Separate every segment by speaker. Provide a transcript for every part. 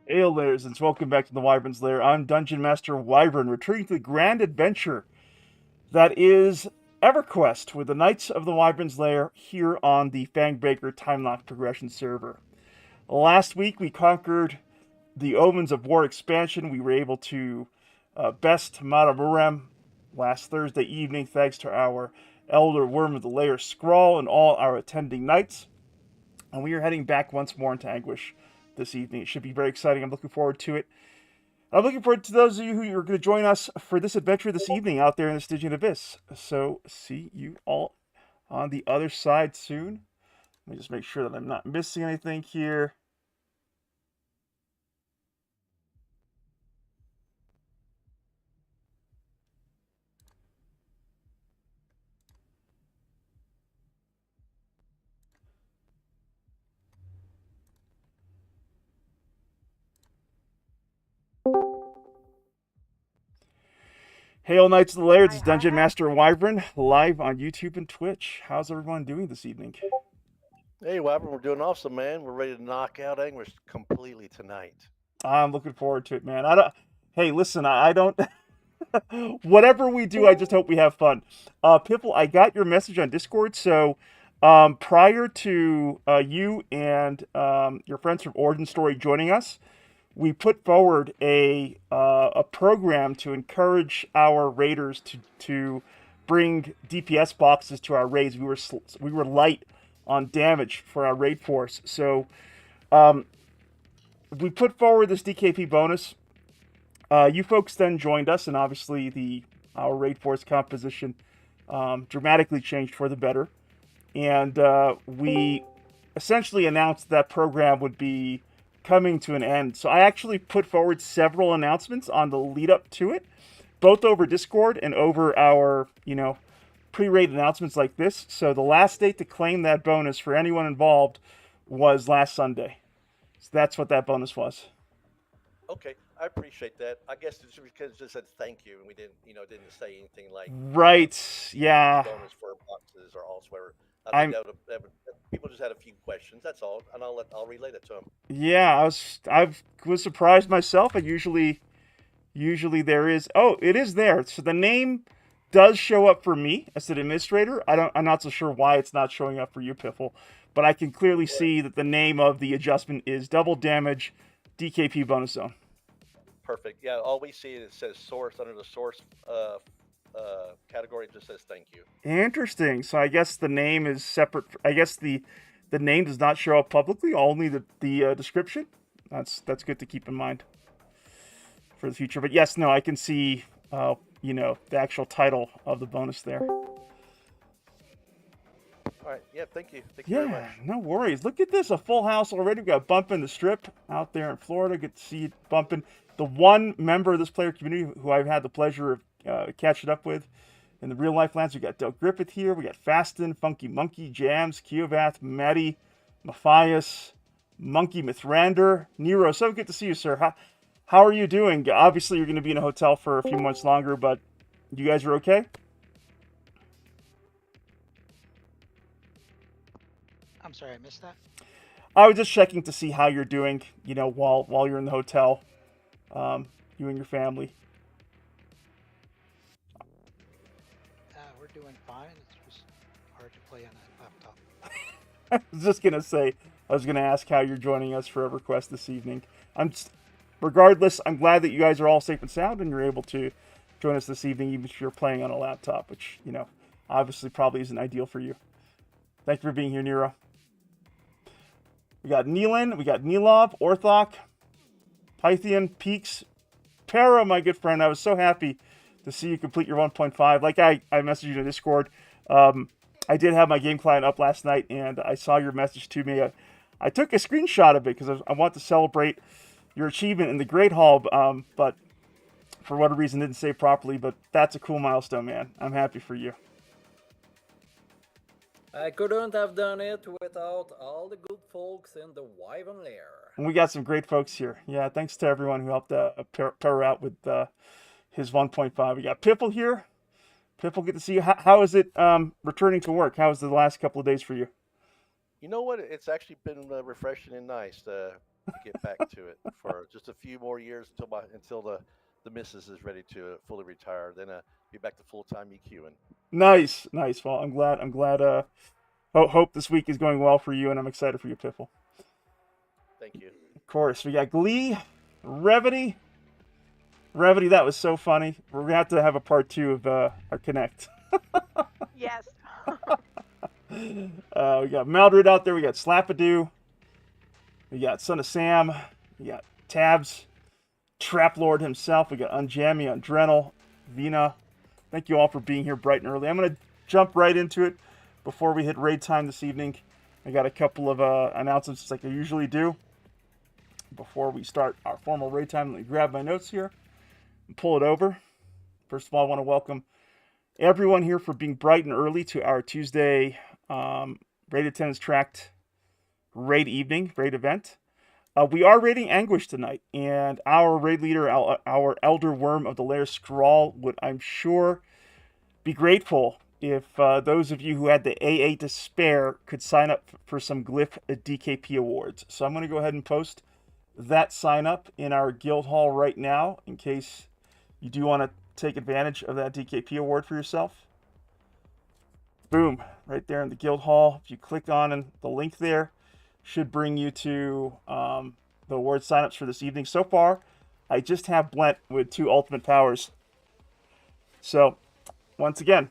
Speaker 1: Hail, Lairs, and welcome back to the Wyverns Lair. I'm Dungeon Master Wyvern, returning to the grand adventure that is EverQuest with the Knights of the Wyverns Lair here on the Fangbreaker Time Lock Progression server. Last week we conquered the Omens of War expansion. We were able to best Matamuram last Thursday evening thanks to our Elder Worm of the Lair Scrawl and all our attending knights. And we are heading back once more into Anguish this evening. It should be very exciting. I'm looking forward to it. I'm looking forward to those of you who are going to join us for this adventure this evening out there in the Stygian Abyss. So, see you all on the other side soon. Let me just make sure that I'm not missing anything here. Hail, Knights of the Lair, this is Dungeon Master Wyvern, live on YouTube and Twitch. How's everyone doing this evening?
Speaker 2: Hey, Wyvern, we're doing awesome, man. We're ready to knock out Anguish completely tonight.
Speaker 1: I'm looking forward to it, man. I don't. Hey, listen, I don't. Whatever we do, I just hope we have fun. Pipple, I got your message on Discord. So, prior to you and your friends from Origin Story joining us, we put forward a program to encourage our raiders to bring DPS boxes to our raids. We were light on damage for our raid force, so we put forward this DKP bonus. You folks then joined us, and obviously our raid force composition dramatically changed for the better. And we essentially announced that program would be coming to an end. So I actually put forward several announcements on the lead up to it, both over Discord and over our, pre-raid announcements like this. So the last date to claim that bonus for anyone involved was last Sunday. So that's what that bonus was.
Speaker 2: Okay, I appreciate that. I guess it's because it just said thank you, and we didn't say anything like
Speaker 1: Right. Yeah.
Speaker 2: bonus for boxes or elsewhere. I
Speaker 1: I'm.
Speaker 2: think people just had a few questions. That's all, and I'll relay that to them.
Speaker 1: Yeah. I was surprised myself. I usually there is. Oh, it is there. So the name does show up for me as an administrator. I'm not so sure why it's not showing up for you, Piffle, but I can clearly see that the name of the adjustment is double damage DKP bonus zone.
Speaker 2: Perfect. Yeah, all we see is it says source under the source category. It just says thank you.
Speaker 1: Interesting. So I guess the name is separate. I guess the name does not show up publicly. Only the description. That's good to keep in mind for the future. But yes, no, I can see the actual title of the bonus there.
Speaker 2: All right. Yeah. Thank you. Thank you very much.
Speaker 1: No worries. Look at this, a full house already. We got Bumpin' the Strip out there in Florida. Good to see you, Bumpin'. The one member of this player community who I've had the pleasure of catching up with in the real life lands. We got Del Griffith here. We got Fastin, Funky Monkey, Jams, Kiovath, Maddie, Matthias, Monkey Mithrander, Nero. So good to see you, sir. How are you doing? Obviously, you're going to be in a hotel for a few months longer, but you guys are okay?
Speaker 3: I'm sorry, I missed that.
Speaker 1: I was just checking to see how you're doing, while you're in the hotel, you and your family.
Speaker 3: We're doing fine. It's just hard to play on a laptop.
Speaker 1: I was just going to say, I was going to ask how you're joining us for EverQuest this evening. Regardless, I'm glad that you guys are all safe and sound and you're able to join us this evening, even if you're playing on a laptop, which, obviously probably isn't ideal for you. Thank you for being here, Nero. We got Neelan, we got Neelov, Orthok, Pythian, Peaks, Para, my good friend. I was so happy to see you complete your 1.5. Like I messaged you in Discord. I did have my game client up last night, and I saw your message to me. I took a screenshot of it because I want to celebrate your achievement in the Great Hall, but for whatever reason didn't save properly. But that's a cool milestone, man. I'm happy for you.
Speaker 4: I couldn't have done it without all the good folks in the Wyvern Lair.
Speaker 1: And we got some great folks here. Yeah, thanks to everyone who helped pair out with his 1.5. We got Pipple here. Pipple, good to see you. How is it returning to work? How was the last couple of days for you?
Speaker 2: You know what? It's actually been refreshing and nice to get back to it for just a few more years until the missus is ready to fully retire. Then be back to full-time EQing.
Speaker 1: Nice. Well, I'm glad. Hope this week is going well for you, and I'm excited for you, Piffle.
Speaker 2: Thank you.
Speaker 1: Of course, we got Glee, Revity. That was so funny. We're gonna have to have a part 2 of our Connect.
Speaker 5: Yes.
Speaker 1: We got Maldred out there. We got Slapadoo. We got Son of Sam. We got Tabs, Trap Lord himself. We got Unjammy, Undrenal, Vina. Thank you all for being here bright and early. I'm going to jump right into it before we hit raid time this evening. I got a couple of announcements like I usually do before we start our formal raid time. Let me grab my notes here and pull it over. First of all, I want to welcome everyone here for being bright and early to our Tuesday raid attendance tracked raid event. We are raiding Anguish tonight, and our raid leader, our Elder Worm of the Lair, Scrawl, would, I'm sure, be grateful if those of you who had the AA to spare could sign up for some Glyph DKP awards. So I'm going to go ahead and post that sign up in our guild hall right now in case you do want to take advantage of that DKP award for yourself. Boom, right there in the guild hall. If you click on the link there, should bring you to the award signups for this evening. So far, I just have Blent with 2 ultimate powers. So, once again,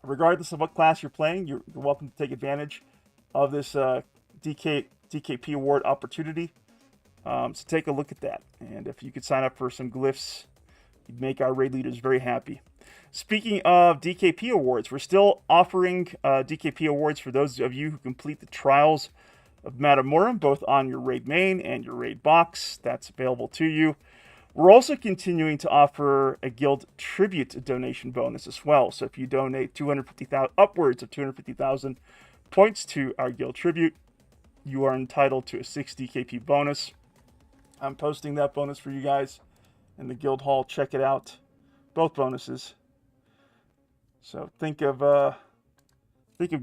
Speaker 1: regardless of what class you're playing, you're welcome to take advantage of this DKP award opportunity. So take a look at that. And if you could sign up for some glyphs, you'd make our raid leaders very happy. Speaking of DKP awards, we're still offering DKP awards for those of you who complete the trials of Matamorum, both on your raid main and your raid box. That's available to you. We're also continuing to offer a guild tribute donation bonus as well. So if you donate 250,000, upwards of 250,000 points to our guild tribute, you are entitled to a 6 DKP bonus. I'm posting that bonus for you guys in the guild hall. Check it out. Both bonuses. So think of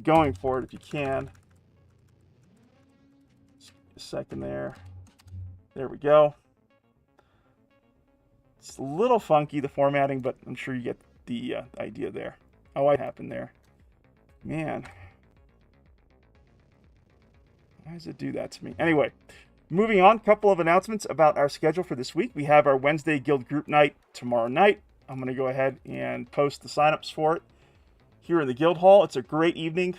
Speaker 1: going for it if you can. Just a second there. There we go. It's a little funky, the formatting, but I'm sure you get the idea there. Oh, what happened there? Man. Why does it do that to me? Anyway, moving on, a couple of announcements about our schedule for this week. We have our Wednesday Guild Group Night tomorrow night. I'm going to go ahead and post the signups for it here in the Guild Hall. It's a great evening,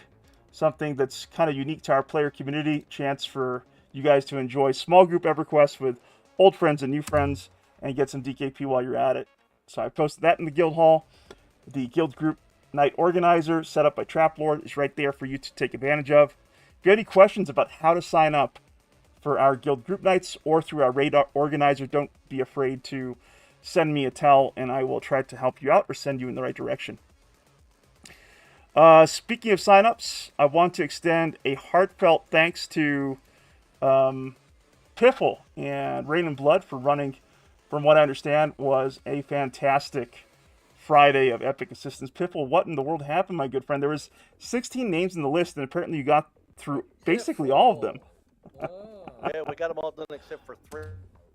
Speaker 1: something that's kind of unique to our player community. Chance for you guys to enjoy small group EverQuest with old friends and new friends and get some DKP while you're at it. So I posted that in the Guild Hall. The Guild Group Night Organizer set up by Traplord is right there for you to take advantage of. If you have any questions about how to sign up for our Guild Group Nights or through our raid organizer, don't be afraid to send me a tell and I will try to help you out or send you in the right direction. Speaking of signups, I want to extend a heartfelt thanks to Piffle and Rain and Blood for running, from what I understand, was a fantastic Friday of Epic Assistance. Piffle, what in the world happened, my good friend? There was 16 names in the list, and apparently you got through basically all of them.
Speaker 2: Yeah, we got them all done except for 3.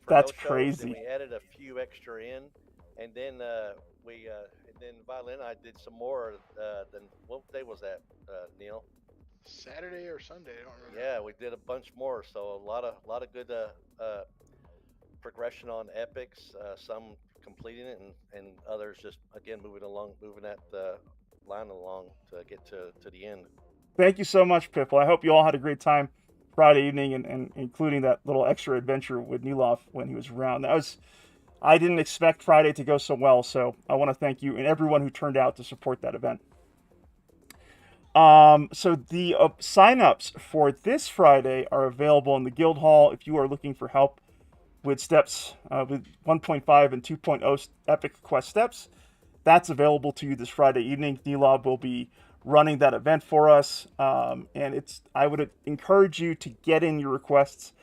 Speaker 1: That's crazy.
Speaker 2: And we added a few extra in, and then Violin I did some more. Than what day was that, Neil?
Speaker 5: Saturday or Sunday, I don't remember.
Speaker 2: Yeah, we did a bunch more. So a lot of good progression on epics. Some completing it, and others just again moving that line along to get to the end.
Speaker 1: Thank you so much, Piffle. I hope you all had a great time Friday evening, and including that little extra adventure with Nilov when he was around. I didn't expect Friday to go so well, so I want to thank you and everyone who turned out to support that event. So the signups for this Friday are available in the Guild Hall if you are looking for help with steps, with 1.5 and 2.0 Epic Quest steps. That's available to you this Friday evening. Nilov will be running that event for us, and I would encourage you to get in your requests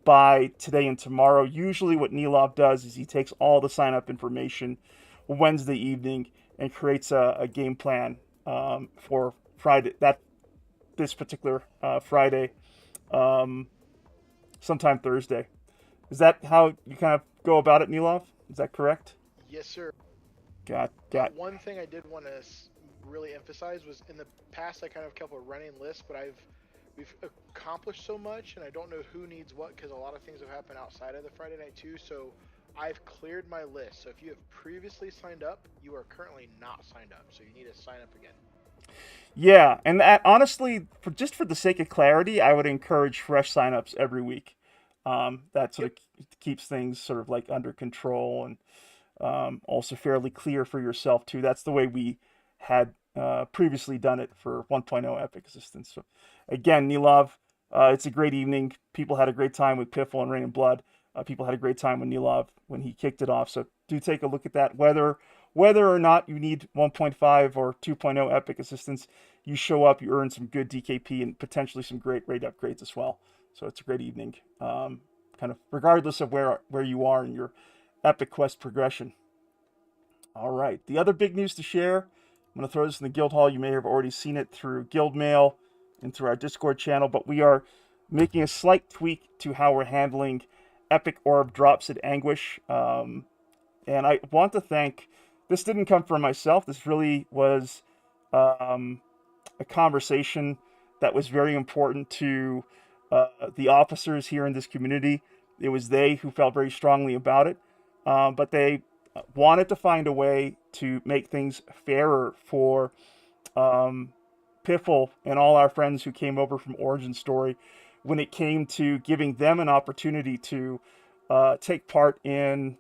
Speaker 1: by today and tomorrow. Usually what Nilov does is he takes all the sign-up information Wednesday evening and creates a game plan for Friday, this particular Friday, sometime Thursday. Is that how you kind of go about it, Nilov? Is that correct?
Speaker 5: Yes, sir.
Speaker 1: Got.
Speaker 5: One thing I did want to really emphasize was in the past I kind of kept a running list, but we've accomplished so much, and I don't know who needs what because a lot of things have happened outside of the Friday night too. So I've cleared my list. So if you have previously signed up, you are currently not signed up. So you need to sign up again.
Speaker 1: Yeah, and that, honestly, for the sake of clarity, I would encourage fresh signups every week. That sort of keeps things sort of like under control and also fairly clear for yourself too. That's the way we had previously done it for 1.0 Epic Assistance. So again, Nilov, it's a great evening. People had a great time with Piffle and Rain and Blood. People had a great time with Nilov when he kicked it off. So do take a look at that. Whether or not you need 1.5 or 2.0 Epic Assistance, you show up, you earn some good DKP and potentially some great raid upgrades as well. So it's a great evening, kind of regardless of where you are in your Epic Quest progression. All right, the other big news to share, I'm going to throw this in the Guild Hall. You may have already seen it through Guild Mail and through our Discord channel, but we are making a slight tweak to how we're handling epic orb drops at Anguish. And I want to thank, this didn't come from myself. This really was a conversation that was very important to the officers here in this community. It was they who felt very strongly about it, but they wanted to find a way to make things fairer for Piffle and all our friends who came over from Origin Story when it came to giving them an opportunity to take part in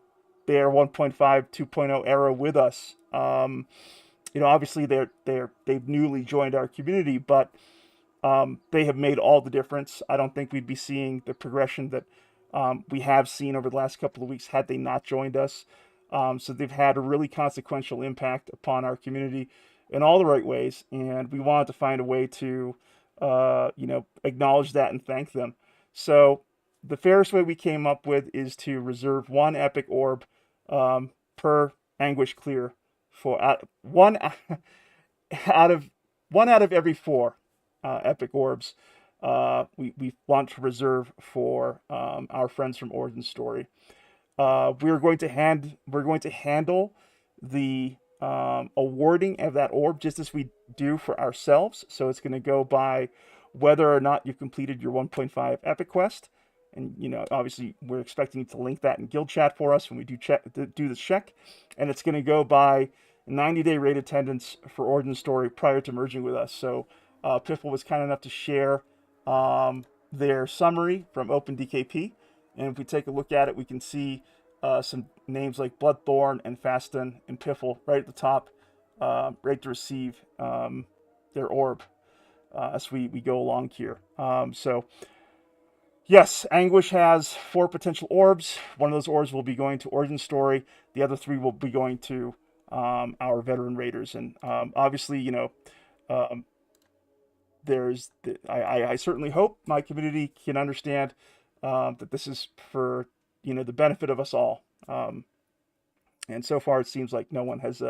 Speaker 1: their 1.5 2.0 era with us. Obviously they've newly joined our community, but they have made all the difference. I don't think we'd be seeing the progression that we have seen over the last couple of weeks had they not joined us. So they've had a really consequential impact upon our community in all the right ways, and we wanted to find a way to, acknowledge that and thank them. So the fairest way we came up with is to reserve one epic orb per Anguish clear for one out of every 4 epic orbs. We want to reserve for our friends from Origin Story. We're going to handle the awarding of that orb just as we do for ourselves. So it's going to go by whether or not you've completed your 1.5 epic quest. And, obviously we're expecting you to link that in guild chat for us when we do this check. And it's going to go by 90-day raid attendance for Origin Story prior to merging with us. So Piffle was kind enough to share their summary from OpenDKP. And if we take a look at it, we can see some names like Bloodthorn and Fastin and Piffle right at the top, ready to receive their orb as we go along here. So, yes, Anguish has 4 potential orbs. One of those orbs will be going to Origin Story. The other 3 will be going to our veteran raiders. And obviously, I certainly hope my community can understand that this is for the benefit of us all. And so far, it seems like no one has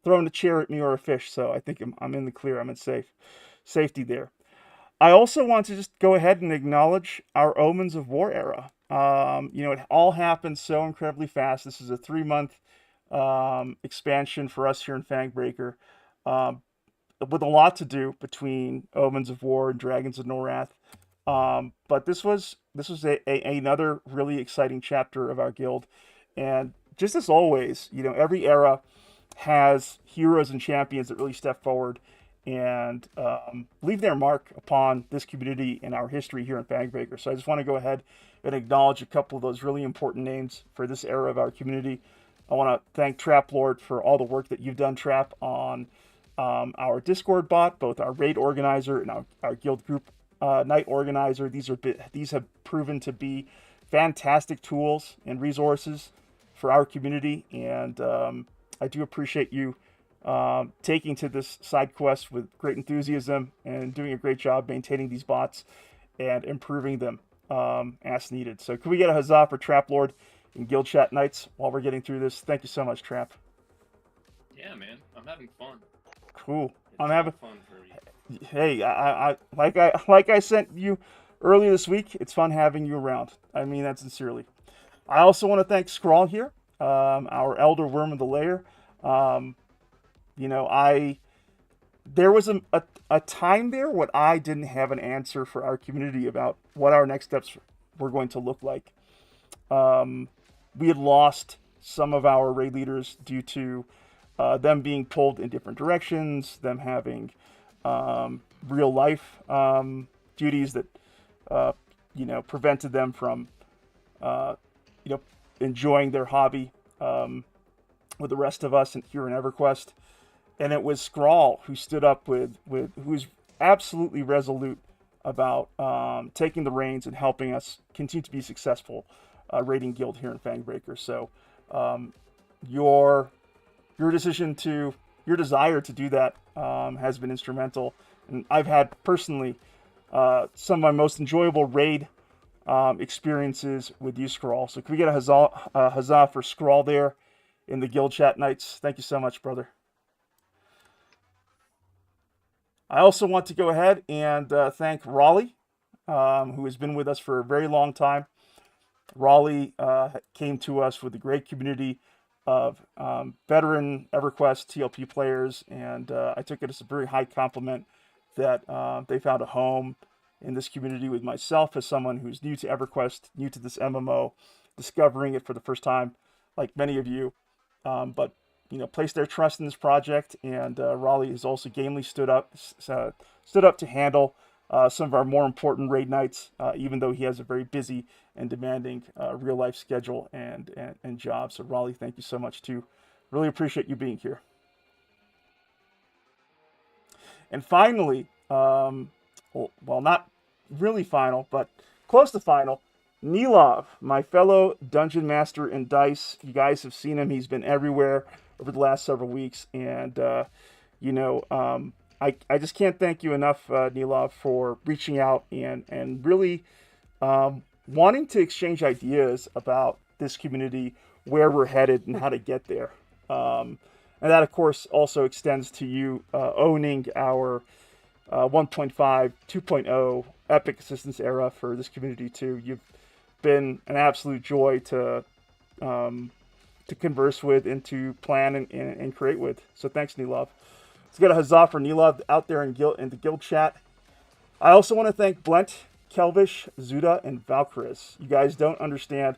Speaker 1: thrown a chair at me or a fish. So I think I'm in the clear. I'm in safety there. I also want to just go ahead and acknowledge our Omens of War era. It all happened so incredibly fast. This is a 3-month expansion for us here in Fangbreaker, with a lot to do between Omens of War and Dragons of Norath. But this was another really exciting chapter of our guild, and just as always, every era has heroes and champions that really step forward and leave their mark upon this community and our history here in Fangbreaker. So I just want to go ahead and acknowledge a couple of those really important names for this era of our community. I want to thank Trap Lord for all the work that you've done, Trap, on our Discord bot, both our raid organizer and our guild group night organizer. These have proven to be fantastic tools and resources for our community, and I do appreciate you taking to this side quest with great enthusiasm and doing a great job maintaining these bots and improving them as needed. So can we get a huzzah for Trap Lord and Guild Chat Nights while we're getting through this? Thank you so much, Trap.
Speaker 6: Yeah, man, I'm having fun.
Speaker 1: Cool.
Speaker 6: I'm having fun for you.
Speaker 1: Hey, like I sent you earlier this week. It's fun having you around. I mean that sincerely. I also want to thank Scrawl here, our elder worm of the Lair. There was a time there when I didn't have an answer for our community about what our next steps were going to look like. We had lost some of our raid leaders due to them being pulled in different directions, them having real life duties that prevented them from enjoying their hobby with the rest of us here in EverQuest. And it was Scrawl who stood up who's absolutely resolute about taking the reins and helping us continue to be successful raiding guild here in Fangbreaker. So your desire to do that has been instrumental. And I've had personally some of my most enjoyable raid experiences with you, Scrawl. So can we get a huzzah for Scrawl there in the Guild Chat Nights? Thank you so much, brother. I also want to go ahead and thank Raleigh, who has been with us for a very long time. Raleigh came to us with a great community of veteran EverQuest TLP players, and I took it as a very high compliment that they found a home in this community with myself as someone who's new to EverQuest, new to this MMO, discovering it for the first time, like many of you, but placed their trust in this project, and Raleigh has also gamely stood up to handle some of our more important raid nights, even though he has a very busy and demanding real life schedule and job. So Raleigh, thank you so much too. Really appreciate you being here. And finally, well, not really final, but close to final, Nilov, my fellow dungeon master in Dice. You guys have seen him. He's been everywhere over the last several weeks. And, I just can't thank you enough, Nilov, for reaching out and really wanting to exchange ideas about this community, where we're headed, and how to get there. And that, of course, also extends to you owning our 1.5, 2.0 Epic Assistance era for this community, too. You've been an absolute joy to converse with and to plan and create with. So thanks, Nilov. Let's get a huzzah for Nilov out there in the guild chat. I also want to thank Blent, Kelvish, Zuda, and Valkyris. You guys don't understand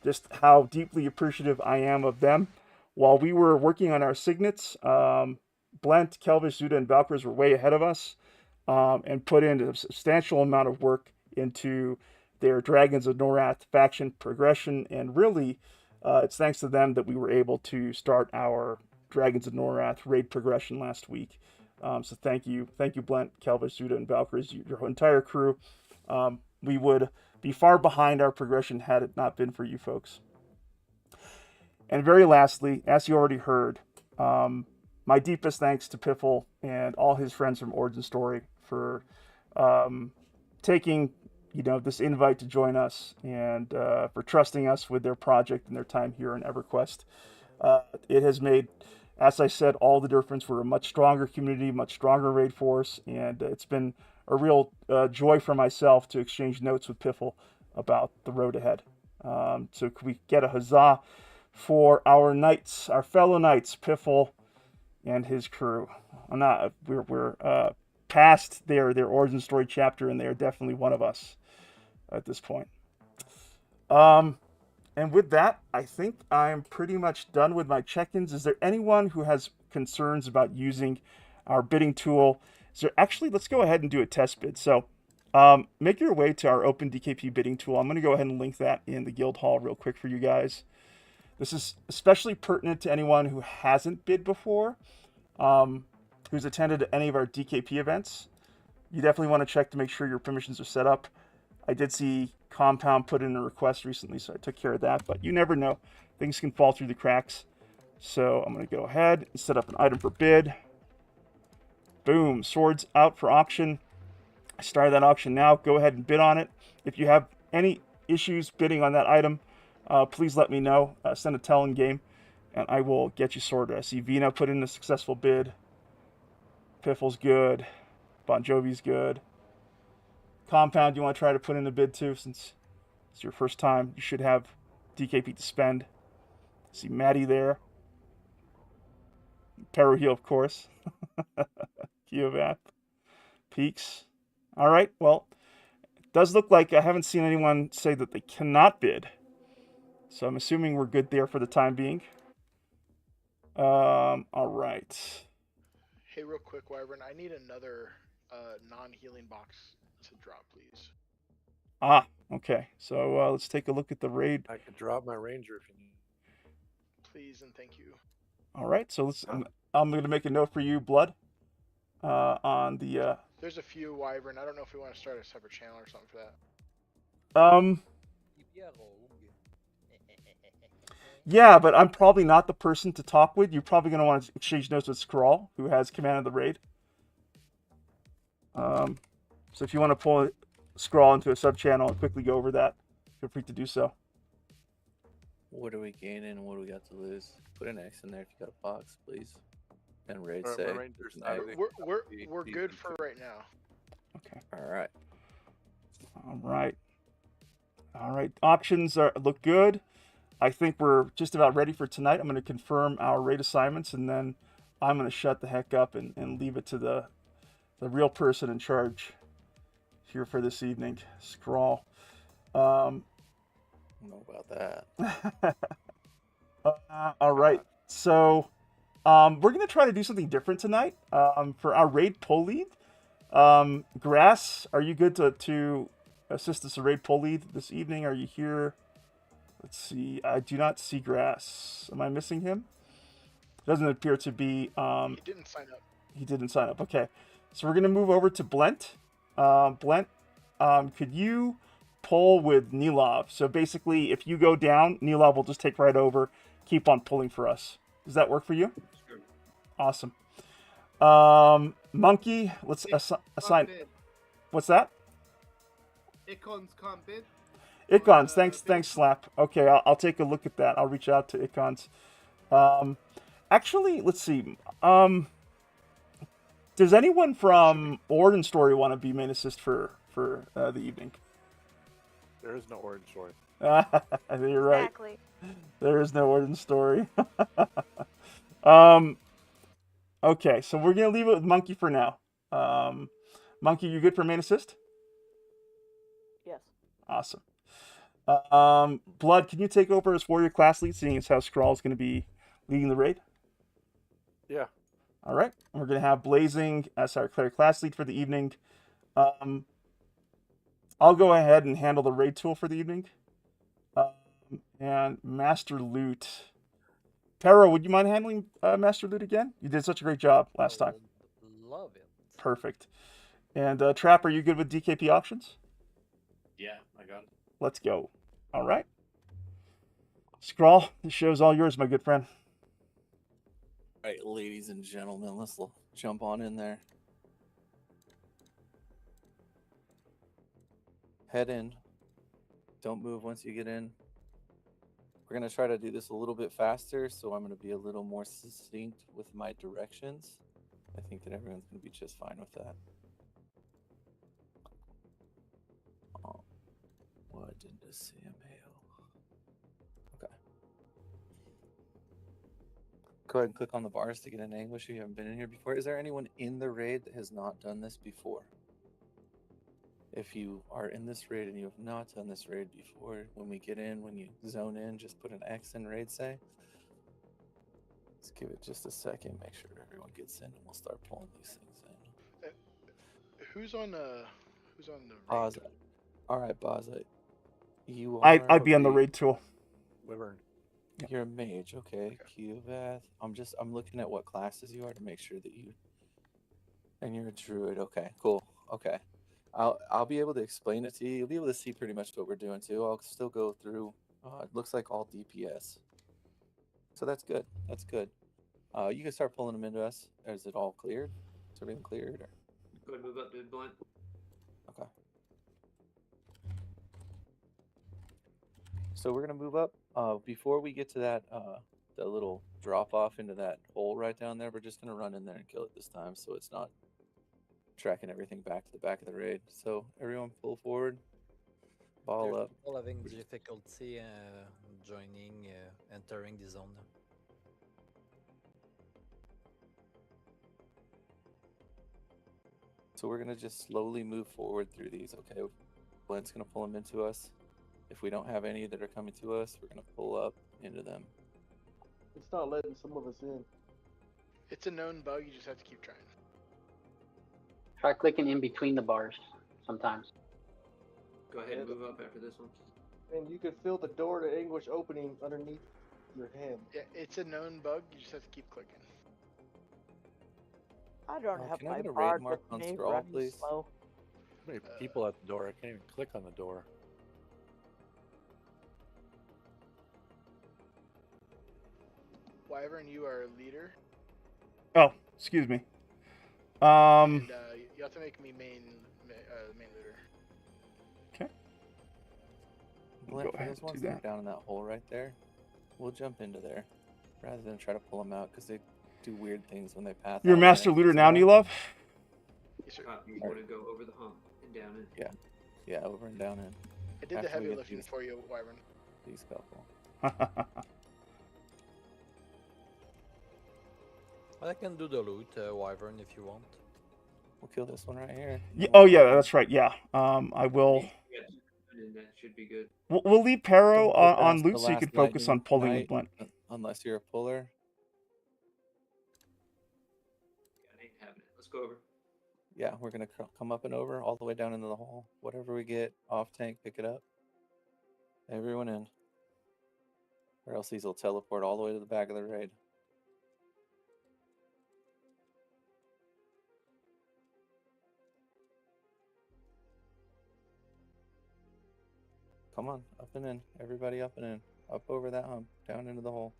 Speaker 1: just how deeply appreciative I am of them. While we were working on our signets, Blent, Kelvish, Zuda, and Valkyris were way ahead of us and put in a substantial amount of work into their Dragons of Norath faction progression, and really it's thanks to them that we were able to start our Dragons of Norath raid progression last week. So thank you, Blent, Kelvish, Zuda, and Valkyries, your entire crew. We would be far behind our progression had it not been for you folks. And very lastly, as you already heard, my deepest thanks to Piffle and all his friends from Origin Story for taking this invite to join us, and for trusting us with their project and their time here in EverQuest. It has made, as I said, all the difference. We're a much stronger community, much stronger raid force, and it's been a real joy for myself to exchange notes with Piffle about the road ahead. So could we get a huzzah for our knights, our fellow knights, Piffle and his crew? We're past their origin story chapter, and they are definitely one of us at this point. And with that, I think I'm pretty much done with my check-ins. Is there anyone who has concerns about using our bidding tool? Let's go ahead and do a test bid. So make your way to our Open DKP bidding tool. I'm going to go ahead and link that in the guild hall real quick for you guys. This is especially pertinent to anyone who hasn't bid before, who's attended any of our DKP events. You definitely want to check to make sure your permissions are set up. I did see Compound put in a request recently, so I took care of that, but you never know. Things can fall through the cracks. So I'm going to go ahead and set up an item for bid. Boom, swords out for auction. I started that auction now. Go ahead and bid on it. If you have any issues bidding on that item, please let me know. Send a tell in game, and I will get you sorted. I see Vina put in a successful bid. Piffle's good. Bon Jovi's good. Compound, you want to try to put in a bid too, since it's your first time. You should have DKP to spend. See Maddie there. Peruheel, of course. Kiovath. Peaks. All right, well, it does look like I haven't seen anyone say that they cannot bid. So I'm assuming we're good there for the time being. All right.
Speaker 5: Hey, real quick, Wyvern, I need another non-healing box to drop, please.
Speaker 1: Ah, okay. So let's take a look at the raid.
Speaker 7: I could drop my ranger if you need.
Speaker 5: Please and thank you.
Speaker 1: All right, so I'm going to make a note for you, Blood, on the...
Speaker 5: There's a few, Wyvern. I don't know if we want to start a separate channel or something for that.
Speaker 1: Yeah, but I'm probably not the person to talk with. You're probably going to want to exchange notes with Skrull, who has command of the raid. So if you want to pull Skrull into a sub-channel and quickly go over that, feel free to do so.
Speaker 8: What are we gaining and what do we got to lose? Put an X in there if you got a box, please. And raid
Speaker 7: Alright,
Speaker 8: say.
Speaker 7: my ranger's
Speaker 5: We're good for right now.
Speaker 1: Okay.
Speaker 8: Alright.
Speaker 1: All right. All right, auctions look good. I think we're just about ready for tonight. I'm going to confirm our raid assignments, and then I'm going to shut the heck up and leave it to the real person in charge here for this evening. Scrawl.
Speaker 8: I don't know about that.
Speaker 1: All right, so we're going to try to do something different tonight for our raid pull lead. Grass, are you good to assist us a raid pull lead this evening? Are you here? Let's see. I do not see Grass. Am I missing him? Doesn't appear to be.
Speaker 5: He didn't sign up.
Speaker 1: He didn't sign up. Okay. So we're going to move over to Blent. Blent, could you pull with Nilov? So basically, if you go down, Nilov will just take right over, keep on pulling for us. Does that work for you?
Speaker 6: Sure.
Speaker 1: Awesome. Monkey, let's assign. What's that?
Speaker 9: Icons can't bid.
Speaker 1: Icons, thanks, Slap. Okay, I'll take a look at that. I'll reach out to Icons. Actually, let's see. Does anyone from Origin Story want to be main assist for the evening?
Speaker 7: There is no Origin Story.
Speaker 1: You're right.
Speaker 10: Exactly.
Speaker 1: There is no Origin Story. Okay, so we're gonna leave it with Monkey for now. Monkey, you good for main assist?
Speaker 10: Yes.
Speaker 1: Awesome. Blood, can you take over as warrior class lead, seeing as how Skrull is going to be leading the raid?
Speaker 7: Yeah.
Speaker 1: All right. We're going to have Blazing as our cleric class lead for the evening. I'll go ahead and handle the raid tool for the evening. And Master Loot. Pero, would you mind handling Master Loot again? You did such a great job last time.
Speaker 4: Love it.
Speaker 1: Perfect. And Trap, are you good with DKP options?
Speaker 6: Yeah, I got it.
Speaker 1: Let's go. All right. Skrull, the show's all yours, my good friend.
Speaker 8: All right, ladies and gentlemen, let's jump on in there. Head in. Don't move once you get in. We're going to try to do this a little bit faster, so I'm going to be a little more succinct with my directions. I think that everyone's going to be just fine with that. What did the CMAO? Okay. Go ahead and click on the bars to get an Anguish if you haven't been in here before. Is there anyone in the raid that has not done this before? If you are in this raid and you have not done this raid before, when we get in, when you zone in, just put an X in raid say. Let's give it just a second, make sure everyone gets in, and we'll start pulling these things in.
Speaker 5: Who's on the
Speaker 8: Baza. All right, Baza. You are.
Speaker 1: I'd be on the raid tool.
Speaker 7: Wyvern.
Speaker 8: You're a mage, okay. Cubath. I'm looking at what classes you are to make sure that you. And you're a druid, okay, cool, okay. I'll be able to explain it to you. You'll be able to see pretty much what we're doing too. I'll still go through. It looks like all DPS. So that's good. That's good. You can start pulling them into us. Is it all cleared? Is everything cleared? Or?
Speaker 6: Go ahead, move up, dude, Blunt.
Speaker 8: Okay. So we're gonna move up. Before we get to that, the little drop off into that hole right down there, we're just gonna run in there and kill it this time, so it's not tracking everything back to the back of the raid. So everyone pull forward, ball
Speaker 4: There's
Speaker 8: up.
Speaker 4: people having difficulty joining, entering the zone.
Speaker 8: So we're gonna just slowly move forward through these. Okay, Blent's gonna pull them into us. If we don't have any that are coming to us, we're gonna pull up into them.
Speaker 9: It's not letting some of us in.
Speaker 5: It's a known bug. You just have to keep trying.
Speaker 11: Try clicking in between the bars sometimes.
Speaker 6: Go ahead and move up after this one.
Speaker 9: And you can feel the door to Anguish opening underneath your hand.
Speaker 5: Yeah, it's a known bug. You just have to keep clicking.
Speaker 10: I don't have
Speaker 8: Can I
Speaker 10: my
Speaker 8: get a raid
Speaker 10: bard
Speaker 8: mark
Speaker 10: with
Speaker 8: on
Speaker 10: me
Speaker 8: scroll,
Speaker 10: running
Speaker 8: please?
Speaker 10: slow.
Speaker 7: How many people at the door? I can't even click on the door.
Speaker 5: Wyvern, you are a leader.
Speaker 1: Oh, excuse me.
Speaker 5: And you have to make me main looter.
Speaker 1: Okay.
Speaker 8: Blent,
Speaker 1: Go
Speaker 8: for
Speaker 1: ahead
Speaker 8: those
Speaker 1: and
Speaker 8: ones
Speaker 1: do
Speaker 8: that are
Speaker 1: that.
Speaker 8: down in that hole right there, we'll jump into there rather than try to pull them out because they do weird things when they pass.
Speaker 1: You're
Speaker 8: out
Speaker 1: master
Speaker 8: there.
Speaker 1: looter
Speaker 8: So
Speaker 1: now, Nilov?
Speaker 5: Yes, sir.
Speaker 6: You want to go over the hump and down in.
Speaker 8: Yeah, over and down in.
Speaker 5: I did the
Speaker 8: After we
Speaker 5: heavy
Speaker 8: get
Speaker 5: lifting
Speaker 8: these-
Speaker 5: for you, Wyvern.
Speaker 8: These couple.
Speaker 7: I can do the loot, Wyvern, if you want.
Speaker 8: We'll kill this one right here.
Speaker 1: Yeah, oh yeah, that's right. Yeah. I will.
Speaker 6: Yeah, and that should be good.
Speaker 1: We'll leave Pero
Speaker 8: Don't go
Speaker 1: on
Speaker 8: past
Speaker 1: loot
Speaker 8: the
Speaker 1: so you
Speaker 8: last
Speaker 1: can focus on
Speaker 8: lightning
Speaker 1: pulling with
Speaker 8: night,
Speaker 1: Blint.
Speaker 8: Unless you're a puller.
Speaker 6: Yeah, I ain't having it. Let's go over.
Speaker 8: Yeah, we're gonna come up and over all the way down into the hole. Whatever we get off tank, pick it up. Everyone in. Or else these will teleport all the way to the back of the raid. Come on, up and in. Everybody up and in. Up over that hump, down into the hole.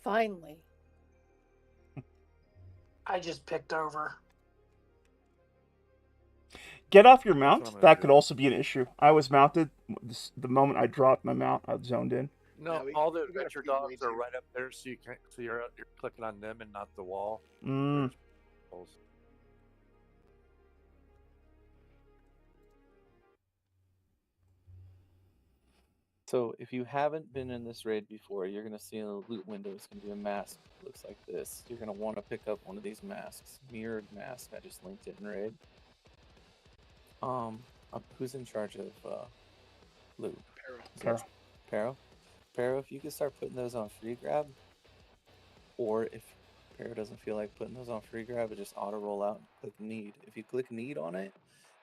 Speaker 10: Finally.
Speaker 3: I just picked over.
Speaker 1: Get off your
Speaker 7: what
Speaker 1: mount.
Speaker 7: I'm gonna
Speaker 1: That
Speaker 7: do.
Speaker 1: could also be an issue. I was mounted. The moment I dropped my mount, I zoned in.
Speaker 7: No,
Speaker 5: Yeah, we-
Speaker 7: all the
Speaker 5: we got a
Speaker 7: adventure
Speaker 5: few way
Speaker 7: dogs are
Speaker 5: too.
Speaker 7: right up there, so you can't. So you're clicking on them and not the wall.
Speaker 1: Mm.
Speaker 7: There's holes.
Speaker 8: So if you haven't been in this raid before, you're gonna see in the loot window it's gonna be a mask. Looks like this. You're gonna want to pick up one of these masks. Mirrored mask. I just linked it in raid. Who's in charge of loot?
Speaker 5: Pero.
Speaker 1: Pero.
Speaker 8: Pero, if you could start putting those on free grab, or if Pero doesn't feel like putting those on free grab, it just auto roll out and click need. If you click need on it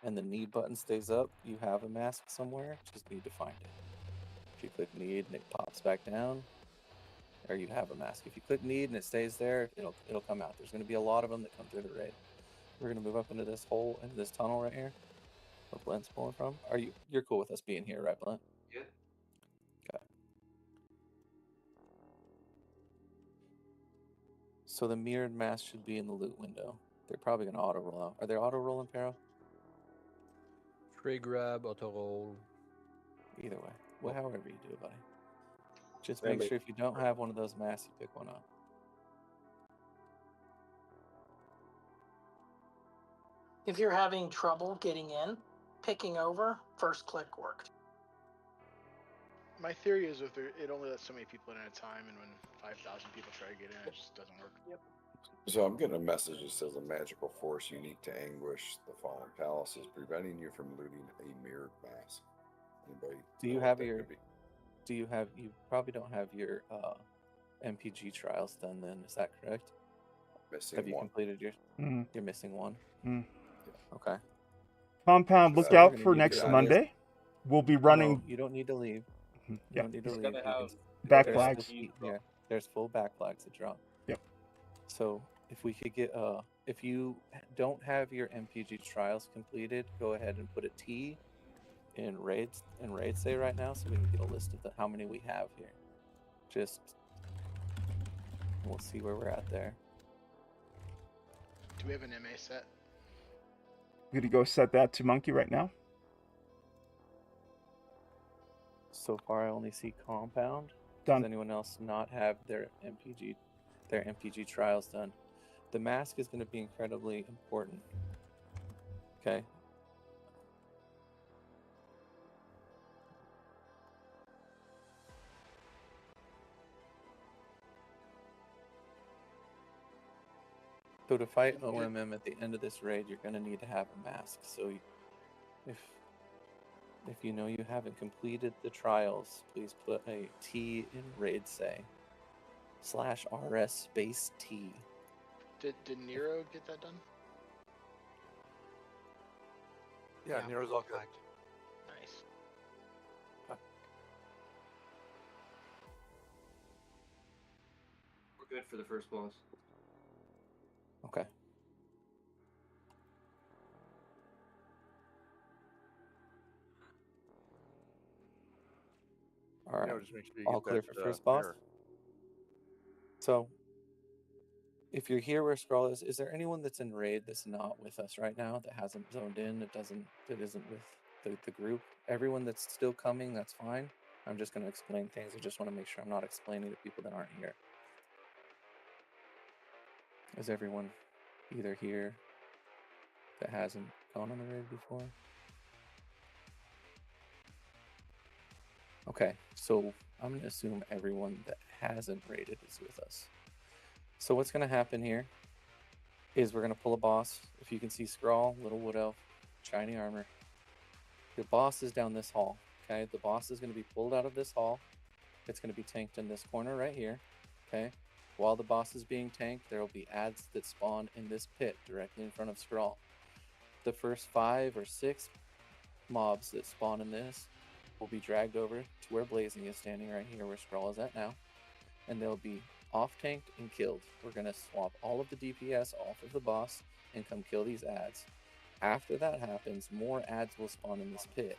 Speaker 8: and the need button stays up, you have a mask somewhere, just need to find it. If you click need and it pops back down, or you have a mask. If you click need and it stays there, it'll come out. There's going to be a lot of them that come through the raid. We're going to move up into this hole, into this tunnel right here, where Blint's pulling from. You're cool with us being here, right, Blint?
Speaker 6: Yeah.
Speaker 8: Okay. So the mirrored mask should be in the loot window. They're probably going to auto roll out. Are they auto rolling, Pero?
Speaker 7: Free grab, auto roll.
Speaker 8: Either way. Well, however you do it, buddy. Just
Speaker 7: Maybe.
Speaker 8: make sure if you don't have one of those masks, you pick one up.
Speaker 3: If you're having trouble getting in, picking over, first click worked.
Speaker 5: My theory is if it only lets so many people in at a time, and when 5,000 people try to get in, it just doesn't work.
Speaker 3: Yep.
Speaker 12: So I'm getting a message that says a magical force unique to Anguish, the Fallen Palace, is preventing you from looting a mirrored mask. Anybody?
Speaker 8: Do you
Speaker 12: know what
Speaker 8: have
Speaker 12: that
Speaker 8: your?
Speaker 12: could be?
Speaker 8: You probably don't have your MPG trials done. Then is that correct?
Speaker 12: Missing
Speaker 8: Have you
Speaker 12: one.
Speaker 8: completed your?
Speaker 1: Mm.
Speaker 8: You're missing one.
Speaker 1: Mm.
Speaker 8: Okay.
Speaker 1: Compound, look
Speaker 8: So we're
Speaker 1: out
Speaker 8: gonna
Speaker 1: for
Speaker 8: need to
Speaker 1: next
Speaker 8: get out of
Speaker 1: Monday. We'll be running.
Speaker 8: No, you don't need to leave. You
Speaker 1: Yeah.
Speaker 8: don't need to
Speaker 6: It's
Speaker 8: leave.
Speaker 6: gonna
Speaker 8: You
Speaker 6: have
Speaker 1: Back
Speaker 8: there's
Speaker 1: flags.
Speaker 8: full- there's full back flags that drop.
Speaker 1: Yep.
Speaker 8: So if we could get if you don't have your MPG trials completed, go ahead and put a T in raids say right now, so we can get a list of how many we have here. Just we'll see where we're at there.
Speaker 5: Do we have an MA set?
Speaker 1: I'm gonna go set that to Monkey right now.
Speaker 8: So far, I only see compound.
Speaker 1: Done.
Speaker 8: Does anyone else not have their MPG trials done? The mask is going to be incredibly important. Okay. So to fight OMM at the end of this raid, you're going to need to have a mask. So if you know you haven't completed the trials, please put a T in raid say /RS space T.
Speaker 5: Did Nero get that done?
Speaker 7: Yeah, Nero's all good.
Speaker 5: Nice.
Speaker 6: We're good for the first boss.
Speaker 8: Okay. All right.
Speaker 7: Just make sure you
Speaker 8: All
Speaker 7: get
Speaker 8: clear
Speaker 7: that,
Speaker 8: for first boss.
Speaker 7: mirror.
Speaker 8: So, if you're here where Scroll is there anyone that's in raid that's not with us right now that hasn't zoned in? That isn't with the group. Everyone that's still coming, that's fine. I'm just going to explain things. I just want to make sure I'm not explaining to people that aren't here. Is everyone either here that hasn't gone on the raid before? Okay, so I'm going to assume everyone that hasn't raided is with us. So what's going to happen here is we're going to pull a boss. If you can see Scrawl, Little Wood Elf, Shiny Armor. The boss is down this hall. Okay, the boss is going to be pulled out of this hall. It's going to be tanked in this corner right here. Okay, while the boss is being tanked, there will be ads that spawn in this pit directly in front of Scrawl. The first 5 or 6 mobs that spawn in this will be dragged over to where Blazing is standing right here, where Scrawl is at now, and they'll be off tanked and killed. We're going to swap all of the DPS off of the boss and come kill these ads. After that happens, more ads will spawn in this pit.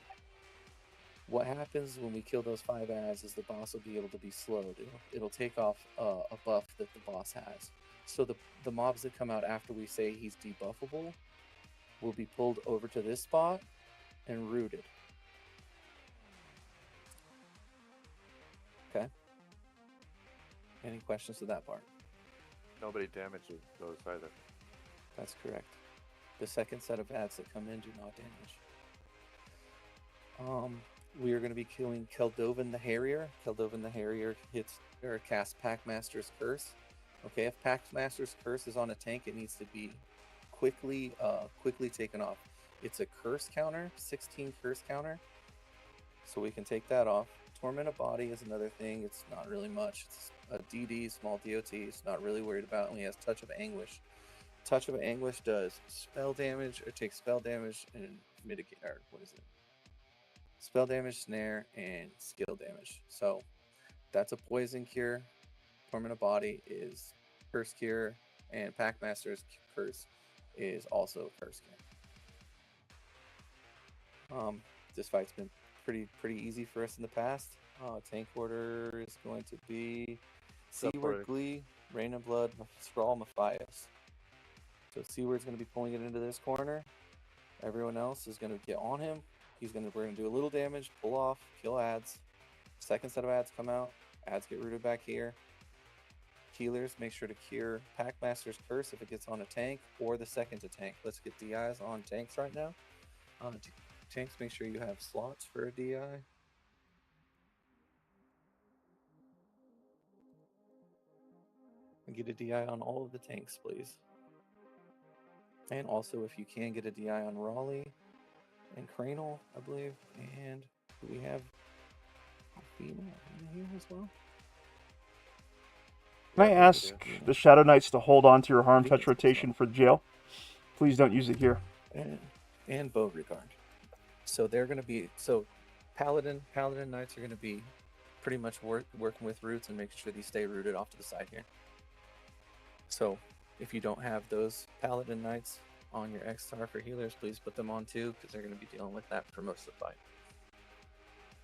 Speaker 8: What happens when we kill those 5 ads is the boss will be able to be slowed. It'll take off a buff that the boss has. So the mobs that come out after we say he's debuffable will be pulled over to this spot and rooted. Okay. Any questions to that part?
Speaker 7: Nobody damages those either.
Speaker 8: That's correct. The second set of ads that come in do not damage. We are going to be killing Keldovan the Harrier. Keldovan the Harrier casts Packmaster's Curse. Okay, if Packmaster's Curse is on a tank, it needs to be quickly taken off. It's a curse counter, 16 curse counter, so we can take that off. Torment of Body is another thing. It's not really much. It's a DD, small DOT. It's not really worried about. Only has Touch of Anguish. Touch of Anguish does spell damage, or takes spell damage and mitigate, or what is it? Spell damage, snare, and skill damage. So that's a poison cure. Torment of Body is curse cure, and Packmaster's Curse is also curse cure. This fight's been pretty easy for us in the past. Tank order is going to be Seaward, Glee, Rain of Blood, Scrawl, Matthias. So Seaward's going to be pulling it into this corner. Everyone else is going to get on him. We're going to do a little damage, pull off, kill ads. Second set of ads come out. Ads get rooted back here. Healers, make sure to cure Packmaster's Curse if it gets on a tank, or the second to tank. Let's get DIs on tanks right now. Tanks, make sure you have slots for a DI. And get a DI on all of the tanks, please. And also, if you can, get a DI on Raleigh and Cranel, I believe. And do we have Alfina in here as well?
Speaker 1: Can I ask the Shadow Knights to hold on to your Harm Touch rotation for jail? Please don't use it here.
Speaker 8: And Beauregard. So they're going to be... So Paladin Knights are going to be pretty much working with roots and making sure these stay rooted off to the side here. So if you don't have those Paladin Knights on your X-Star for healers, please put them on too, because they're going to be dealing with that for most of the fight.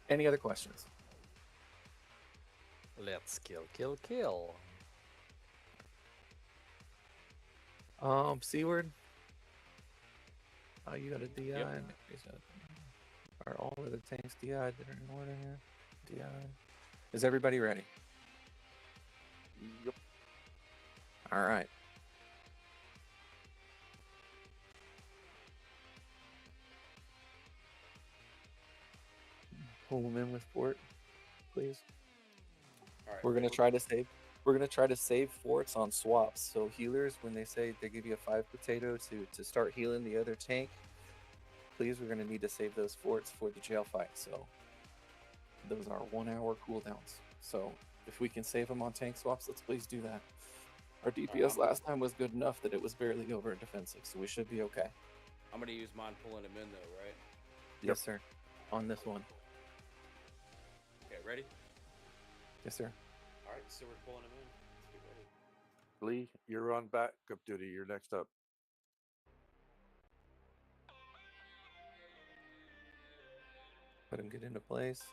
Speaker 8: Any other questions?
Speaker 4: Let's kill.
Speaker 8: Seaward. You got a DI. Yep. Are all of the tanks DI that are in order here? DI. Is everybody ready?
Speaker 7: Yep.
Speaker 8: All right. Pull them in with fort, please.
Speaker 7: All right.
Speaker 8: We're gonna try to save forts on swaps. So healers, when they say they give you a 5 potato to start healing the other tank, please, we're gonna need to save those forts for the jail fight. So those are 1 hour cooldowns. So if we can save them on tank swaps, let's please do that. Our DPS last time was good enough that it was barely over defensive, so we should be okay.
Speaker 13: I'm gonna use mine pulling him in though, right?
Speaker 8: Yes, sir. On this one.
Speaker 13: Okay, ready?
Speaker 8: Yes, sir.
Speaker 13: Alright, so we're pulling him in. Let's get ready.
Speaker 7: Lee, you're on backup duty. You're next up.
Speaker 8: Let him get into place.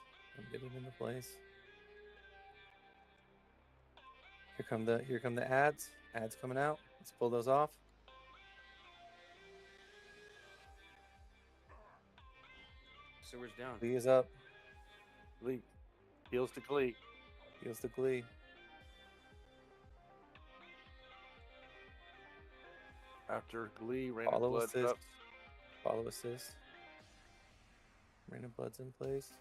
Speaker 8: Here come the ads. Ads coming out. Let's pull those off.
Speaker 13: Sewer's down.
Speaker 8: Lee is up.
Speaker 7: Lee, heals to Glee. After Glee, Rain of Blood's up.
Speaker 8: Follow assist. Rain of Blood's in place.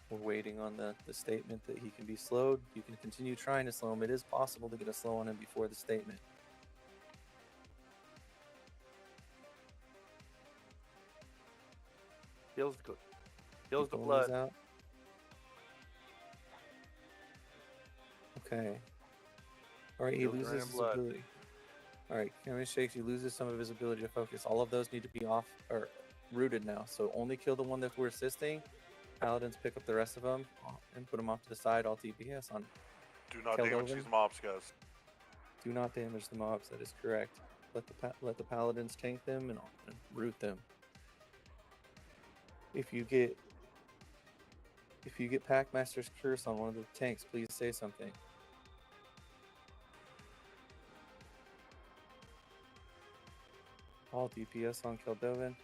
Speaker 8: We're waiting on the statement that he can be slowed. You can continue trying to slow him. It is possible to get a slow on him before the statement.
Speaker 7: Heals the
Speaker 8: Keep pulling
Speaker 7: blood.
Speaker 8: these out. Okay. All right, he
Speaker 7: Heals
Speaker 8: loses
Speaker 7: random
Speaker 8: his
Speaker 7: blood.
Speaker 8: ability. All right, Camera Shakes, he loses some of his ability to focus. All of those need to be off or rooted now. So only kill the one that we're assisting. Paladins pick up the rest of them and put them off to the side. All DPS on.
Speaker 7: Do not damage these mobs, guys.
Speaker 8: Do not damage the mobs. That is correct. Let the paladins tank them and root them. If you get Packmaster's Curse on one of the tanks, please say something. All DPS on Keldovan.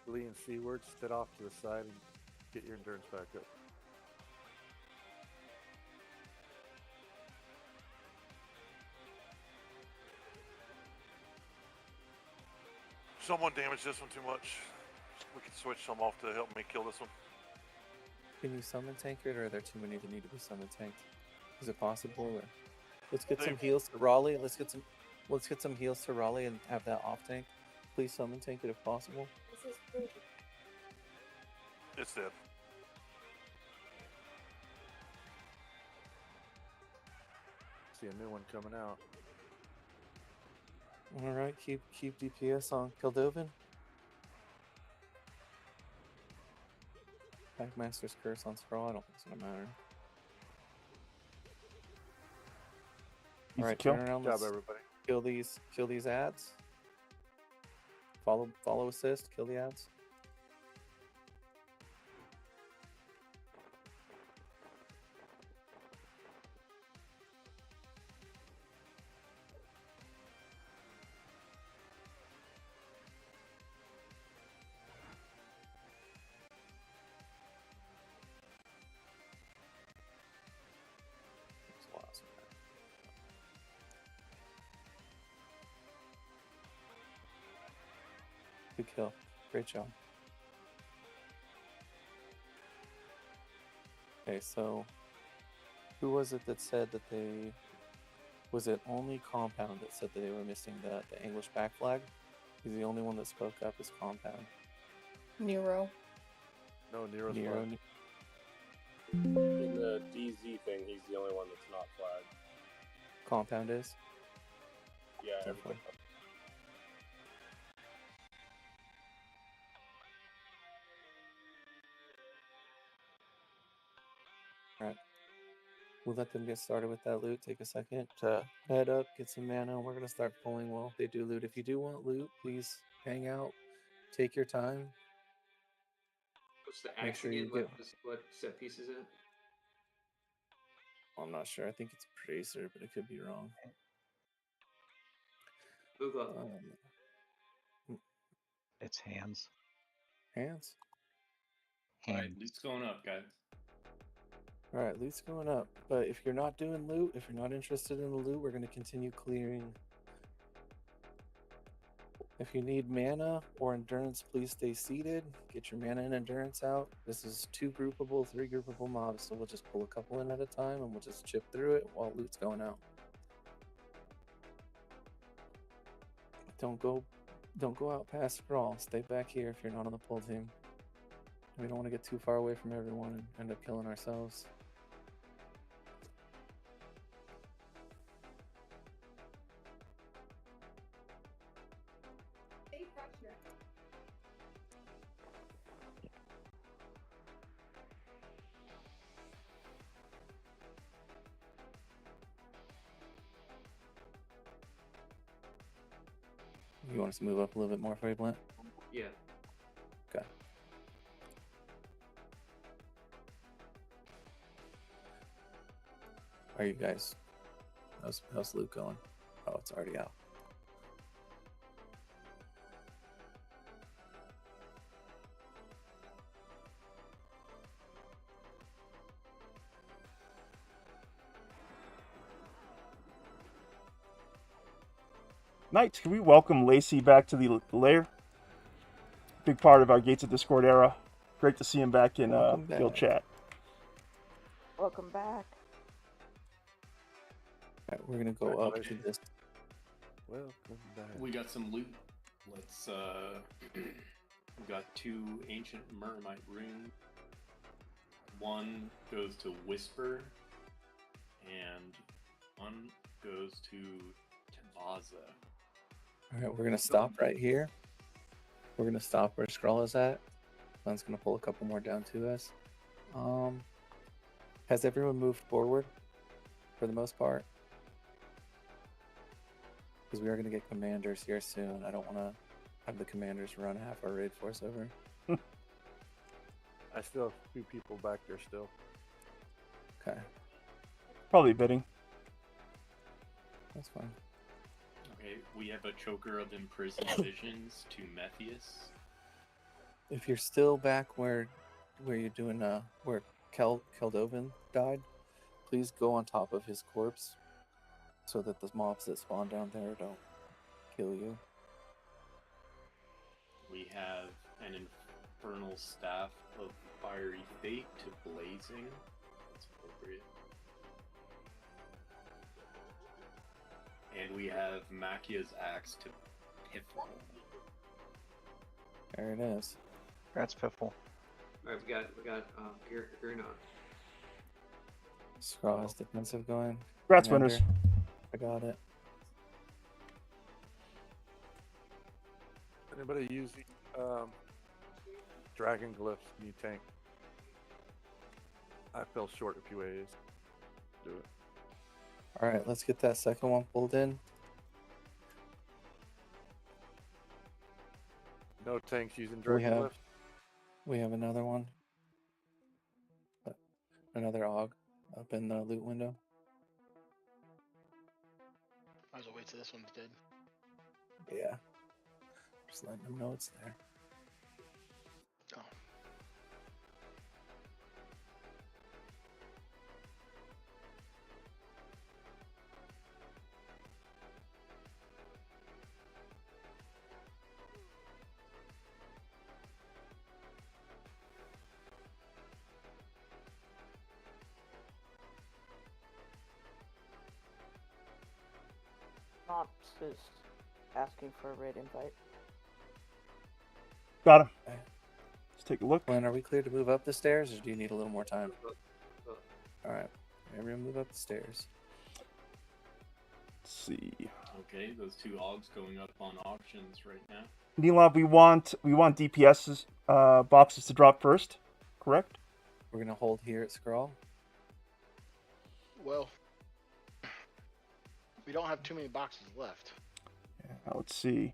Speaker 7: Lee and Seaward, sit off to the side and get your endurance back up. Someone damaged this one too much. We can switch some off to help me kill this one.
Speaker 8: Can you summon tank it, or are there too many that need to be summon tanked? Is it possible? Or... Let's get some heals to Raleigh. Let's get some heals to Raleigh and have that off tank. Please summon tank it if possible.
Speaker 10: This is pretty.
Speaker 7: It's dead. See a new one coming out.
Speaker 8: All right, keep DPS on Keldovan. Packmaster's Curse on Sprawl. I don't think it's gonna matter. All right, turn around.
Speaker 7: Good job,
Speaker 8: Let's
Speaker 7: everybody.
Speaker 8: kill these ads. Follow assist. Kill the ads. Good kill. Great job. Okay, so who was it that said that they... Was it only Compound that said that they were missing the English back flag? He's the only one that spoke up as Compound.
Speaker 10: Nero.
Speaker 7: No, Nero's
Speaker 8: Nero.
Speaker 7: flagged.
Speaker 13: In the DZ thing, he's the only one that's not flagged.
Speaker 8: Compound is?
Speaker 13: Yeah,
Speaker 8: Definitely. Alright. We'll let them get started with that loot. Take a second to head up, get some mana, and we're going to start pulling while they do loot. If you do want loot, please hang out. Take your time.
Speaker 6: What's the
Speaker 8: Make
Speaker 6: axe
Speaker 8: sure
Speaker 6: again?
Speaker 8: you get...
Speaker 6: What set piece is it?
Speaker 8: I'm not sure. I think it's Bracer, but it could be wrong.
Speaker 6: Google.
Speaker 14: It's hands.
Speaker 8: Hands?
Speaker 15: Alright, loot's going up, guys.
Speaker 8: Alright, loot's going up. But if you're not doing loot, if you're not interested in the loot, we're going to continue clearing. If you need mana or endurance, please stay seated. Get your mana and endurance out. This is 2 groupable, 3 groupable mobs, so we'll just pull a couple in at a time and we'll just chip through it while loot's going out. Don't go out past Sprawl. Stay back here if you're not on the pull team. We don't want to get too far away from everyone and end up killing ourselves. You want us to move up a little bit more for you, Blint?
Speaker 6: Yeah.
Speaker 8: Okay. Are you guys... How's loot going? Oh, it's already out.
Speaker 1: Knights, can we welcome Lacey back to the lair? Big part of our Gates of Discord era. Great to see him back in guild chat.
Speaker 14: Welcome back.
Speaker 8: Alright, we're gonna go up to this.
Speaker 16: Welcome back.
Speaker 15: We got some loot. Let's we got 2 ancient Mermite runes. One goes to Whisper, and one goes to Tabaza.
Speaker 8: Alright, we're gonna stop right here. We're gonna stop where Skrull is at. Glenn's gonna pull a couple more down to us. Has everyone moved forward for the most part? Because we are gonna get commanders here soon. I don't wanna have the commanders run half our raid force over.
Speaker 16: I still have a few people back there still.
Speaker 8: Okay.
Speaker 1: Probably bidding.
Speaker 8: That's fine.
Speaker 15: Okay, we have a Choker of Imprisoned Visions to Methius.
Speaker 8: If you're still back where you're doing where Keldovan died, please go on top of his corpse so that the mobs that spawn down there don't kill you.
Speaker 15: We have an Infernal Staff of Fiery Fate to Blazing. That's appropriate. And we have Machia's Axe to Piffle.
Speaker 8: There it is.
Speaker 17: That's Piffle.
Speaker 6: Alright, we got Gurnon.
Speaker 8: Skrull has defensive going.
Speaker 1: Congrats,
Speaker 8: Commander.
Speaker 1: winners.
Speaker 8: I got it.
Speaker 16: Anybody use dragon glyphs new tank? I fell short a few ways. Do it.
Speaker 8: Alright, let's get that second one pulled in.
Speaker 16: No tanks using dragon glyphs?
Speaker 8: We have another one. Another AUG up in the loot window.
Speaker 5: Might as well wait till this one's dead.
Speaker 8: Yeah. Just letting them know it's there.
Speaker 5: Oh.
Speaker 14: Knox is asking for a raid invite.
Speaker 1: Got him. Let's take a look.
Speaker 8: Glenn, are we clear to move up the stairs, or do you need a little more time? Alright, everyone move up the stairs.
Speaker 1: Let's see.
Speaker 15: Okay, those 2 AUGs going up on auctions right now.
Speaker 1: Neelab, we want DPS's boxes to drop first, correct?
Speaker 8: We're gonna hold here at Skrull.
Speaker 5: Well, we don't have too many boxes left.
Speaker 1: Yeah, let's see.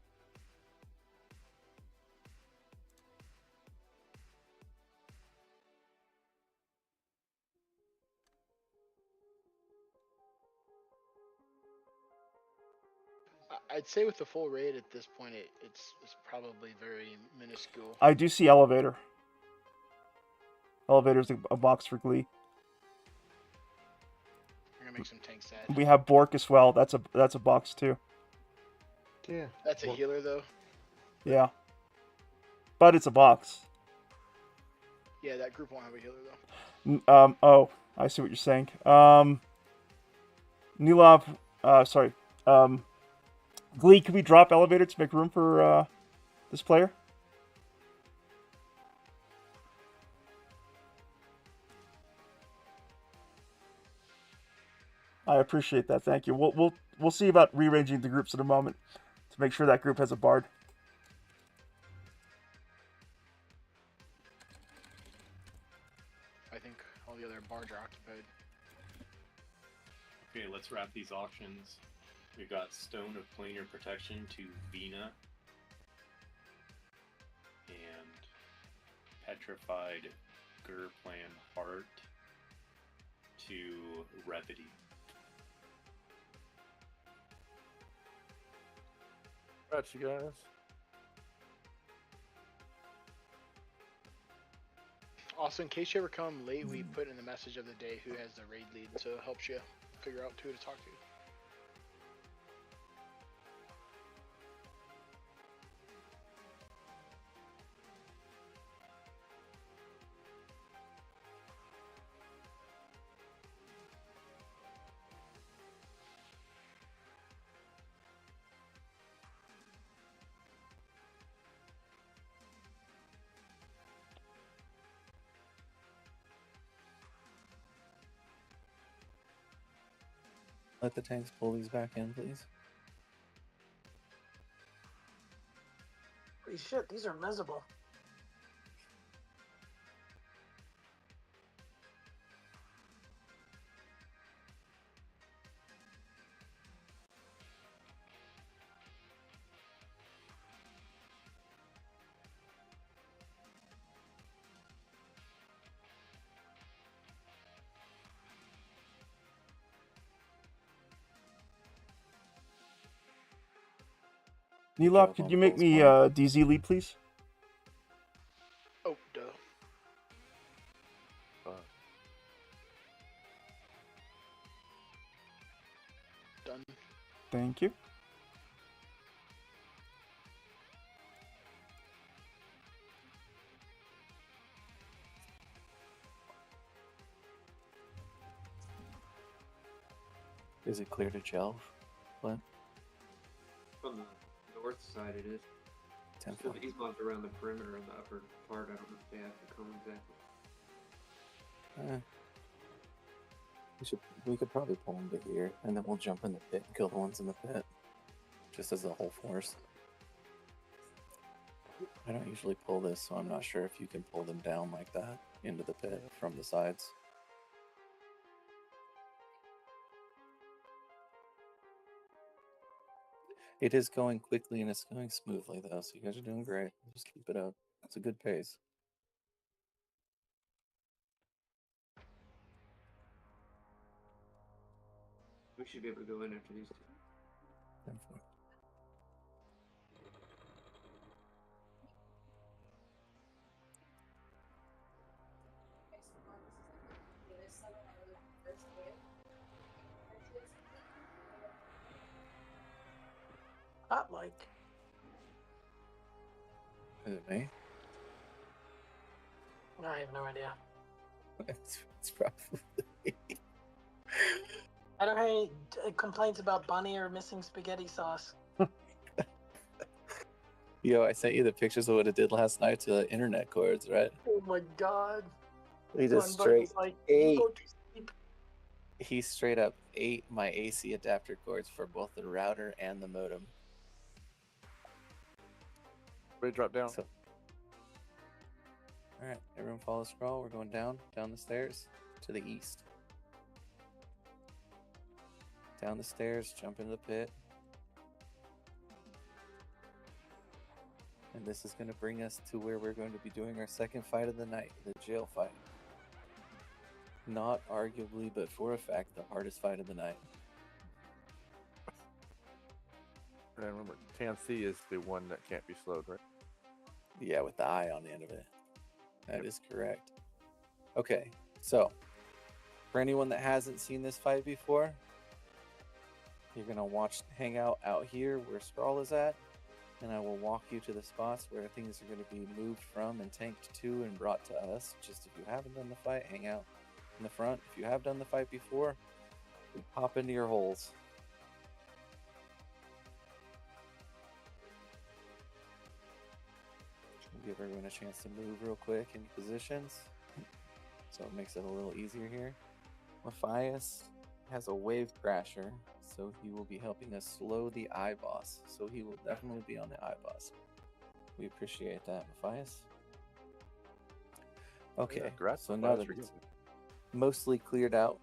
Speaker 5: I'd say with the full raid at this point, it's probably very minuscule.
Speaker 1: I do see elevator. Elevator's a box for Glee.
Speaker 5: We're gonna make some tanks sad.
Speaker 1: We have Bork as well. That's a box too.
Speaker 9: Yeah.
Speaker 5: That's a healer though.
Speaker 1: Yeah. But it's a box.
Speaker 5: Yeah, that group won't have a healer though.
Speaker 1: Oh, I see what you're saying. Neelab, sorry. Glee, can we drop elevator to make room for this player? I appreciate that. Thank you. We'll see about rearranging the groups in a moment to make sure that group has a bard.
Speaker 5: I think all the other bards are occupied.
Speaker 15: Okay, let's wrap these auctions. We've got Stone of Planar Protection to Vina. And Petrified Gurplan Heart to Revity.
Speaker 16: Congrats, you guys.
Speaker 5: Also, in case you ever come late, we put in the message of the day who has the raid lead, so it helps you figure out who to talk to.
Speaker 8: Let the tanks pull these back in, please.
Speaker 3: Holy shit, these are miserable.
Speaker 1: Nilop, could you make me DZ lead, please?
Speaker 5: Oh, duh. Done.
Speaker 1: Thank you.
Speaker 8: Is it clear to gel, Glenn?
Speaker 6: On the north side it is.
Speaker 8: 10
Speaker 6: So these mobs around the perimeter on the upper part, I don't know if they have to come exactly.
Speaker 8: We could probably pull them to here, and then we'll jump in the pit and kill the ones in the pit, just as the whole force. I don't usually pull this, so I'm not sure if you can pull them down like that into the pit from the sides. It is going quickly and it's going smoothly, though, so you guys are doing great. Just keep it up. It's a good pace.
Speaker 6: We should be able to go in after these two.
Speaker 8: 10-4.
Speaker 3: Not like.
Speaker 8: Is it me?
Speaker 3: I have no idea.
Speaker 8: It's probably.
Speaker 3: I don't have any complaints about Bunny or missing spaghetti sauce.
Speaker 8: Yo, I sent you the pictures of what it did last night to the internet cords, right?
Speaker 3: Oh my god.
Speaker 8: He just
Speaker 3: Son
Speaker 8: straight
Speaker 3: Bunny's like,
Speaker 8: ate.
Speaker 3: go to sleep.
Speaker 8: He straight up ate my AC adapter cords for both the router and the modem.
Speaker 16: Ready to drop down.
Speaker 8: So, all right, everyone follow scroll. We're going down the stairs to the east. Down the stairs, jump into the pit. And this is going to bring us to where we're going to be doing our second fight of the night, the jail fight. Not arguably, but for a fact, the hardest fight of the night.
Speaker 16: And remember, Tanthi is the one that can't be slowed, right?
Speaker 8: Yeah, with the eye on the end of it. That is correct. Okay, so for anyone that hasn't seen this fight before, you're going to hang out here where Skrull is at, and I will walk you to the spots where things are going to be moved from and tanked to and brought to us. Just if you haven't done the fight, hang out in the front. If you have done the fight before, hop into your holes. Give everyone a chance to move real quick in positions, so it makes it a little easier here. Matthias has a wave crasher, so he will be helping us slow the eye boss. So he will definitely be on the eye boss. We appreciate that, Matthias. Okay,
Speaker 16: Yeah,
Speaker 8: so now that it's mostly cleared out,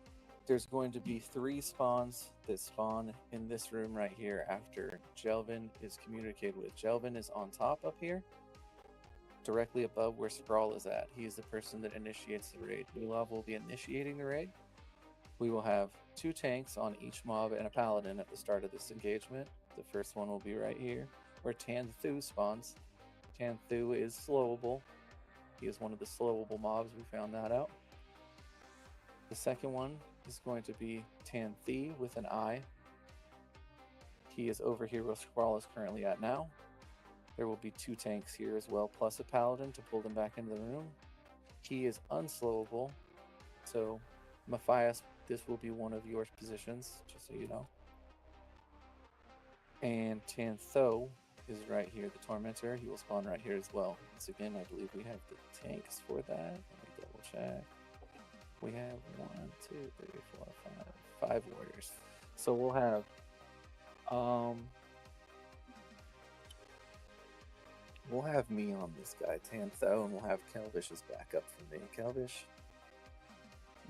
Speaker 8: there's going to be 3 spawns that spawn in this room right here after Jelvin is communicated with. Jelvin is on top up here, directly above where Skrull is at. He is the person that initiates the raid. Nilov will be initiating the raid. We will have 2 tanks on each mob and a paladin at the start of this engagement. The first one will be right here, where Tanthu spawns. Tanthu is slowable. He is one of the slowable mobs, we found that out. The second one is going to be Tanthi with an eye. He is over here where Skrull is currently at now. There will be 2 tanks here as well, plus a paladin to pull them back into the room. He is unslowable, so Matthias, this will be one of your positions, just so you know. And Tantho is right here, the Tormentor. He will spawn right here as well. Once again, I believe we have the tanks for that. Let me double check. We have 1, 2, 3, 4, 5 warriors. So we'll have me on this guy, Tantho, and we'll have Kelvish as backup for me. Kelvish,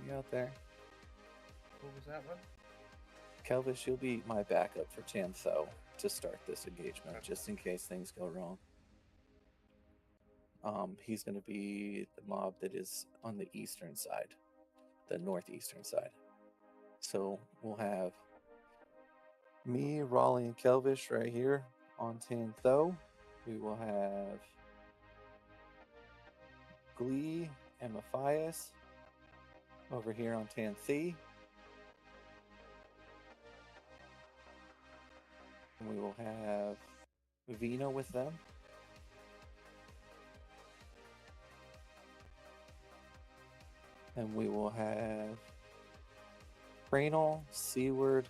Speaker 8: you out there?
Speaker 17: What was that one?
Speaker 8: Kelvish, you'll be my backup for Tantho to start this engagement, just in case things go wrong. He's going to be the mob that is on the eastern side, the northeastern side. So we'll have me, Raleigh, and Kelvish right here on Tantho. We will have Glee and Matthias over here on Tanthi. And we will have Vina with them. And we will have Cranal, Seaward,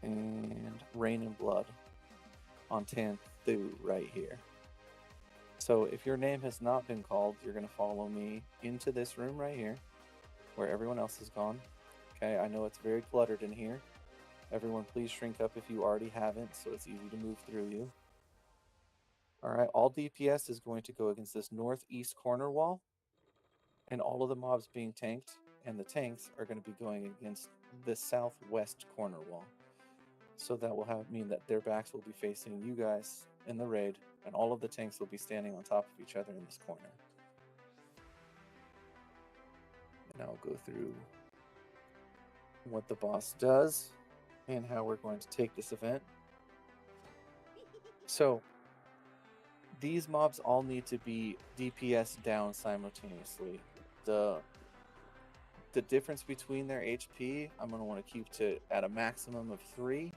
Speaker 8: and Rain and Blood on Tanthu right here. So if your name has not been called, you're going to follow me into this room right here where everyone else has gone. Okay, I know it's very cluttered in here. Everyone please shrink up if you already haven't, so it's easy to move through you. Alright, all DPS is going to go against this northeast corner wall, and all of the mobs being tanked and the tanks are going to be going against the southwest corner wall. So that will mean that their backs will be facing you guys in the raid, and all of the tanks will be standing on top of each other in this corner. And I'll go through what the boss does and how we're going to take this event. So these mobs all need to be DPS down simultaneously. The difference between their HP, I'm going to want to keep to at a maximum of 3.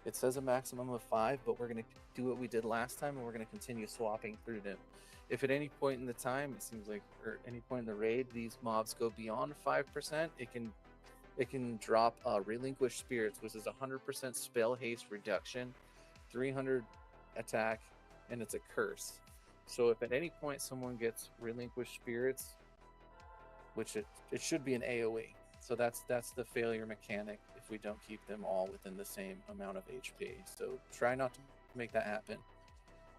Speaker 8: It says a maximum of 5, but we're going to do what we did last time, and we're going to continue swapping through them. If at any point in the time, it seems like, or any point in the raid, these mobs go beyond 5%, it can drop Relinquished Spirits, which is 100% spell haste reduction, 300 attack, and it's a curse. So if at any point someone gets Relinquished Spirits, which it should be an AoE. So that's the failure mechanic if we don't keep them all within the same amount of HP. So try not to make that happen.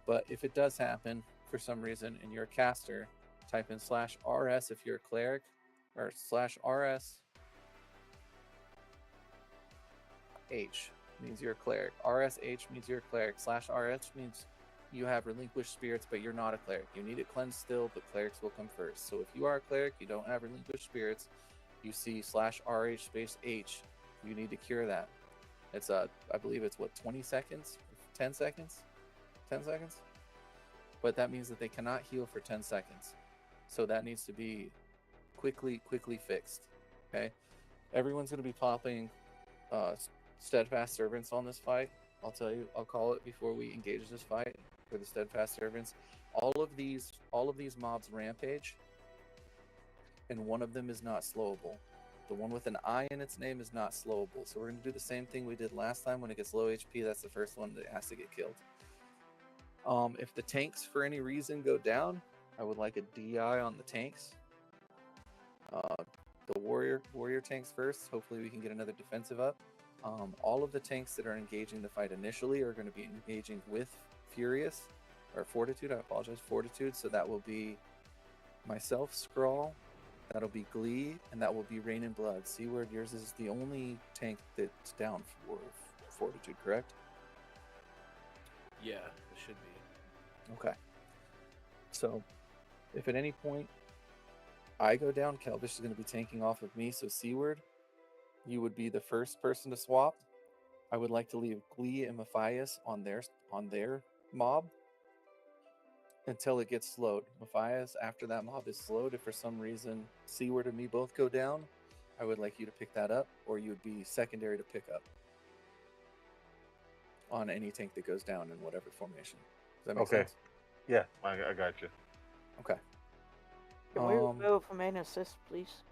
Speaker 8: But if it does happen for some reason and you're a caster, type in /RS if you're a cleric, or /RS H means you're a cleric. RSH means you're a cleric. /RS means you have Relinquished Spirits, but you're not a cleric. You need it cleansed still, but clerics will come first. So if you are a cleric, you don't have Relinquished Spirits, you see /RH space H, you need to cure that. It's I believe it's what, 20 seconds? 10 seconds? 10 seconds? But that means that they cannot heal for 10 seconds. So that needs to be quickly fixed. Okay? Everyone's going to be popping Steadfast Servants on this fight. I'll tell you, I'll call it before we engage this fight for the Steadfast Servants. All of these mobs rampage, and one of them is not slowable. The one with an I in its name is not slowable. So we're going to do the same thing we did last time. When it gets low HP, that's the first one that has to get killed. If the tanks for any reason go down, I would like a DI on the tanks. The warrior tanks first. Hopefully we can get another defensive up. All of the tanks that are engaging the fight initially are going to be engaging with Furious, or Fortitude, I apologize, Fortitude. So that will be myself, Scrawl, that'll be Glee, and that will be Rain and Blood. Seaward, yours is the only tank that's down for Fortitude, correct?
Speaker 17: Yeah, it should be.
Speaker 8: Okay. So, if at any point I go down, Kelvish is going to be tanking off of me, so Seaward, you would be the first person to swap. I would like to leave Glee and Matthias on their mob until it gets slowed. Matthias, after that mob is slowed, if for some reason Seaward and me both go down, I would like you to pick that up, or you would be secondary to pick up on any tank that goes down in whatever formation. Does that make sense?
Speaker 16: Yeah, I got you.
Speaker 8: Okay.
Speaker 14: Can we remove from main assist, please?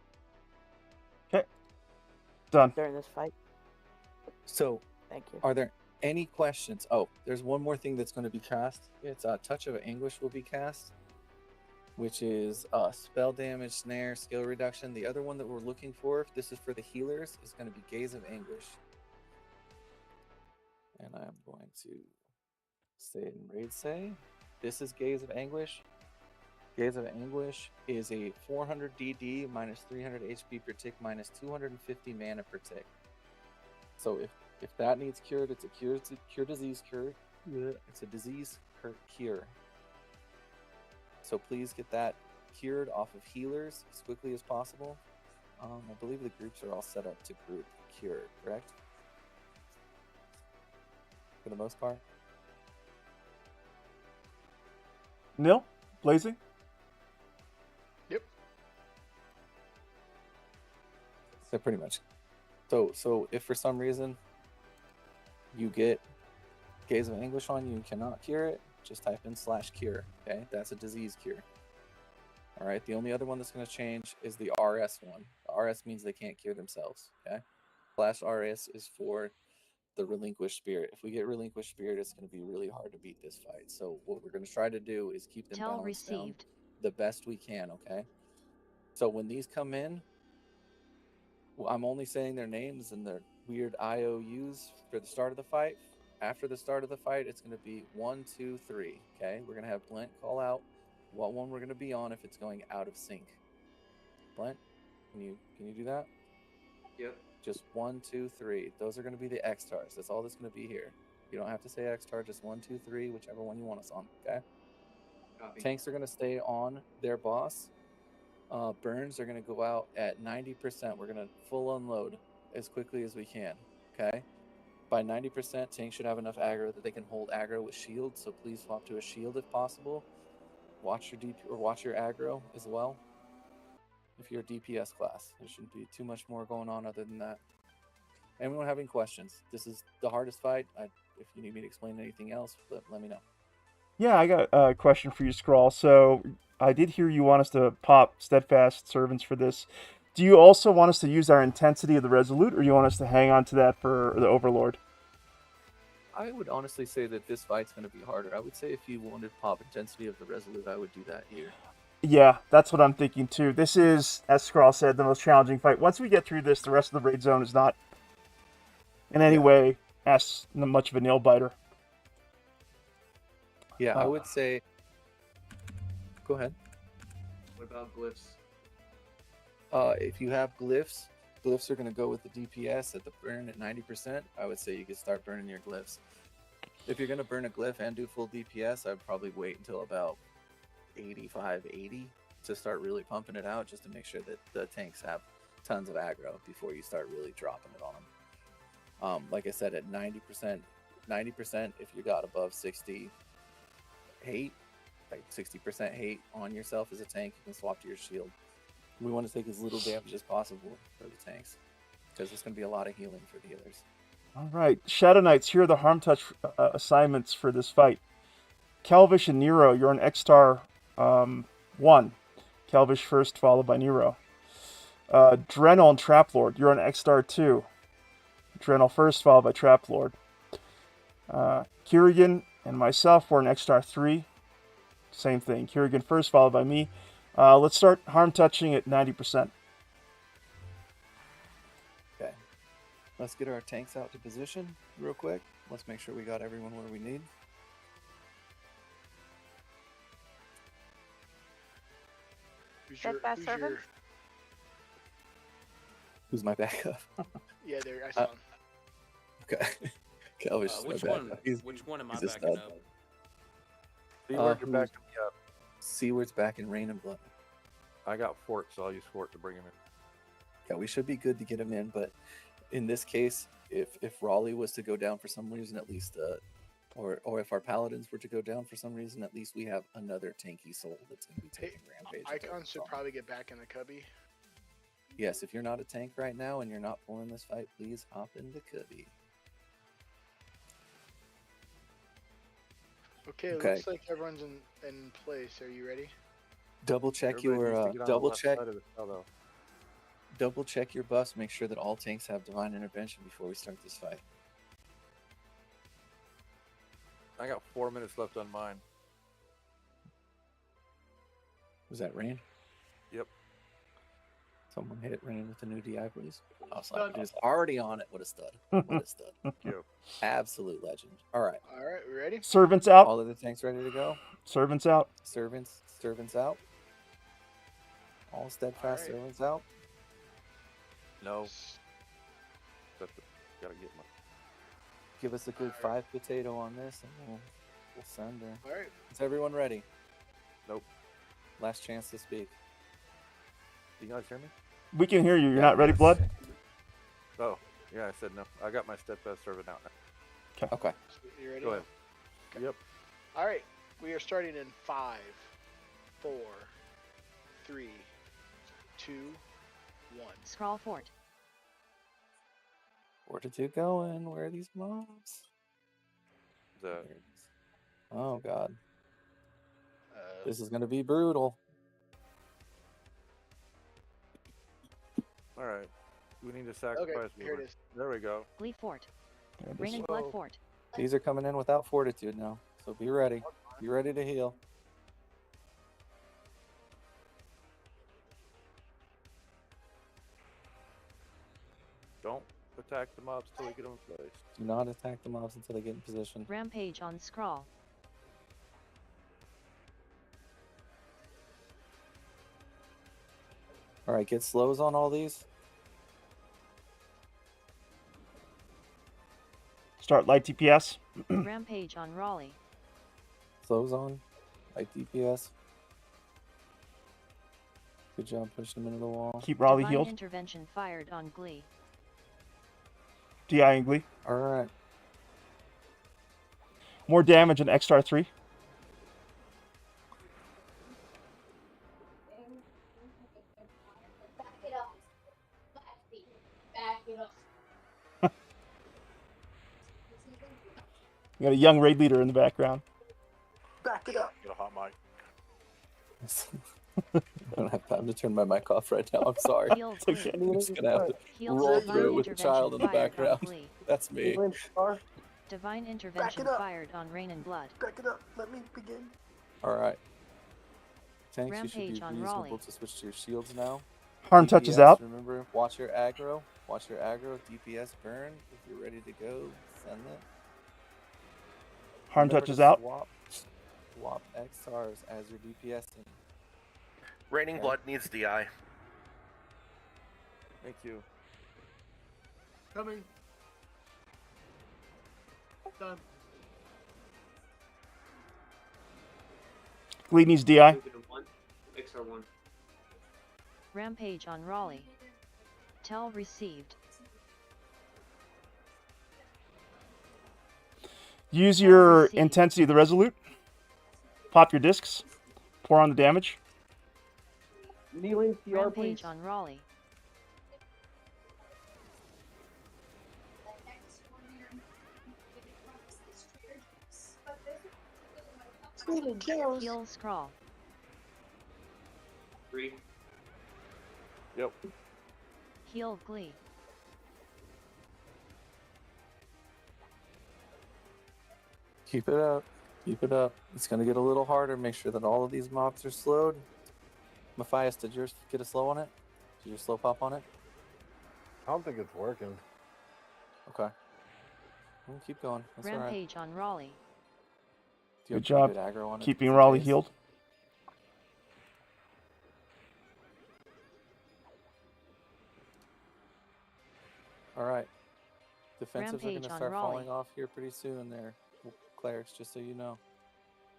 Speaker 1: Okay. Done.
Speaker 14: During this fight.
Speaker 8: So,
Speaker 14: thank you.
Speaker 8: Are there any questions? Oh, there's one more thing that's going to be cast. It's a Touch of Anguish will be cast, which is spell damage, snare, skill reduction. The other one that we're looking for, if this is for the healers, is going to be Gaze of Anguish. And I'm going to say it in raid say. This is Gaze of Anguish. Gaze of Anguish is a 400 DD minus 300 HP per tick minus 250 mana per tick. So if that needs cured, it's a cure disease cure. It's a disease cure. So please get that cured off of healers as quickly as possible. I believe the groups are all set up to group cure, correct? For the most part.
Speaker 1: Nil? Blazing?
Speaker 5: Yep.
Speaker 8: So pretty much. So if for some reason you get Gaze of Anguish on you and cannot cure it, just type in /cure. Okay, that's a disease cure. All right. The only other one that's going to change is the RS one. The RS means they can't cure themselves. Okay. /RS is for the Relinquished Spirit. If we get Relinquished Spirit, it's going to be really hard to beat this fight. So what we're going to try to do is keep them balanced down the best we can. Okay. So when these come in, well, I'm only saying their names and their weird IOUs for the start of the fight. After the start of the fight, it's going to be 1, 2, 3. Okay, we're going to have Blent call out what one we're going to be on if it's going out of sync. Blent, can you do that?
Speaker 6: Yep.
Speaker 8: Just 1, 2, 3. Those are going to be the X-Tars. That's all that's going to be here. You don't have to say X-Tar, just 1, 2, 3, whichever one you want us on. Okay.
Speaker 6: Copy.
Speaker 8: Tanks are going to stay on their boss. Burns are going to go out at 90%. We're going to full unload as quickly as we can. Okay. By 90%, tanks should have enough aggro that they can hold aggro with shield. So please swap to a shield if possible. Watch your DP or watch your aggro as well. If you're a DPS class, there shouldn't be too much more going on other than that. Anyone having questions? This is the hardest fight. If you need me to explain anything else, let me know.
Speaker 1: Yeah, I got a question for you, Scrawl. So I did hear you want us to pop Steadfast Servants for this. Do you also want us to use our Intensity of the Resolute, or do you want us to hang on to that for the Overlord?
Speaker 8: I would honestly say that this fight's going to be harder. I would say if you wanted pop Intensity of the Resolute, I would do that here.
Speaker 1: Yeah, that's what I'm thinking too. This is, as Scrawl said, the most challenging fight. Once we get through this, the rest of the raid zone is not in any way as much of a nail biter.
Speaker 8: Yeah, I would say... Go ahead.
Speaker 6: What about glyphs?
Speaker 8: If you have glyphs are going to go with the DPS at the burn at 90%. I would say you could start burning your glyphs. If you're going to burn a glyph and do full DPS, I'd probably wait until about 85, 80 to start really pumping it out, just to make sure that the tanks have tons of aggro before you start really dropping it on them. Like I said, at 90%, if you got above 60 hate, like 60% hate on yourself as a tank, you can swap to your shield. We want to take as little damage as possible for the tanks, because there's going to be a lot of healing for the healers.
Speaker 1: All right, Shadow Knights, here are the Harm Touch assignments for this fight. Calvish and Nero, you're on X-Star 1. Calvish first, followed by Nero. Drenal and Traplord, you're on X-Star 2. Drenal first, followed by Traplord. Kirigan and myself, we're on X-Star 3. Same thing, Kirigan first, followed by me. Let's start Harm Touching at 90%.
Speaker 8: Okay. Let's get our tanks out to position real quick. Let's make sure we got everyone where we need.
Speaker 5: Who's your...
Speaker 8: Who's my backup?
Speaker 5: Yeah, there, I saw him.
Speaker 8: Okay. Calvish is
Speaker 17: which
Speaker 8: my
Speaker 17: one?
Speaker 8: backup.
Speaker 17: Which one am I
Speaker 8: he's a
Speaker 17: backing
Speaker 8: stud.
Speaker 17: up?
Speaker 16: Seaward, you're backing me up.
Speaker 8: Seaward's back in Rain and Blood.
Speaker 16: I got Fort, so I'll use Fort to bring him in.
Speaker 8: Yeah, we should be good to get him in, but in this case, if Raleigh was to go down for some reason, at least, or if our Paladins were to go down for some reason, at least we have another tanky soul that's going to be taking rampage.
Speaker 5: Icon should probably get back in the cubby.
Speaker 8: Yes, if you're not a tank right now and you're not pulling this fight, please hop in the cubby.
Speaker 5: Okay, looks like everyone's in place. Are you ready?
Speaker 8: Double check
Speaker 16: Everybody
Speaker 8: your
Speaker 16: needs to get on the left side of the cell, though.
Speaker 8: double check your buffs. Make sure that all tanks have divine intervention before we start this fight.
Speaker 16: I got 4 minutes left on mine.
Speaker 8: Was that Rain?
Speaker 16: Yep.
Speaker 8: Someone hit Rain with a new DI, please. Awesome. He was already on it. What a stud. What a stud. Absolute legend. All right.
Speaker 5: All right, we ready?
Speaker 1: Servants out.
Speaker 8: All of the tanks ready to go?
Speaker 1: Servants out.
Speaker 8: Servants out. All steadfast servants out.
Speaker 16: No. Gotta get my.
Speaker 8: Give us a good 5 potato on this, and we'll send her.
Speaker 5: All right.
Speaker 8: Is everyone ready?
Speaker 16: Nope.
Speaker 8: Last chance to speak.
Speaker 16: Do you guys hear me?
Speaker 1: We can hear you. You're not ready, Blood?
Speaker 16: Oh, yeah, I said no. I got my steadfast servant out now.
Speaker 8: Okay.
Speaker 5: You ready?
Speaker 16: Go ahead. Yep.
Speaker 5: All right, we are starting in 5, 4, 3, 2, 1.
Speaker 18: Scroll fort.
Speaker 8: Fortitude going. Where are these mobs? Oh, God. This is going to be brutal.
Speaker 16: All right. We need to sacrifice.
Speaker 5: Here it is.
Speaker 16: There we go.
Speaker 18: Glee fort. Rain and blood fort.
Speaker 8: These are coming in without fortitude now, so be ready. Be ready to heal.
Speaker 16: Don't attack the mobs till we get them in place.
Speaker 8: Do not attack the mobs until they get in position.
Speaker 18: Rampage on scroll.
Speaker 8: All right, get slows on all these.
Speaker 1: Start light DPS.
Speaker 18: Rampage on Raleigh.
Speaker 8: Slows on. Light DPS. Good job pushing them into the wall.
Speaker 1: Keep Raleigh
Speaker 18: Divine
Speaker 1: healed.
Speaker 18: Intervention fired on Glee.
Speaker 1: DI and Glee.
Speaker 8: All right.
Speaker 1: More damage in X-Star 3. You got a young raid leader in the background.
Speaker 3: Back it up.
Speaker 7: Get a hot mic.
Speaker 8: I don't have time to turn my mic off right now. I'm sorry. It's okay. I'm just going to have to roll through it with the child in the background. That's me.
Speaker 18: Divine Intervention fired on Rain and Blood.
Speaker 3: Back it up. Let me begin.
Speaker 8: All right. Tanks, you should
Speaker 18: Rampage
Speaker 8: be
Speaker 18: on
Speaker 8: reasonable
Speaker 18: Raleigh.
Speaker 8: to switch to your shields now.
Speaker 1: Harm touches
Speaker 8: DPS,
Speaker 1: out.
Speaker 8: Remember, watch your aggro. Watch your aggro. DPS burn. If you're ready to go, send it.
Speaker 1: Harm
Speaker 8: Remember
Speaker 1: touches
Speaker 8: to
Speaker 1: out.
Speaker 8: Swap XRs as your DPSing.
Speaker 19: Raining
Speaker 8: Okay.
Speaker 19: Blood needs DI.
Speaker 16: Thank you.
Speaker 17: Coming. Done.
Speaker 1: Glee needs DI.
Speaker 6: XR1.
Speaker 18: Rampage on Raleigh. Tell received.
Speaker 1: Use your intensity of the Resolute. Pop your discs. Pour on the damage.
Speaker 9: Kneeling CR,
Speaker 18: Rampage
Speaker 9: please.
Speaker 18: on Raleigh. Heal scroll.
Speaker 6: 3.
Speaker 16: Yep.
Speaker 18: Heal Glee.
Speaker 8: Keep it up. Keep it up. It's going to get a little harder. Make sure that all of these mobs are slowed. Matthias, did yours get a slow on it? Did your slow pop on it?
Speaker 20: I don't think it's working.
Speaker 8: Okay. Keep going. That's all right.
Speaker 18: Rampage on Raleigh.
Speaker 8: Do you have
Speaker 1: Good job
Speaker 8: good aggro on it?
Speaker 1: keeping
Speaker 8: Is it
Speaker 1: Raleigh
Speaker 8: Jace?
Speaker 1: healed.
Speaker 8: All right. Defensives are going
Speaker 18: Rampage
Speaker 8: to
Speaker 18: on
Speaker 8: start
Speaker 18: Raleigh.
Speaker 8: falling off here pretty soon there, Clerics, just so you know.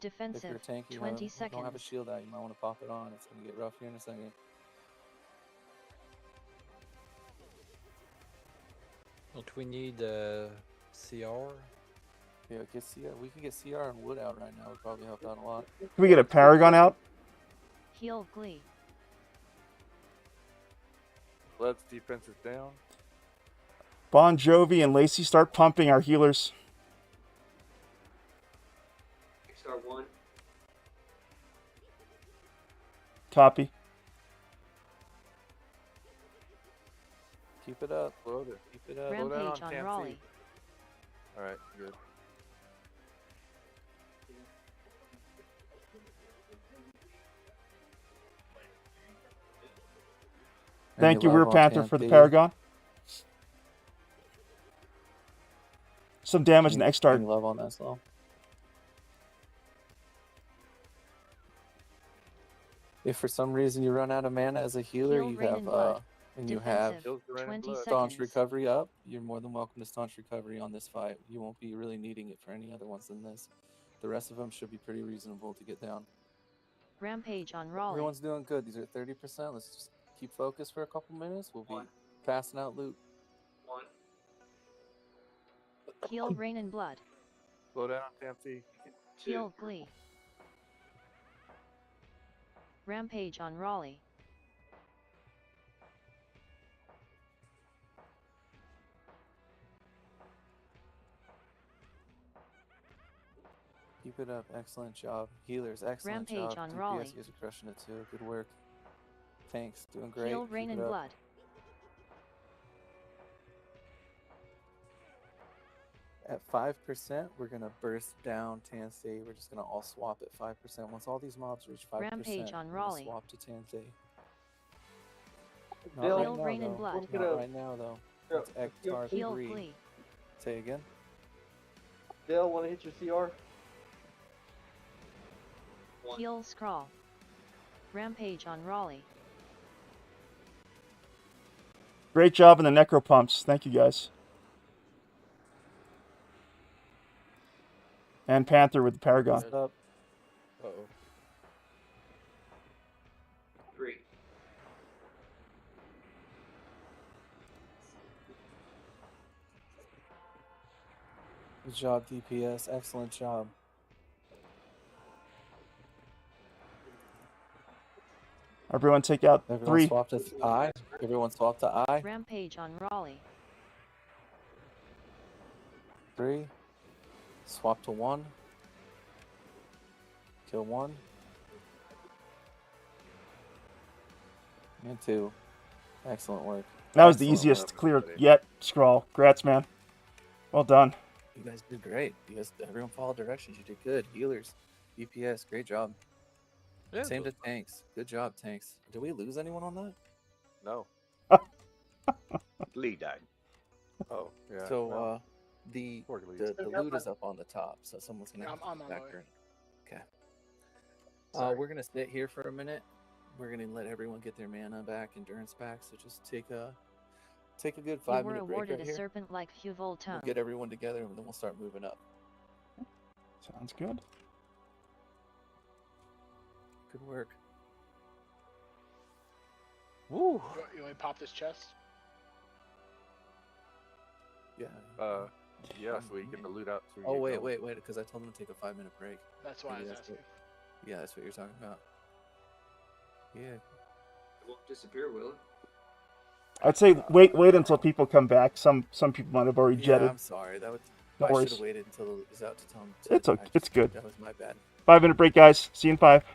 Speaker 8: If you're
Speaker 18: Defensive.
Speaker 8: a tank, you
Speaker 18: 20
Speaker 8: don't have a
Speaker 18: seconds.
Speaker 8: shield out, you might want to pop it on. It's going to get rough here in a second.
Speaker 4: Don't we need CR?
Speaker 8: Yeah, get CR. We can get CR and Wood out right now. Would probably help out a lot.
Speaker 1: Can we get a Paragon out?
Speaker 18: Heal Glee.
Speaker 16: Let's defense is down.
Speaker 1: Bon Jovi and Lacey, start pumping our healers.
Speaker 6: XR1.
Speaker 1: Copy.
Speaker 8: Keep it up.
Speaker 16: Load it.
Speaker 8: Keep it up.
Speaker 16: Slow down
Speaker 18: Rampage on
Speaker 16: Tam
Speaker 18: Raleigh.
Speaker 16: All right, good.
Speaker 1: Thank you,
Speaker 8: love
Speaker 1: Weir
Speaker 8: on
Speaker 1: Panther, for the
Speaker 8: TNT?
Speaker 1: Paragon. Some damage in
Speaker 8: Any
Speaker 1: X-Start.
Speaker 8: love on that slow? If for some reason you run out of mana as a healer,
Speaker 18: Heal
Speaker 8: you
Speaker 18: Rain
Speaker 8: have
Speaker 18: and Blood.
Speaker 8: and you
Speaker 18: Defensive.
Speaker 8: have
Speaker 18: 20
Speaker 8: staunch
Speaker 18: seconds.
Speaker 8: recovery up, you're more than welcome to staunch recovery on this fight. You won't be really needing it for any other ones than this. The rest of them should be pretty reasonable to get down.
Speaker 18: Rampage on Raleigh.
Speaker 8: Everyone's doing good. These are 30%. Let's just keep focused for a couple minutes. We'll be passing out loot.
Speaker 18: Heal Rain and Blood.
Speaker 16: Slow down, TNC.
Speaker 18: Heal Glee. Rampage on Raleigh.
Speaker 8: Keep it up. Excellent job. Healers, excellent
Speaker 18: Rampage
Speaker 8: job.
Speaker 18: on
Speaker 8: DPS,
Speaker 18: Raleigh.
Speaker 8: you guys are crushing it too. Good work. Tanks, doing great.
Speaker 18: Heal Rain
Speaker 8: Keep
Speaker 18: and
Speaker 8: it up.
Speaker 18: Blood.
Speaker 8: At 5%, we're going to burst down Tansei. We're just going to all swap at 5%. Once all these mobs reach 5%,
Speaker 18: Rampage on
Speaker 8: we're gonna
Speaker 18: Raleigh.
Speaker 8: swap to Tansei. Not
Speaker 9: Heal
Speaker 8: right now,
Speaker 18: Rain and
Speaker 8: though.
Speaker 18: Blood.
Speaker 8: Not right now, though. That's Ektar
Speaker 18: Heal
Speaker 8: 3.
Speaker 18: Glee.
Speaker 8: Say again?
Speaker 9: Dale, want to hit your CR?
Speaker 18: Heal Scrawl. Rampage on Raleigh.
Speaker 1: Great job in the Necro Pumps. Thank you, guys. And Panther with the Paragon.
Speaker 8: Up.
Speaker 16: Uh-oh.
Speaker 15: 3.
Speaker 8: Good job, DPS. Excellent job.
Speaker 1: Everyone take out
Speaker 8: Everyone
Speaker 1: 3.
Speaker 8: swap to I. Everyone swap to I.
Speaker 18: Rampage on Raleigh.
Speaker 8: 3. Swap to 1. Kill 1. And 2. Excellent work.
Speaker 1: That was the
Speaker 8: Excellent
Speaker 1: easiest
Speaker 8: work,
Speaker 1: clear
Speaker 8: everybody.
Speaker 1: yet, Scrawl. Congrats, man. Well done.
Speaker 8: You guys did great. You guys, everyone followed directions. You did good. Healers, DPS, great job.
Speaker 16: Yeah,
Speaker 8: Same to tanks. Good job, tanks. Did we lose anyone on that?
Speaker 16: No.
Speaker 21: Lee died.
Speaker 16: Oh, yeah.
Speaker 8: So
Speaker 16: no.
Speaker 8: the
Speaker 16: Poor Lee.
Speaker 8: the loot is up on the top, so someone's gonna have
Speaker 5: I'm
Speaker 8: to
Speaker 5: on my
Speaker 8: factor
Speaker 5: way.
Speaker 8: in. Okay.
Speaker 5: Sorry.
Speaker 8: We're gonna sit here for a minute. We're gonna let everyone get their mana back, endurance back. So just take a good
Speaker 18: You
Speaker 8: 5
Speaker 18: were
Speaker 8: minute break
Speaker 18: awarded
Speaker 8: right
Speaker 18: a
Speaker 8: here.
Speaker 18: serpent-like Fuval
Speaker 8: We'll
Speaker 18: tongue.
Speaker 8: get everyone together, and then we'll start moving up.
Speaker 1: Sounds good.
Speaker 8: Good work.
Speaker 16: Woo!
Speaker 5: You want to pop this chest?
Speaker 8: Yeah.
Speaker 16: Yeah, so we get the loot out. So we
Speaker 8: Oh
Speaker 16: get
Speaker 8: wait,
Speaker 16: going.
Speaker 8: because I told them to take a 5 minute break.
Speaker 5: That's why I
Speaker 8: Maybe
Speaker 5: was
Speaker 8: that's
Speaker 5: asking.
Speaker 8: what- Yeah, that's what you're talking about. Yeah.
Speaker 15: It won't disappear, will it?
Speaker 1: I'd say wait until people come back. Some people might have already
Speaker 8: Yeah,
Speaker 1: jetted.
Speaker 8: I'm sorry. That was.
Speaker 1: No
Speaker 8: I should
Speaker 1: worries.
Speaker 8: have waited until it was out to tell them.
Speaker 1: It's okay. It's good.
Speaker 8: That was my bad.
Speaker 1: 5 minute break, guys. See you in 5.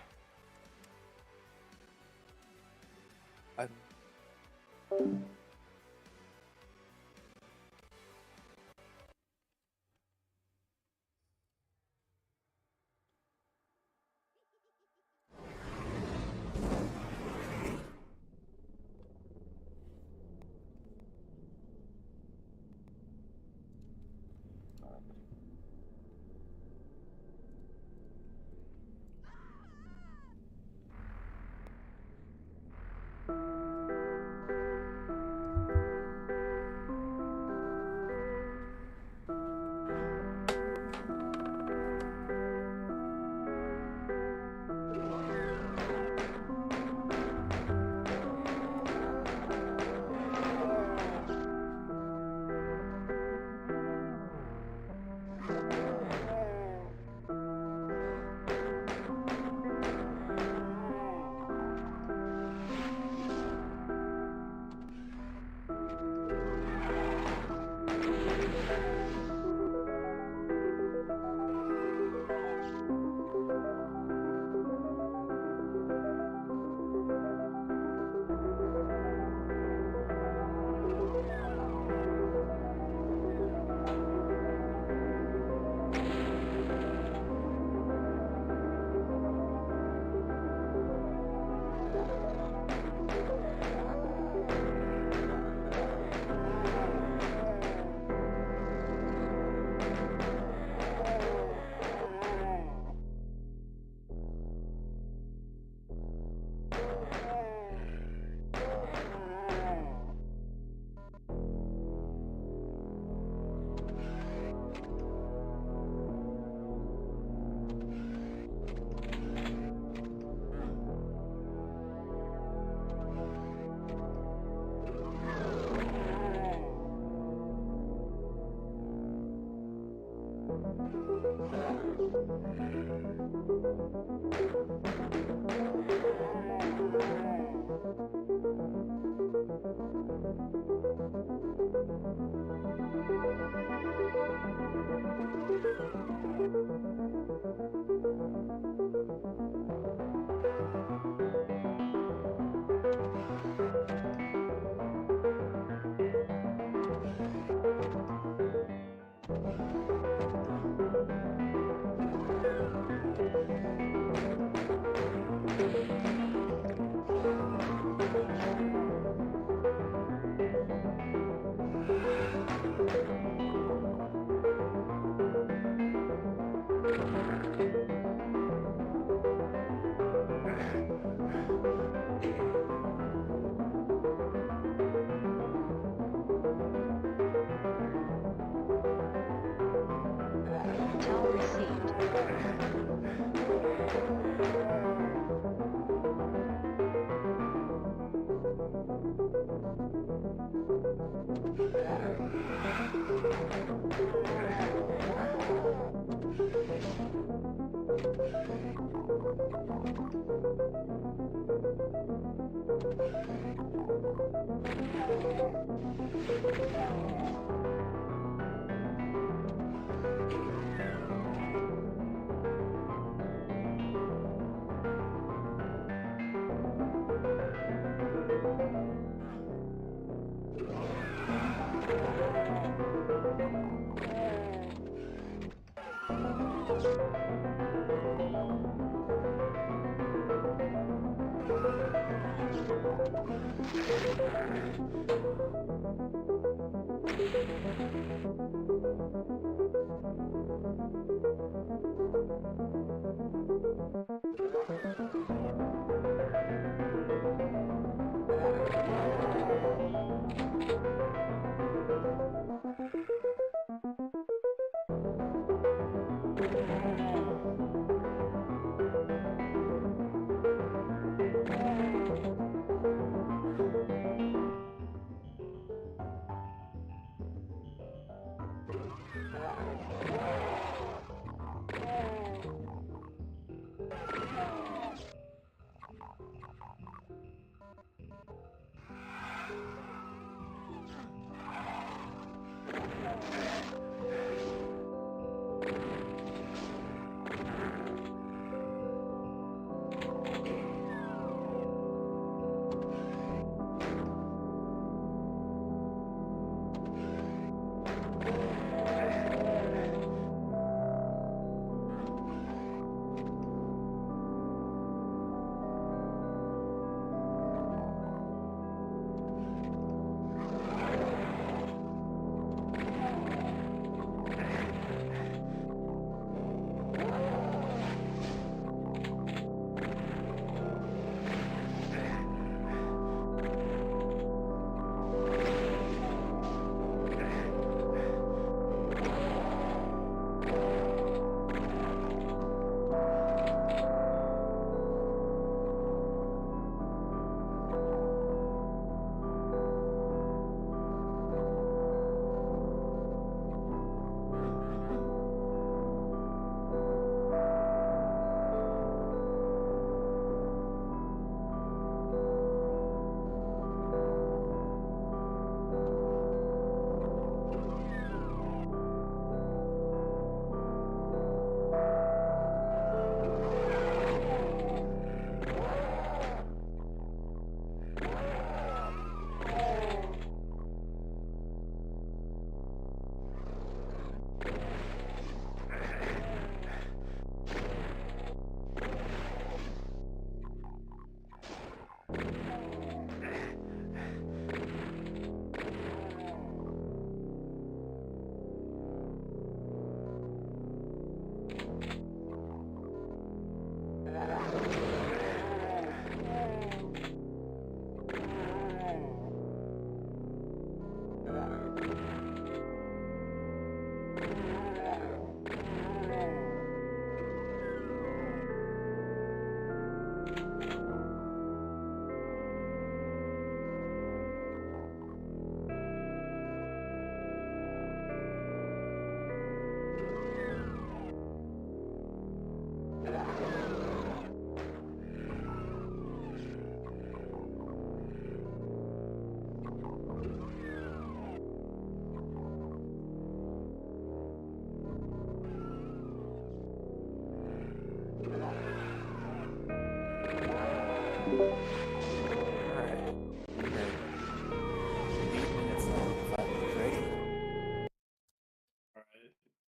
Speaker 18: Tell received.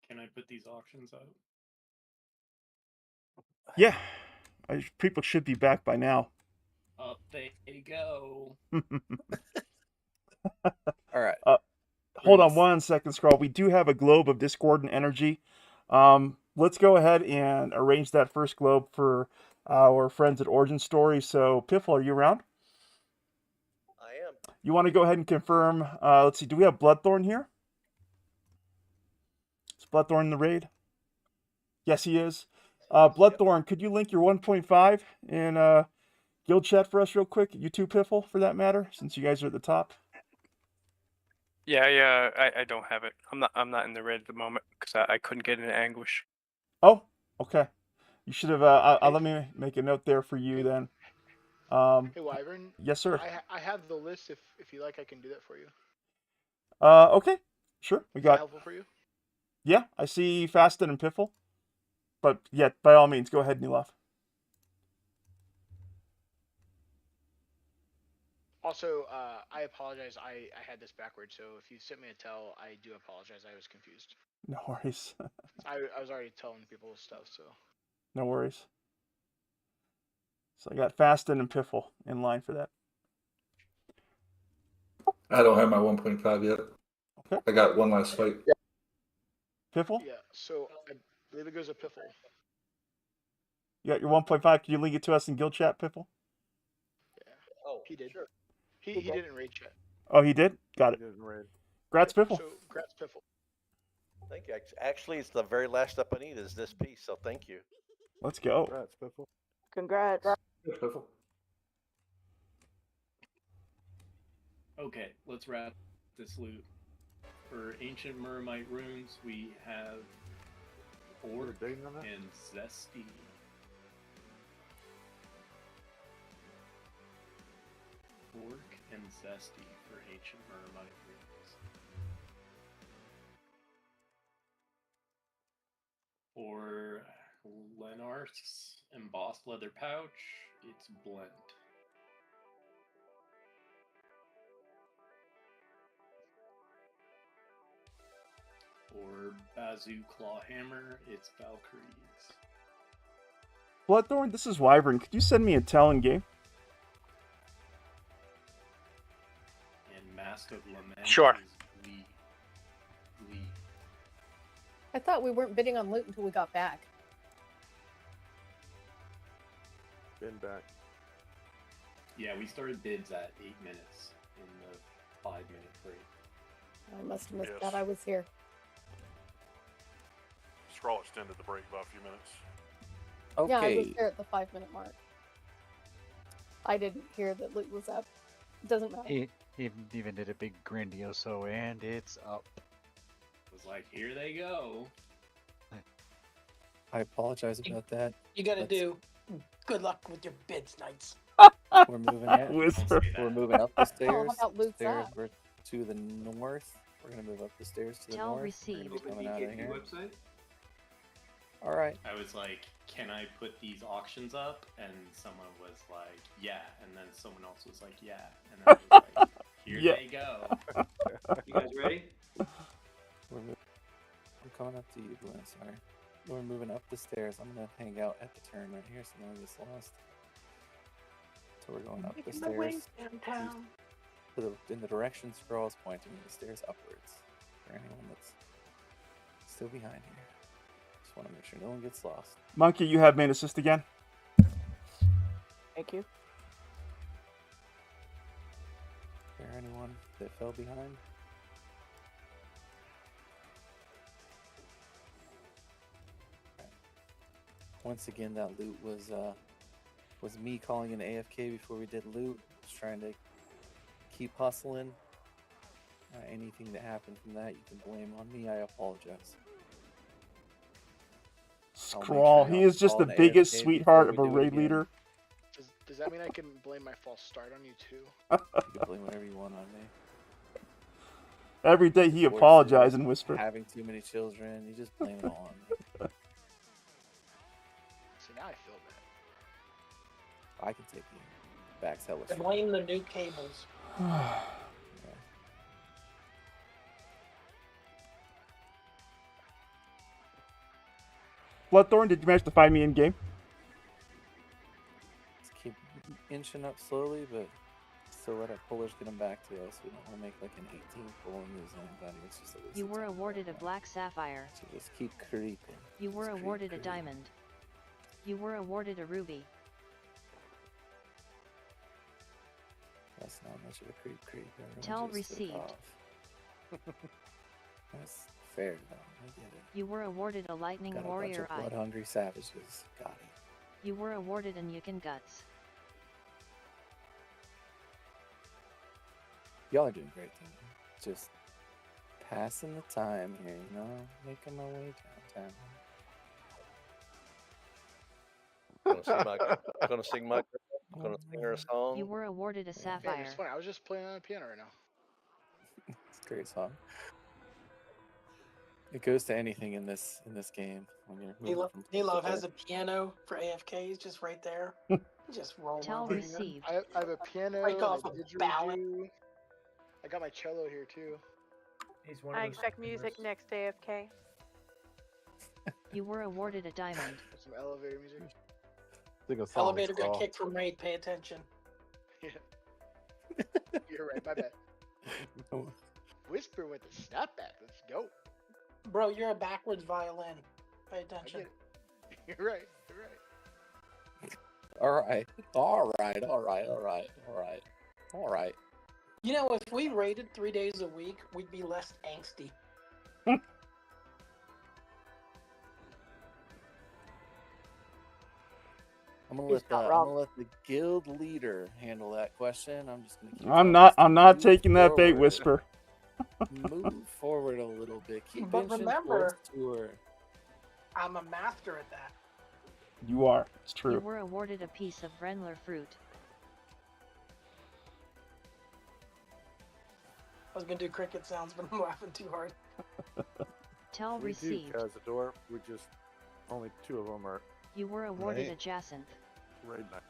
Speaker 15: Can I put these auctions out?
Speaker 1: Yeah, people should be back by now.
Speaker 15: Up they go.
Speaker 8: All right.
Speaker 1: Hold on 1 second, Scroll. We do have a globe of discordant energy. Let's go ahead and arrange that first globe for our friends at Origin Story. So, Piffle, are you around?
Speaker 2: I am.
Speaker 1: You want to go ahead and confirm? Let's see. Do we have Bloodthorn here? Is Bloodthorn in the raid? Yes, he is. Bloodthorn, could you link your 1.5 in guild chat for us real quick? You too, Piffle, for that matter, since you guys are at the top.
Speaker 21: Yeah, I don't have it. I'm not in the raid at the moment because I couldn't get into Anguish.
Speaker 1: Oh, okay. You should have. Let me make a note there for you then.
Speaker 5: Hey, Wyvern.
Speaker 1: Yes, sir.
Speaker 5: I have the list. If you like, I can do that for you.
Speaker 1: Okay. Sure. We
Speaker 5: Is
Speaker 1: got.
Speaker 5: that helpful for you?
Speaker 1: Yeah, I see Fasted and Piffle. But yeah, by all means, go ahead, Nilaf.
Speaker 5: Also, I apologize. I had this backwards, so if you sent me a tell, I do apologize. I was confused.
Speaker 1: No worries.
Speaker 5: I was already telling people stuff, so.
Speaker 1: No worries. So I got Fasted and Piffle in line for that.
Speaker 22: I don't have my 1.5 yet.
Speaker 1: Okay.
Speaker 22: I got one last fight.
Speaker 1: Piffle?
Speaker 5: Yeah, so I believe it goes to Piffle.
Speaker 1: You got your 1.5. Can you link it to us in guild chat, Piffle?
Speaker 5: Yeah. Oh, he did. Sure. He didn't raid chat.
Speaker 1: Oh, he did? Got it. Grats, Piffle.
Speaker 5: So, grats, Piffle.
Speaker 2: Thank you. Actually, it's the very last step I need is this piece, so thank you.
Speaker 1: Let's go.
Speaker 22: Congrats, Piffle.
Speaker 14: Congrats.
Speaker 22: Piffle.
Speaker 15: Okay, let's wrap this loot. For Ancient Mermite runes, we have Orc and Zesty. Orc and Zesty for Ancient Mermite runes. For Lenarth's Embossed Leather Pouch, it's Blend. For Bazoo Claw Hammer, it's Valkyries.
Speaker 1: Bloodthorn, this is Wyvern. Could you send me a tell in game?
Speaker 15: And Mask of Lament
Speaker 21: Sure.
Speaker 15: is Lee.
Speaker 10: I thought we weren't bidding on loot until we got back.
Speaker 16: Been back.
Speaker 15: Yeah, we started bids at 8 minutes in the 5-minute break.
Speaker 10: I must have missed
Speaker 7: Yes.
Speaker 10: that. I was here.
Speaker 7: Scroll extended the break by a few minutes.
Speaker 10: Yeah, I was
Speaker 8: Okay.
Speaker 10: there at the 5-minute mark. I didn't hear that loot was up. Doesn't matter.
Speaker 23: He even did a big grandioso, and it's up.
Speaker 15: It was like, here they go.
Speaker 8: I apologize about that.
Speaker 3: You gotta do good luck with your bids, Knights.
Speaker 8: We're moving out.
Speaker 1: Whisper.
Speaker 8: We're moving up the stairs.
Speaker 10: how about loot's
Speaker 8: Stairs
Speaker 10: up?
Speaker 8: were to the north. We're gonna move up the stairs to the
Speaker 18: Tell
Speaker 8: north.
Speaker 18: received.
Speaker 8: We're gonna be coming out of here.
Speaker 6: website?
Speaker 8: All right.
Speaker 15: I was like, can I put these auctions up? And someone was like, yeah. And then someone else was like, yeah. And then I was like, here
Speaker 1: Yeah.
Speaker 15: they go.
Speaker 6: You guys ready?
Speaker 8: We're coming up to you, Glenn. Sorry. We're moving up the stairs. I'm gonna hang out at the turn right here so no one gets lost. So we're going up the
Speaker 3: Making my way
Speaker 8: stairs
Speaker 3: downtown.
Speaker 8: in the direction Scroll's pointing, the stairs upwards. For anyone that's still behind here. Just want to make sure no one gets lost.
Speaker 1: Monkey, you have main assist again.
Speaker 14: Thank you.
Speaker 8: Is there anyone that fell behind? Once again, that loot was me calling in AFK before we did loot. Just trying to keep hustling. Anything that happened from that, you can blame on me. I apologize.
Speaker 1: Scrawl. He is just the biggest sweetheart of a raid leader.
Speaker 5: Does that mean I can blame my false start on you too?
Speaker 8: You can blame whatever you want on me.
Speaker 1: Every day he
Speaker 8: Voices,
Speaker 1: apologizes and whispers.
Speaker 8: Having too many children, you just blame it all on me.
Speaker 5: See, now I feel bad.
Speaker 8: I can take you. Back's hella strong.
Speaker 3: Blame the new cables.
Speaker 1: Bloodthorn, did you manage to find me in game?
Speaker 8: Let's keep inching up slowly, but still let our pullers get them back to us. We don't want to make like an 18 pull and lose anybody. It's just a waste
Speaker 18: You
Speaker 8: of
Speaker 18: were
Speaker 8: time.
Speaker 18: awarded a black sapphire.
Speaker 8: So just keep creeping.
Speaker 18: You were
Speaker 8: Just creep,
Speaker 18: awarded a
Speaker 8: creep.
Speaker 18: diamond. You were awarded a ruby.
Speaker 8: That's not much of a creep. Everyone
Speaker 18: Tell
Speaker 8: just took
Speaker 18: received.
Speaker 8: off. That's fair though. I get it.
Speaker 18: You were awarded a lightning
Speaker 8: Got a bunch
Speaker 18: warrior
Speaker 8: of
Speaker 18: eye.
Speaker 8: blood-hungry savages. Got it.
Speaker 18: You were awarded a Nukin guts.
Speaker 8: Y'all are doing great, team. Just passing the time here, you know, making my way downtown.
Speaker 2: Gonna sing her a song.
Speaker 18: You were awarded a
Speaker 5: Man,
Speaker 18: sapphire.
Speaker 5: it's funny. I was just playing on the piano right now.
Speaker 8: It's a great song. It goes to anything in this game when you're moving from place to
Speaker 3: Nilov has
Speaker 8: place.
Speaker 3: a piano for AFKs just right there. Just roll
Speaker 18: Tell
Speaker 3: over
Speaker 18: received.
Speaker 5: I have a piano.
Speaker 3: Break off
Speaker 5: a
Speaker 3: a ballad.
Speaker 5: didgeridoo. I got my cello here too.
Speaker 17: He's one
Speaker 14: I
Speaker 17: of those
Speaker 14: expect music
Speaker 17: customers.
Speaker 14: next AFK.
Speaker 18: You were awarded a diamond.
Speaker 5: Some elevator music.
Speaker 20: Think of songs,
Speaker 3: Elevator got
Speaker 20: Carl.
Speaker 3: kicked from raid. Pay attention.
Speaker 5: Yeah. You're right. My bad. Whisper with the snapback. Let's go.
Speaker 3: Bro, you're a backwards violin. Pay
Speaker 5: I
Speaker 3: attention.
Speaker 5: get it. You're right. You're right.
Speaker 8: All right.
Speaker 3: You know, if we raided 3 days a week, we'd be less angsty.
Speaker 8: I'm gonna
Speaker 14: He's not wrong.
Speaker 8: let the guild leader handle that question. I'm just gonna keep
Speaker 1: I'm not
Speaker 8: move
Speaker 1: taking that bait,
Speaker 8: forward.
Speaker 1: Whisper.
Speaker 8: Move forward a little bit. Keep
Speaker 3: But
Speaker 8: inching
Speaker 3: remember-
Speaker 8: towards tour.
Speaker 3: I'm a master at that.
Speaker 1: You are. It's
Speaker 18: You
Speaker 1: true.
Speaker 18: were awarded a piece of Renler fruit.
Speaker 3: I was gonna do cricket sounds, but I'm laughing too hard.
Speaker 18: Tell
Speaker 16: We do,
Speaker 18: received.
Speaker 16: Cazador. We just only 2 of them are
Speaker 18: You were awarded
Speaker 16: Right.
Speaker 18: a jacinth.
Speaker 16: raid night.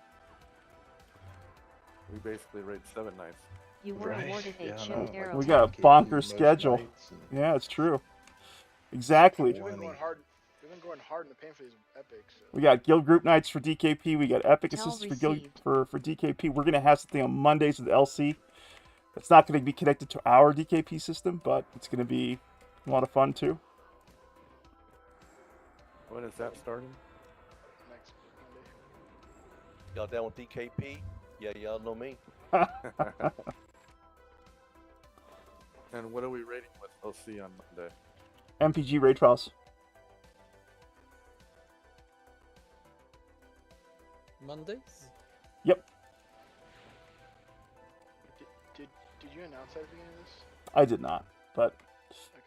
Speaker 16: We basically raid 7 nights.
Speaker 18: You were awarded a chipped arrow.
Speaker 1: We got a bonkers schedule. Yeah, it's true. Exactly.
Speaker 5: We've been going hard. We've been going hard in the paint for these epics. So.
Speaker 1: We got guild group nights for DKP. We got epic
Speaker 18: Tell
Speaker 1: assists for guild
Speaker 18: received.
Speaker 1: for DKP. We're gonna have something on Mondays with LC. It's not gonna be connected to our DKP system, but it's gonna be a lot of fun too.
Speaker 16: When is that starting?
Speaker 5: Next Monday.
Speaker 2: Y'all down with DKP? Yeah, y'all know me.
Speaker 16: And what are we raiding with LC on Monday?
Speaker 1: MPG raid trials.
Speaker 4: Mondays?
Speaker 1: Yep,
Speaker 5: Did you announce that at the beginning of this?
Speaker 1: I did not, but
Speaker 5: Okay.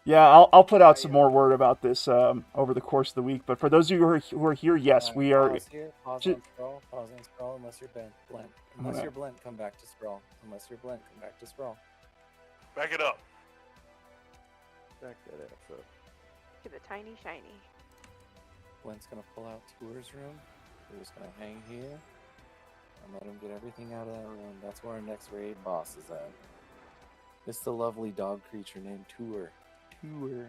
Speaker 1: yeah, I'll put out some more word about this over the course of the week. But for those of you who are here, yes, we are.
Speaker 8: Pause here. Pause
Speaker 1: Ju-
Speaker 8: on scroll. Pause on scroll. Unless you're blent. Unless
Speaker 1: Okay.
Speaker 8: you're blent, come back to scroll. Unless you're blent, come back to scroll.
Speaker 7: Back it up.
Speaker 16: Back that ass up.
Speaker 14: To the tiny shiny.
Speaker 8: Blent's gonna pull out tour's room. We're just gonna hang here and let him get everything out of that room. That's where our next raid boss is at. It's the lovely dog creature named Tour. Tour.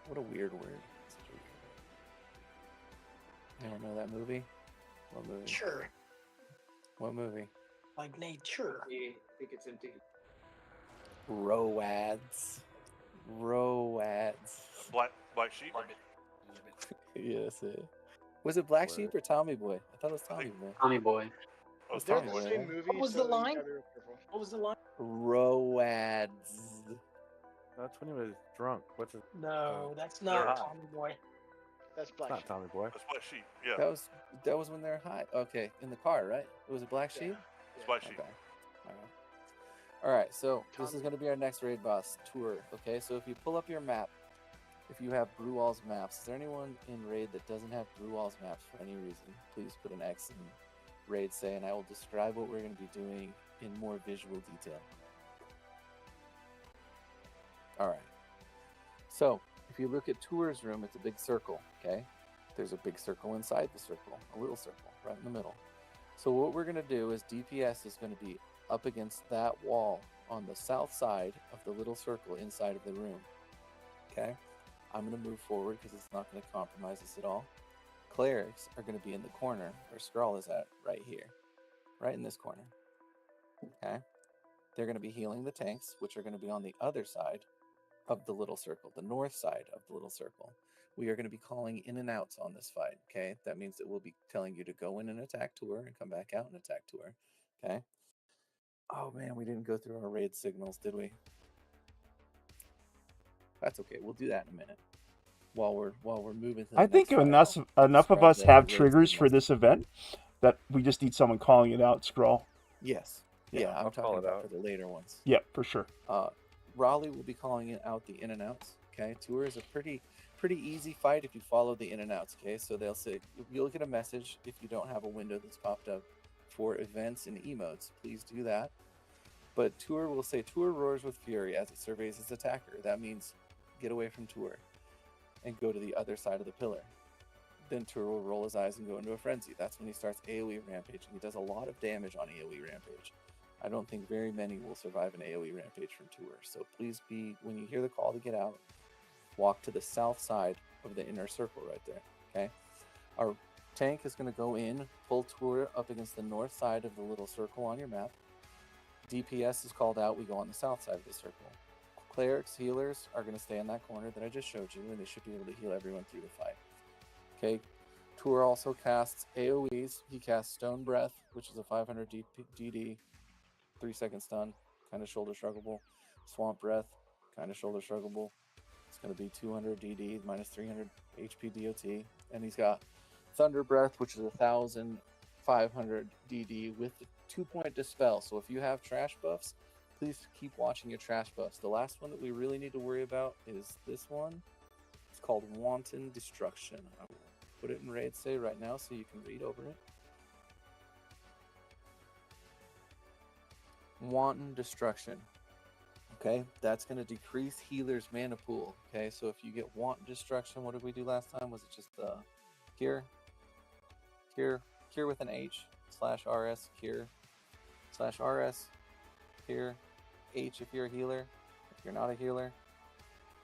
Speaker 8: What a weird word. Such a weird word. You don't know that movie? What movie?
Speaker 3: Sure.
Speaker 8: What movie?
Speaker 3: Like nature.
Speaker 6: I think it's empty.
Speaker 8: Roads.
Speaker 7: Black sheep.
Speaker 8: Yes, it. Was it Black Sheep or Tommy Boy? I thought it was Tommy Boy.
Speaker 6: Tommy Boy.
Speaker 7: Oh,
Speaker 8: It's
Speaker 5: They're
Speaker 8: Tommy
Speaker 5: the
Speaker 8: Boy.
Speaker 5: same
Speaker 8: Right?
Speaker 5: movie.
Speaker 3: What was
Speaker 5: so
Speaker 3: the
Speaker 5: you
Speaker 3: line?
Speaker 5: gotta be real careful.
Speaker 3: What was the line?
Speaker 8: Roads.
Speaker 16: That's when he was drunk. What's it?
Speaker 3: No, that's
Speaker 7: They're
Speaker 3: not
Speaker 7: high.
Speaker 3: Tommy Boy.
Speaker 5: That's
Speaker 16: It's
Speaker 5: Black
Speaker 16: not
Speaker 5: Sheep.
Speaker 16: Tommy Boy.
Speaker 7: That's black sheep. Yeah,
Speaker 8: That was when they're high. Okay, in the car, right? Was it Black Sheep?
Speaker 7: it's black sheep.
Speaker 8: Okay. All right. So this
Speaker 5: Tommy.
Speaker 8: is going to be our next raid boss tour. Okay. So if you pull up your map, if you have Brewall's maps, is there anyone in raid that doesn't have Brewall's maps for any reason? Please put an X in raid say, and I will describe what we're going to be doing in more visual detail. All right. So if you look at Tour's room, it's a big circle. Okay. There's a big circle inside the circle, a little circle right in the middle. So what we're going to do is DPS is going to be up against that wall on the south side of the little circle inside of the room. Okay? I'm going to move forward because it's not going to compromise us at all. Clerics are going to be in the corner where Skrull is at, right here. Right in this corner. Okay? They're going to be healing the tanks, which are going to be on the other side of the little circle, the north side of the little circle. We are going to be calling in and outs on this fight, okay? That means that we'll be telling you to go in and attack Tour and come back out and attack Tour, okay? Oh man, we didn't go through our raid signals, did we? That's okay. We'll do that in a minute. While we're moving to the
Speaker 1: I think
Speaker 8: next fight,
Speaker 1: enough of
Speaker 8: describe
Speaker 1: us
Speaker 8: the
Speaker 1: have
Speaker 8: raid
Speaker 1: triggers for
Speaker 8: signals.
Speaker 1: this event that we just need someone calling it out, Scroll.
Speaker 8: Yes. Yeah, I'm
Speaker 16: I'll call
Speaker 8: talking
Speaker 16: it
Speaker 8: about
Speaker 16: out.
Speaker 8: for the later ones.
Speaker 1: Yeah, for sure.
Speaker 8: Raleigh will be calling it out the in and outs. Okay, Tour is a pretty easy fight if you follow the in and outs. Okay, so they'll say you'll get a message if you don't have a window that's popped up for events and emotes. Please do that. But Tour will say Tour roars with fury as it surveys its attacker. That means get away from Tour and go to the other side of the pillar. Then Tour will roll his eyes and go into a frenzy. That's when he starts AoE rampaging. He does a lot of damage on AoE rampage. I don't think very many will survive an AoE rampage from Tour. So please be, when you hear the call to get out, walk to the south side of the inner circle right there, okay? Our tank is going to go in, pull Tour up against the north side of the little circle on your map. DPS is called out, we go on the south side of the circle. Clerics, healers are going to stay in that corner that I just showed you, and they should be able to heal everyone through the fight. Okay, Tour also casts AoEs. He casts Stone Breath, which is a 500 DD, 3-second stun, kind of shoulder shruggable. Swamp Breath, kind of shoulder shruggable. It's going to be 200 DD, minus 300 HP DOT. And he's got Thunder Breath, which is 1,500 DD with the 2-point Dispel. So if you have trash buffs, please keep watching your trash buffs. The last one that we really need to worry about is this one. It's called Wanton Destruction. I will put it in raid say right now so you can read over it. Wanton Destruction. Okay, that's going to decrease healer's mana pool. Okay, so if you get Wanton Destruction, what did we do last time? Was it just cure with an H /RS cure /RS cure H if you're a healer. If you're not a healer,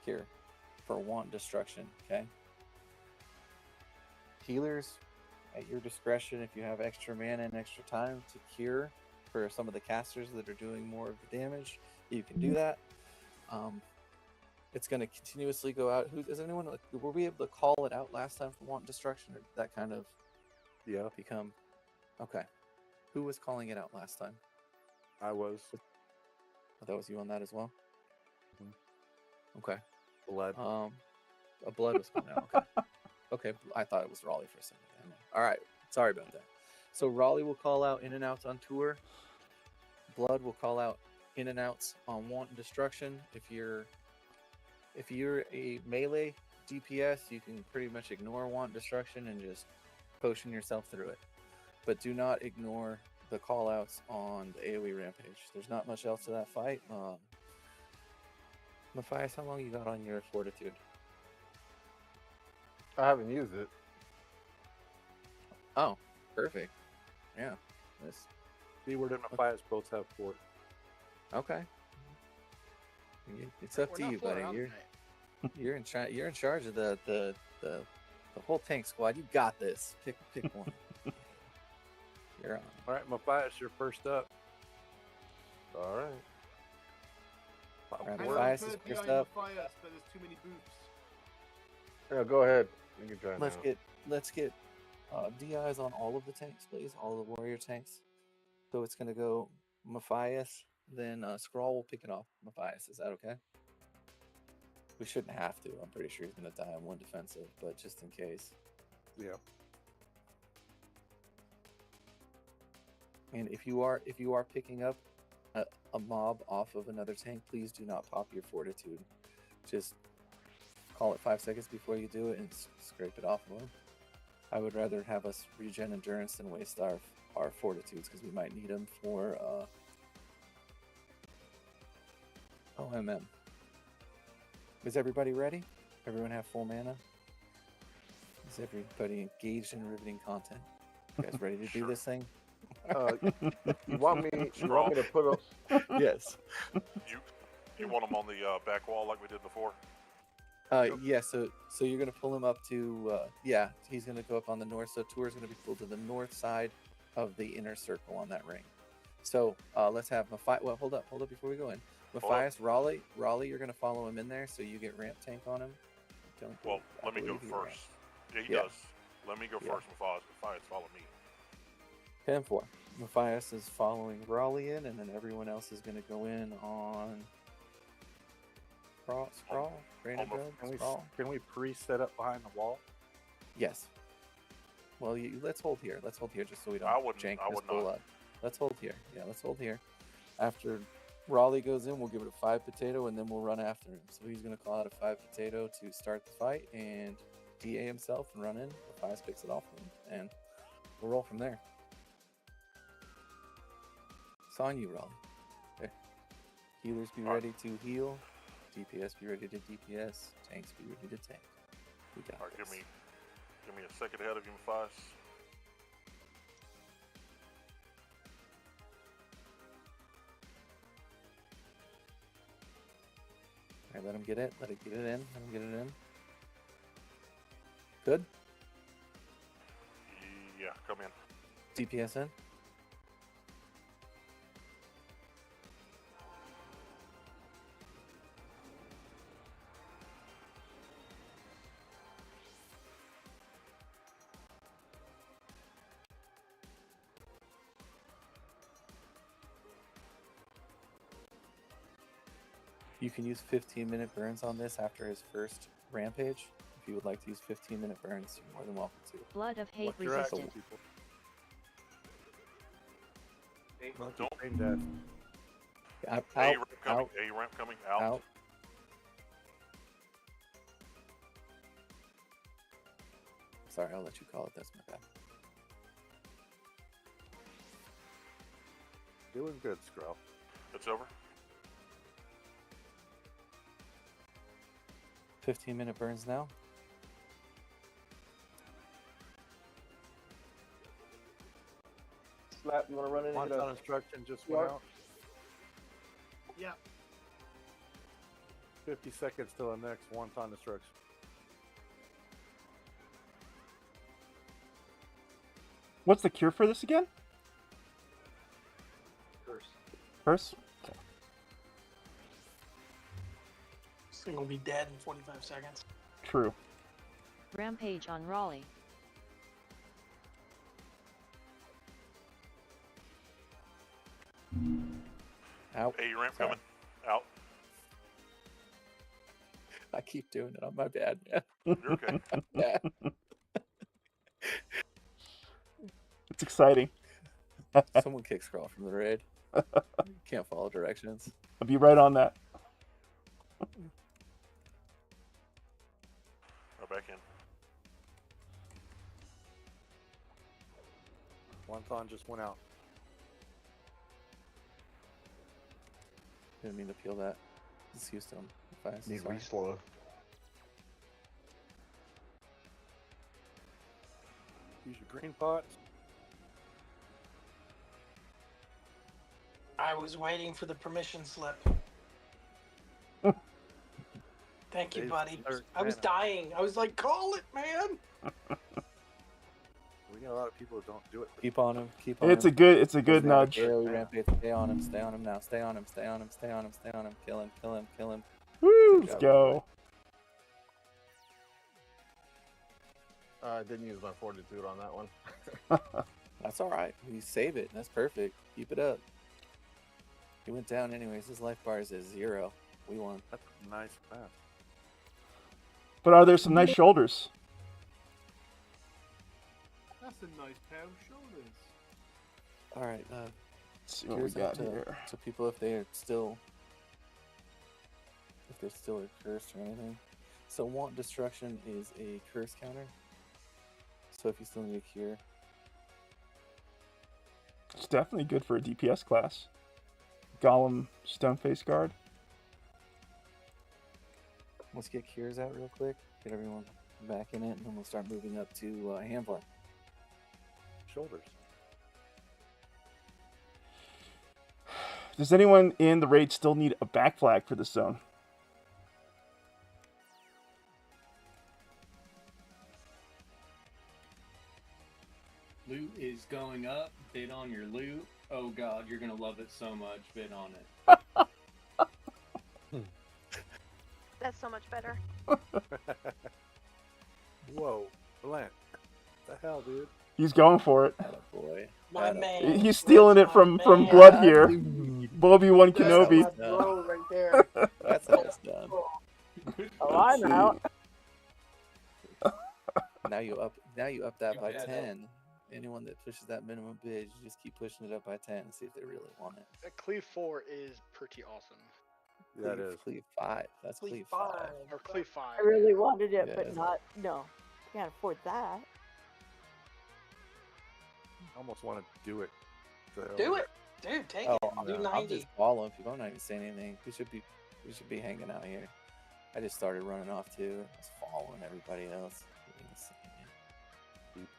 Speaker 8: cure for Wanton Destruction. Okay, healers at your discretion if you have extra mana and extra time to cure. For some of the casters that are doing more of the damage, you can do that. It's going to continuously go out. Is anyone, were we able to call it out last time for Wanton Destruction, or did that kind of become okay? Who was calling it out last time?
Speaker 16: I was.
Speaker 8: Oh, that was you on that as well. Okay.
Speaker 16: Blood.
Speaker 8: A blood was calling out. Okay. Okay. I thought it was Raleigh for a second. All right. Sorry about that. So Raleigh will call out in and outs on Tour. Blood will call out in and outs on Wanton Destruction. If you're a melee DPS, you can pretty much ignore Wanton Destruction and just potion yourself through it. But do not ignore the call outs on the AoE rampage. There's not much else to that fight. Matthias, how long you got on your fortitude?
Speaker 20: I haven't used it.
Speaker 8: Oh, perfect. Yeah.
Speaker 16: Seaward and Matthias both have fort.
Speaker 8: Okay. It's up to you, buddy. You're in charge of the whole tank squad. You got this. Pick one. You're on.
Speaker 16: All right, Matthias, you're first up.
Speaker 20: All right.
Speaker 8: All right, Matthias is first up.
Speaker 17: But there's too many booths.
Speaker 20: Yeah, go ahead. You can try
Speaker 8: Let's get DIs on all of the tanks, please. All of the warrior tanks. So it's gonna go Matthias, then Skrull will pick it off. Matthias, is that okay? We shouldn't have to. I'm pretty sure he's gonna die on one defensive, but just in case.
Speaker 16: Yeah.
Speaker 8: And if you are picking up a mob off of another tank, please do not pop your fortitude. Just call it 5 seconds before you do it and scrape it off of them. I would rather have us regen endurance than waste our fortitudes because we might need them for OMM. Is everybody ready? Everyone have full mana? Is everybody engaged in riveting content? You guys ready to do this thing?
Speaker 20: You want me to put up?
Speaker 8: Yes.
Speaker 7: You want them on the back wall like we did before?
Speaker 8: Yeah, so you're gonna pull him up to yeah, he's gonna go up on the north. So Tour's gonna be pulled to the north side of the inner circle on that ring. So let's have Matthias. Well, hold up before we go in. Matthias, Raleigh, you're gonna follow him in there, so you get ramp tank on him.
Speaker 7: Well, let me go first. Yeah, he does. Let me go first. Matthias, follow me.
Speaker 8: 10-4. Matthias is following Raleigh in, and then everyone else is gonna go in on. Sprawl?
Speaker 16: Can we pre-set up behind the wall?
Speaker 8: Yes. Well, let's hold here. Let's hold here just so we don't jank this bull up. Let's hold here. Yeah, let's hold here. After Raleigh goes in, we'll give it a 5 potato, and then we'll run after him. So he's going to call out a 5 potato to start the fight and DA himself and run in. Matthias picks it off him, and we'll roll from there. It's on you, Raleigh. Okay. Healers be ready to heal. DPS be ready to DPS. Tanks be ready to tank. We got
Speaker 7: Alright,
Speaker 8: this.
Speaker 7: give me a second ahead of you, Matthias.
Speaker 8: Alright, let him get it. Let it get it in. Let him get it in. Good.
Speaker 7: Yeah, come in.
Speaker 8: DPS in. You can use 15-minute burns on this after his first rampage. If you would like to use 15-minute burns, you're more than welcome to.
Speaker 18: Blood of hate resistant.
Speaker 8: Out.
Speaker 7: A ramp coming. Out.
Speaker 8: Sorry, I'll let you call it. That's my bad.
Speaker 16: Doing good, Skrull.
Speaker 7: It's over.
Speaker 8: 15-minute burns now.
Speaker 9: Slap, you want to run in?
Speaker 16: One on instruction just went out.
Speaker 17: Yeah.
Speaker 16: 50 seconds till the next one-time instruction.
Speaker 1: What's the cure for this again? Curse? Okay.
Speaker 3: This thing will be dead in 45 seconds.
Speaker 1: True.
Speaker 18: Rampage on Raleigh.
Speaker 8: Out.
Speaker 7: A ramp coming. Out.
Speaker 8: I keep doing it on my bad, man.
Speaker 7: You're okay.
Speaker 8: Yeah.
Speaker 1: It's exciting.
Speaker 8: Someone kick Skrull from the raid. Can't follow directions.
Speaker 1: I'll be right on that.
Speaker 7: Right back in.
Speaker 16: One-ton just went out.
Speaker 8: Didn't mean to peel that. It's Houston. Fast.
Speaker 20: Need re-slow.
Speaker 16: Use your green pots.
Speaker 3: I was waiting for the permission slip. Thank you, buddy. I was dying. I was like, call it, man.
Speaker 16: We got a lot of people who don't do it.
Speaker 8: Keep on him. Keep on
Speaker 1: It's
Speaker 8: him.
Speaker 1: a good nudge.
Speaker 8: Rampage. Stay on him. Stay on him now. Stay on him. Stay on him. Stay on him. Stay on him. Kill him. Kill him. Kill him.
Speaker 1: Woo! Let's go.
Speaker 20: I didn't use my fortitude on that one.
Speaker 8: That's all right. You save it. That's perfect. Keep it up. He went down anyways. His life bar is at 0. We won.
Speaker 16: That's a nice pass.
Speaker 1: But are there some nice shoulders?
Speaker 17: That's a nice pair of shoulders.
Speaker 8: All right.
Speaker 1: Let's see what we
Speaker 8: Here's
Speaker 1: got
Speaker 8: up
Speaker 1: here.
Speaker 8: to people if they're still cursed or anything. So want destruction is a curse counter. So if you still need a cure,
Speaker 1: It's definitely good for a DPS class. Golem Stoneface Guard.
Speaker 8: let's get cures out real quick. Get everyone back in it, and then we'll start moving up to Handvar.
Speaker 16: Shoulders.
Speaker 1: Does anyone in the raid still need a back flag for this zone?
Speaker 15: Loot is going up. Bid on your loot. Oh god, you're gonna love it so much. Bid on it.
Speaker 14: That's so much better.
Speaker 16: Whoa, Blant. What the hell, dude?
Speaker 1: He's going for it.
Speaker 8: Boy.
Speaker 3: My man.
Speaker 1: He's stealing it from Blood here. Obi-Wan Kenobi.
Speaker 9: That's my bro right there.
Speaker 8: That's how it's done.
Speaker 9: Oh, I know.
Speaker 8: Now you up that by 10. Anyone that pushes that minimum bid, you just keep pushing it up by 10 and see if they really want it.
Speaker 5: Cleave 4 is pretty awesome.
Speaker 16: Yeah, it is.
Speaker 8: Cleave 5. That's Cleave 5.
Speaker 5: Or Cleave 5.
Speaker 9: I really wanted it,
Speaker 8: Yeah.
Speaker 9: but not. No, can't afford that.
Speaker 16: I almost want to do it.
Speaker 3: Do it, dude. Take
Speaker 8: Oh,
Speaker 3: it. Do
Speaker 8: I'm
Speaker 3: 90.
Speaker 8: just following people. I'm not even saying anything. We should be hanging out here. I just started running off too. I was following everybody else.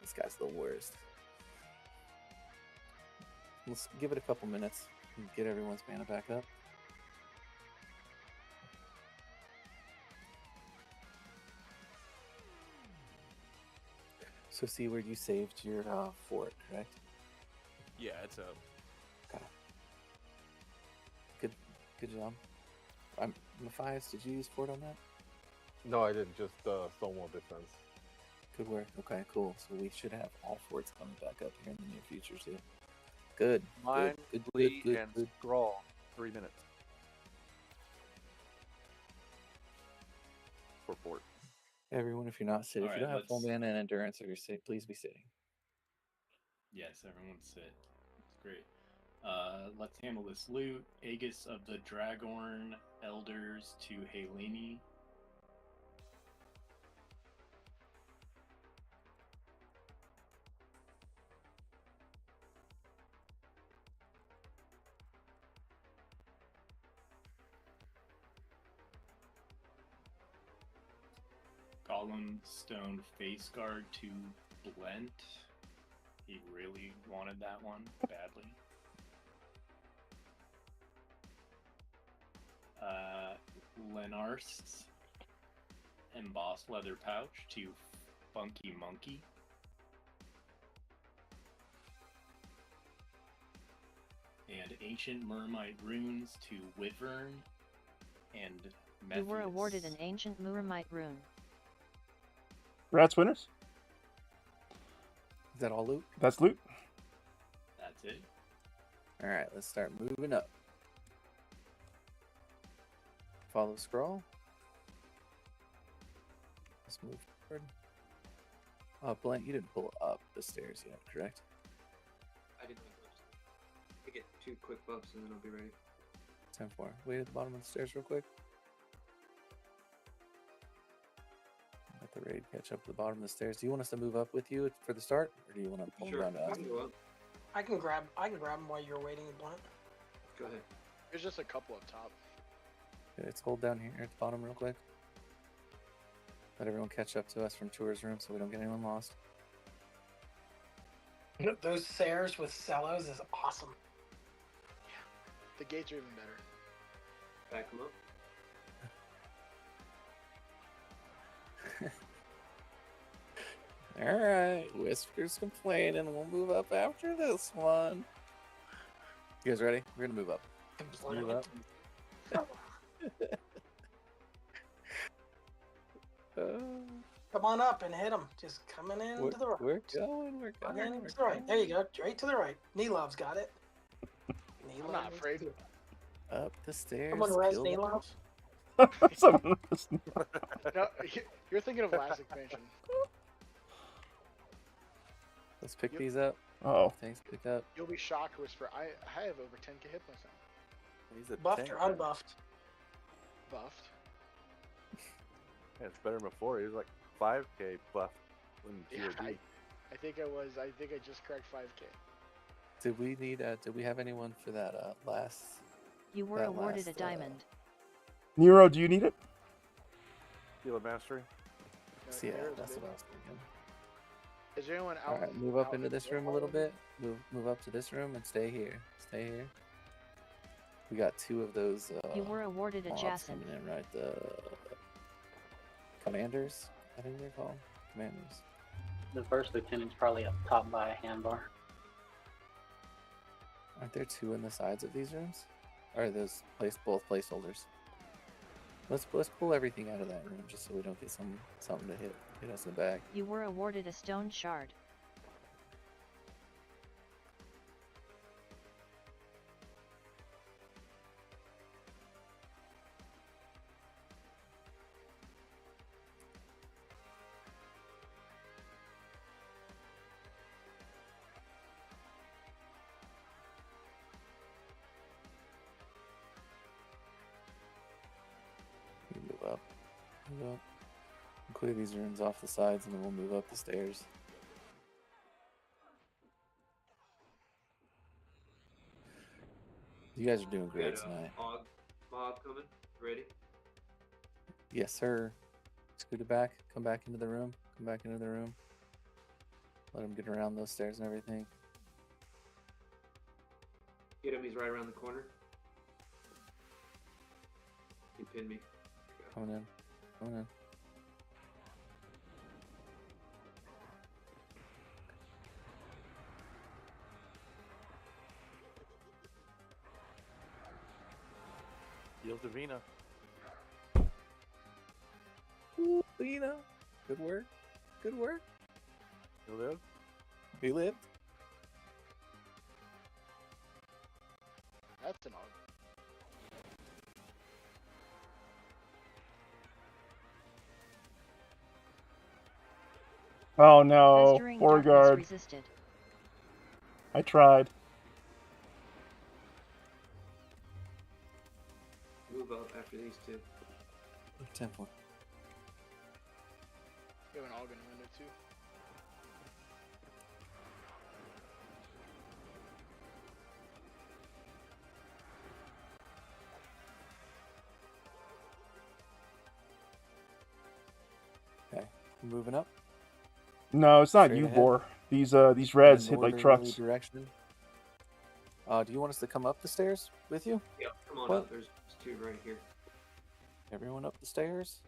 Speaker 8: This guy's the worst. Let's give it a couple minutes and get everyone's mana back up. So see where you saved your fort, correct?
Speaker 16: Yeah, it's up.
Speaker 8: Okay. Good job. Matthias, did you use fort on that?
Speaker 20: No, I didn't. Just Stonewall defense.
Speaker 8: Good work. Okay, cool. So we should have all forts coming back up here in the near future too. Good.
Speaker 16: Mine,
Speaker 8: good,
Speaker 16: Lee,
Speaker 8: good,
Speaker 16: and
Speaker 8: good.
Speaker 16: Scrawl. 3 minutes. For fort.
Speaker 8: Everyone, if you're not sitting, if you don't have full mana and endurance, or you're sick, please be sitting.
Speaker 15: Yes, everyone sit. It's great. Let's handle this loot. Aegis of the Dragorn Elders to Haleni. Golem Stone Face Guard to Blent. He really wanted that one badly. Lenarst's Embossed Leather Pouch to Funky Monkey. And Ancient Murmite Runes to Wyvern and Methodist.
Speaker 18: You were awarded an Ancient Muramite rune.
Speaker 1: Rats winners.
Speaker 8: Is that all loot?
Speaker 1: That's loot.
Speaker 15: That's it.
Speaker 8: All right, let's start moving up. Follow scroll. Let's move forward. Oh, Blank, you didn't pull up the stairs yet, correct?
Speaker 6: I didn't I get 2 quick buffs and then I'll be ready.
Speaker 8: 10-4. Wait at the bottom of the stairs real quick. Let the raid catch up to the bottom of the stairs. Do you want us to move up with you for the start, or do you want to pull around to us?
Speaker 3: I can grab them while you're waiting, Blunt.
Speaker 6: Go ahead.
Speaker 5: There's just a couple up top.
Speaker 8: Okay, let's hold down here at the bottom real quick. Let everyone catch up to us from Tour's room so we don't get anyone lost.
Speaker 3: Those stairs with cellos is awesome.
Speaker 5: The gates are even better.
Speaker 6: Back them up.
Speaker 8: Alright, Whisper's complaining. We'll move up after this one. You guys ready? We're gonna move up. Move up.
Speaker 3: Come on up and hit them. Just coming in to the right.
Speaker 8: We're going.
Speaker 3: To the right. There you go. Straight to the right. Neelov's got it.
Speaker 5: I'm not afraid.
Speaker 8: Up the stairs.
Speaker 3: Someone res
Speaker 8: kill
Speaker 3: Neelov.
Speaker 1: Someone res
Speaker 5: No, you're thinking of last expansion.
Speaker 8: Let's pick these up.
Speaker 1: Oh.
Speaker 8: Thanks, pick up.
Speaker 5: You'll be shocked, Whisper. I have over 10k hit points now.
Speaker 16: He's a
Speaker 3: Buffed
Speaker 16: tank.
Speaker 3: or unbuffed?
Speaker 5: Buffed.
Speaker 16: Yeah, it's better than before. He was like 5k buff when GOD.
Speaker 5: I think I just cracked 5k.
Speaker 8: Did we need? Did we have anyone for that last?
Speaker 18: You were awarded a diamond.
Speaker 1: Nero, do you need it?
Speaker 16: Seal of Mastery.
Speaker 8: Yeah, that's what I was thinking.
Speaker 5: Is there anyone out?
Speaker 8: All right, move up into this room a little bit. Move up to this room and stay here. Stay here. We got 2 of those.
Speaker 18: You were awarded a
Speaker 8: mobs
Speaker 18: Jason.
Speaker 8: coming in, right? The commanders, I think they're called commanders.
Speaker 11: The first lieutenant's probably up top by a handbar.
Speaker 8: Aren't there two in the sides of these rooms? Or are those both placeholders? Let's pull everything out of that room just so we don't get something to hit us in the back.
Speaker 18: You were awarded a stone shard.
Speaker 8: Move up. Clear these rooms off the sides and then we'll move up the stairs. You guys are doing great tonight.
Speaker 6: Mob coming. Ready?
Speaker 8: Yes, sir. Scoot it back. Come back into the room. Come back into the room. Let him get around those stairs and everything.
Speaker 6: Get him. He's right around the corner. He pinned me.
Speaker 8: Coming in. Coming in.
Speaker 16: Yield to Vina.
Speaker 8: Ooh, Vina. Good work. Good work.
Speaker 16: You live?
Speaker 8: He lived.
Speaker 5: That's an odd.
Speaker 1: Oh no,
Speaker 18: Festering
Speaker 1: Four
Speaker 18: darkness
Speaker 1: guard.
Speaker 18: resisted.
Speaker 1: I tried.
Speaker 6: Move up after these two.
Speaker 8: 10-4.
Speaker 5: You have an Algon window too.
Speaker 8: Okay, moving up.
Speaker 1: No, it's not
Speaker 8: Straight
Speaker 1: you,
Speaker 8: ahead.
Speaker 1: Bor. These reds hit like
Speaker 8: Northerly
Speaker 1: trucks.
Speaker 8: Direction. Do you want us to come up the stairs with you?
Speaker 6: Yeah, come on
Speaker 8: What?
Speaker 6: up. There's two right here.
Speaker 8: Everyone up the stairs?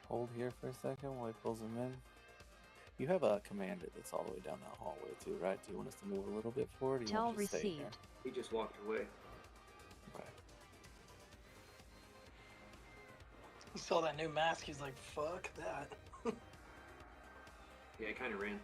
Speaker 8: Hold here for a second while he pulls them in. You have a commander that's all the way down that hallway too, right? Do you want us to move a little bit forward, or do you
Speaker 18: Tell
Speaker 8: want us to stay here?
Speaker 18: received.
Speaker 6: He just walked away.
Speaker 8: Okay.
Speaker 3: He saw that new mask. He's like, "Fuck that."
Speaker 6: Yeah, I kind of ran.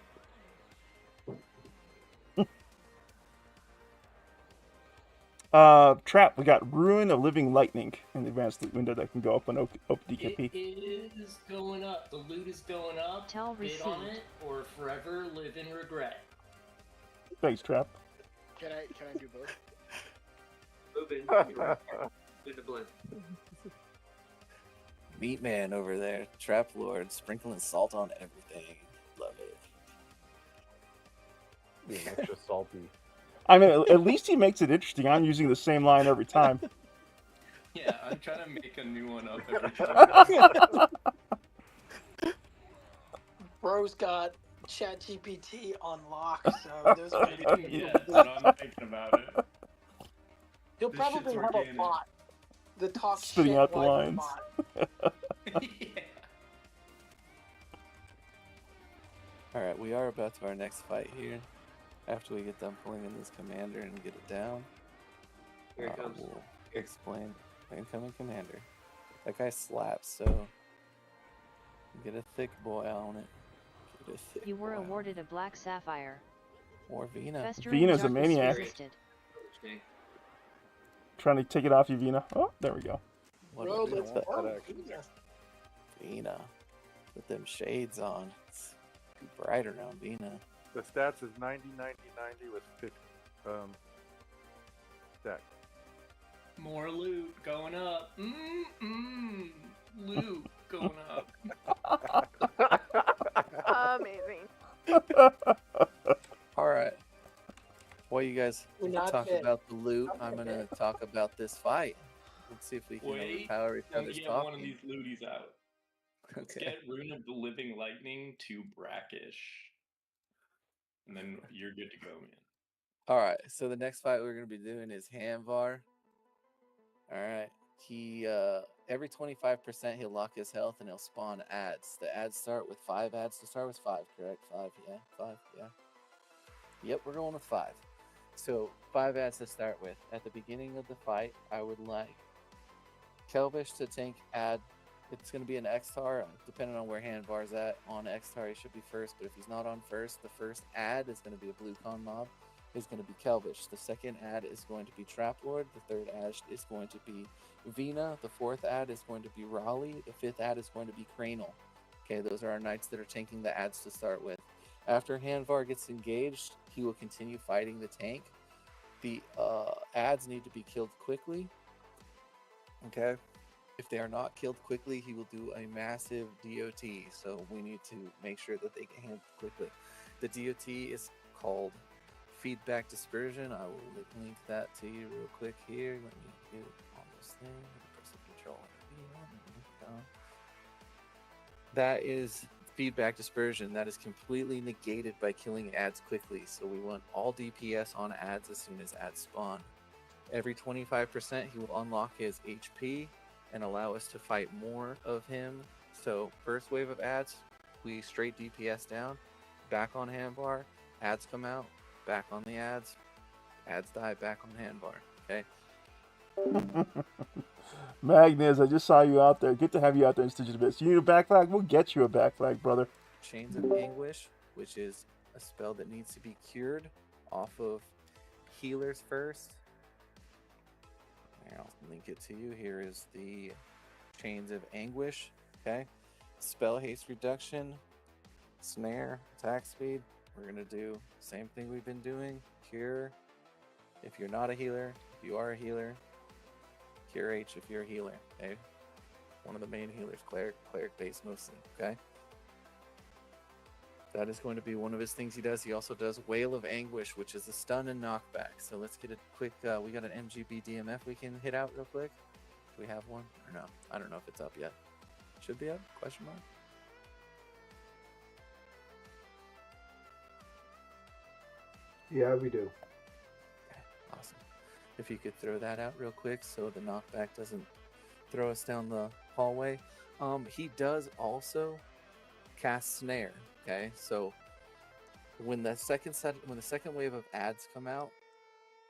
Speaker 1: Trap. We got Ruin of Living Lightning in the advanced loot window that can go up on OpenDKP.
Speaker 15: It is going up. The loot is going up.
Speaker 18: Tell
Speaker 15: Bid on
Speaker 18: received.
Speaker 15: it or forever live in regret.
Speaker 1: Thanks, Trap.
Speaker 5: Can I do both?
Speaker 6: Move in. You're right. In the blend.
Speaker 8: Meat man over there, Trap Lord, sprinkling salt on everything. Love it.
Speaker 16: Being extra salty.
Speaker 1: I mean, at least he makes it interesting. I'm using the same line every time.
Speaker 15: Yeah, I'm trying to make a new one up every time.
Speaker 3: Bro's got ChatGPT on lock, so there's gonna be.
Speaker 15: Yeah, so I'm thinking about it.
Speaker 3: He'll
Speaker 15: This
Speaker 3: probably
Speaker 15: shit's
Speaker 3: have a
Speaker 15: organic.
Speaker 3: bot. The talk
Speaker 1: Spitting
Speaker 3: shit
Speaker 1: out the
Speaker 3: Wyvern
Speaker 1: lines.
Speaker 3: bot.
Speaker 8: Alright, we are about to our next fight here. After we get done pulling in this commander and get it down,
Speaker 6: Here it comes.
Speaker 8: we'll explain. Incoming commander. That guy slaps, so get a thick boy on it. Get a thick
Speaker 18: You were
Speaker 8: boy on
Speaker 18: awarded a black sapphire.
Speaker 8: it. More Vina.
Speaker 18: Festering
Speaker 1: Vina's a
Speaker 18: darkness
Speaker 1: maniac.
Speaker 18: resisted.
Speaker 6: Okay.
Speaker 1: Trying to take it off you, Vina. Oh, there we go.
Speaker 8: What
Speaker 3: Bro,
Speaker 8: a
Speaker 3: let's
Speaker 8: Vina.
Speaker 3: go.
Speaker 8: Vina. With them shades on. It's bright around Vina.
Speaker 16: The stats is 90, 90, 90 with 50 stack.
Speaker 15: More loot going up. Loot going up.
Speaker 14: Amazing.
Speaker 8: Alright. While you guys
Speaker 3: You're not
Speaker 8: talk
Speaker 3: hit.
Speaker 8: about the loot,
Speaker 3: Not
Speaker 8: I'm
Speaker 3: gonna
Speaker 8: gonna
Speaker 3: hit.
Speaker 8: talk about this fight. Let's see if we can
Speaker 15: Wait,
Speaker 8: overpower each
Speaker 15: don't
Speaker 8: other's
Speaker 15: get one of
Speaker 8: talking.
Speaker 15: these looties out. Let's
Speaker 8: Okay.
Speaker 15: get Rune of the Living Lightning to Brackish. And then you're good to go, man.
Speaker 8: Alright, so the next fight we're gonna be doing is Hanvar. Alright. He every 25% he'll lock his health and he'll spawn ads. The ads start with 5 ads to start with 5, correct? 5, yeah, 5, yeah. Yep, we're going with 5. So 5 ads to start with. At the beginning of the fight, I would like Kelvish to tank ad. It's going to be an X-Tar, depending on where Hanvar's at. On X-Tar, he should be first, but if he's not on first, the first ad is going to be a blue con mob. Is going to be Kelvish. The second ad is going to be Trap Lord. The third ad is going to be Vina. The fourth ad is going to be Raleigh. The fifth ad is going to be Cranel. Okay, those are our knights that are tanking the ads to start with. After Hanvar gets engaged, he will continue fighting the tank. The ads need to be killed quickly. Okay. If they are not killed quickly, he will do a massive DOT. So we need to make sure that they get handled quickly. The DOT is called Feedback Dispersion. I will link that to you real quick here. Let me get it on this thing. Press the control. That is feedback dispersion. That is completely negated by killing ads quickly. So we want all DPS on ads as soon as ads spawn. Every 25% he will unlock his HP and allow us to fight more of him. So first wave of ads, we straight DPS down, back on Hanvar, ads come out, back on the ads die, back on Hanvar. Okay.
Speaker 1: Magnus, I just saw you out there. Good to have you out there in Stitches Bits. You need a back flag? We'll get you a back flag, brother.
Speaker 8: Chains of Anguish, which is a spell that needs to be cured off of healers first. I'll link it to you. Here is the Chains of Anguish. Okay. Spell haste reduction, snare, attack speed. We're going to do the same thing we've been doing. Cure if you're not a healer. If you are a healer, Cure H if you're a healer. Okay. One of the main healers, cleric base mostly. Okay. That is going to be one of his things he does. He also does Wail of Anguish, which is a stun and knockback. So let's get a quick, we got an MGB DMF we can hit out real quick. Do we have one or no? I don't know if it's up yet. Should be up, question mark.
Speaker 9: Yeah, we do.
Speaker 8: Okay, awesome. If you could throw that out real quick so the knockback doesn't throw us down the hallway. He does also cast Snare. Okay, so when the second wave of ads come out,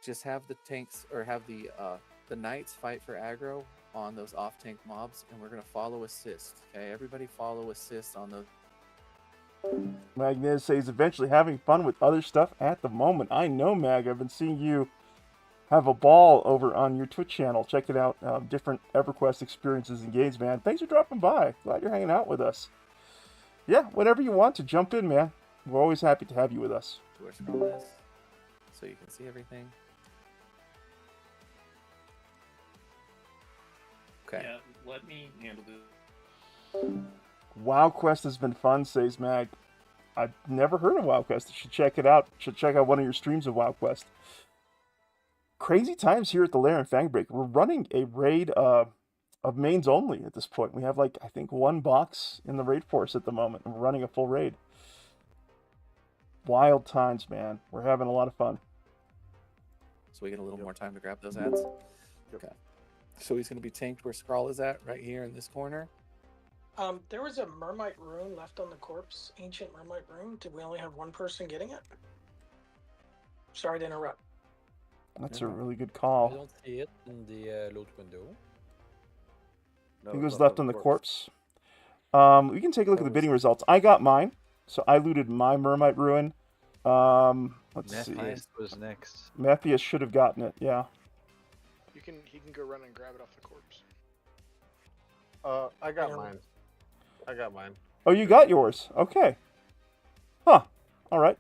Speaker 8: just have the tanks or have the knights fight for aggro on those off tank mobs, and we're gonna follow assist. Okay, everybody follow assist on the.
Speaker 1: Magnus says eventually having fun with other stuff at the moment. I know, Mag. I've been seeing you have a ball over on your Twitch channel. Check it out. Different EverQuest experiences and games, man. Thanks for dropping by. Glad you're hanging out with us. Yeah, whatever you want to jump in, man. We're always happy to have you with us.
Speaker 8: To where scroll is, so you can see everything. Okay.
Speaker 15: Yeah, let me handle this.
Speaker 1: WoWQuest has been fun, says Mag. I've never heard of WoWQuest. You should check it out. Should check out one of your streams of WoWQuest. Crazy times here at the Lair and Fangbreaker. We're running a raid of mains only at this point. We have like, I think, 1 box in the raid force at the moment. And we're running a full raid. Wild times, man. We're having a lot of fun.
Speaker 8: So we get a little more time to grab those ads. Okay. So he's going to be tanked where Scrawl is at, right here in this corner.
Speaker 3: There was a Mermite rune left on the corpse. Ancient Mermite rune. Did we only have one person getting it? Sorry to interrupt.
Speaker 1: That's a really good
Speaker 4: I
Speaker 1: call.
Speaker 4: don't see it in the loot window.
Speaker 1: Who was left on the corpse? We can take a look at the bidding results. I got mine, so I looted my Mermite ruin. Let's see.
Speaker 23: Mephius was next.
Speaker 1: Mephius should have gotten it. Yeah.
Speaker 5: He can go run and grab it off the corpse.
Speaker 20: I got mine. I got mine.
Speaker 1: Oh, you got yours. Okay. Huh. All right.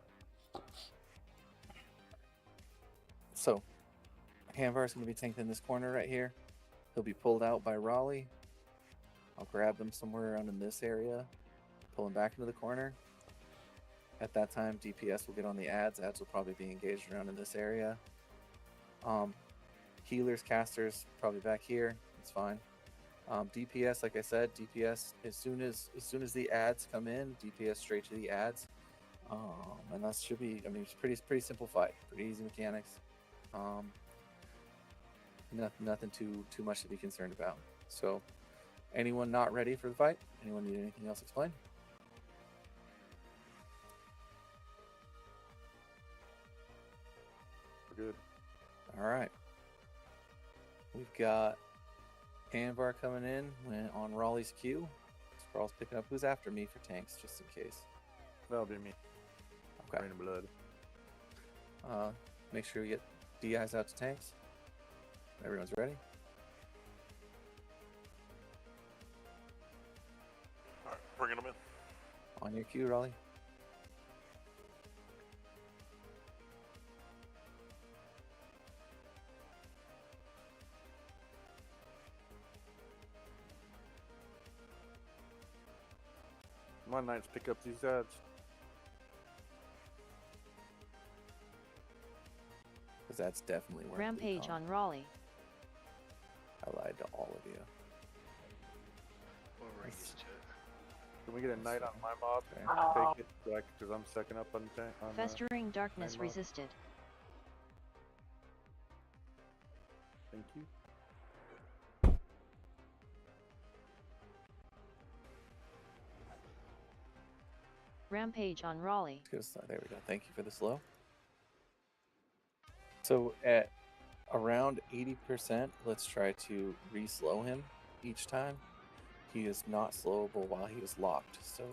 Speaker 8: So, Hanvar's going to be tanked in this corner right here. He'll be pulled out by Raleigh. I'll grab him somewhere around in this area. Pull him back into the corner. At that time, DPS will get on the ads. Ads will probably be engaged around in this area. Healers, casters, probably back here. It's fine. DPS, like I said, DPS as soon as the ads come in, DPS straight to the ads. And that should be. I mean, it's pretty simple fight. Pretty easy mechanics. Nothing too much to be concerned about. So, anyone not ready for the fight? Anyone need anything else explained?
Speaker 16: We're good.
Speaker 8: All right. We've got Anvar coming in on Raleigh's queue. Sprawl's picking up. Who's after me for tanks, just in case?
Speaker 16: That'll be me.
Speaker 8: Okay.
Speaker 16: Rain of blood.
Speaker 8: Make sure we get DIs out to tanks. Everyone's ready.
Speaker 7: All right, bringing them in.
Speaker 8: On your queue, Raleigh.
Speaker 16: My knights pick up these ads.
Speaker 8: Because that's definitely where
Speaker 18: Rampage on Raleigh.
Speaker 8: I lied to all of you.
Speaker 16: Can we get a knight on my mob? Take it, because I'm second up on the tank.
Speaker 18: Festering Darkness
Speaker 16: mob.
Speaker 18: resisted.
Speaker 16: Thank you.
Speaker 18: Rampage on Raleigh.
Speaker 8: There we go. Thank you for the slow. So at around 80%, let's try to re-slow him each time. He is not slowable while he is locked. So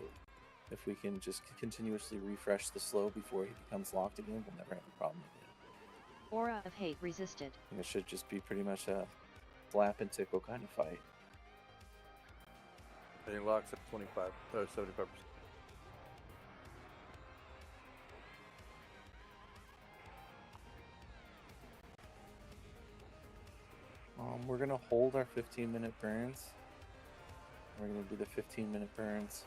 Speaker 8: if we can just continuously refresh the slow before he becomes locked again, we'll never have a problem again.
Speaker 18: Aura of Hate resisted.
Speaker 8: And it should just be pretty much a flap and tickle kind of fight.
Speaker 16: And he locks at 25 or 75%.
Speaker 8: We're going to hold our 15-minute burns. We're going to do the 15-minute burns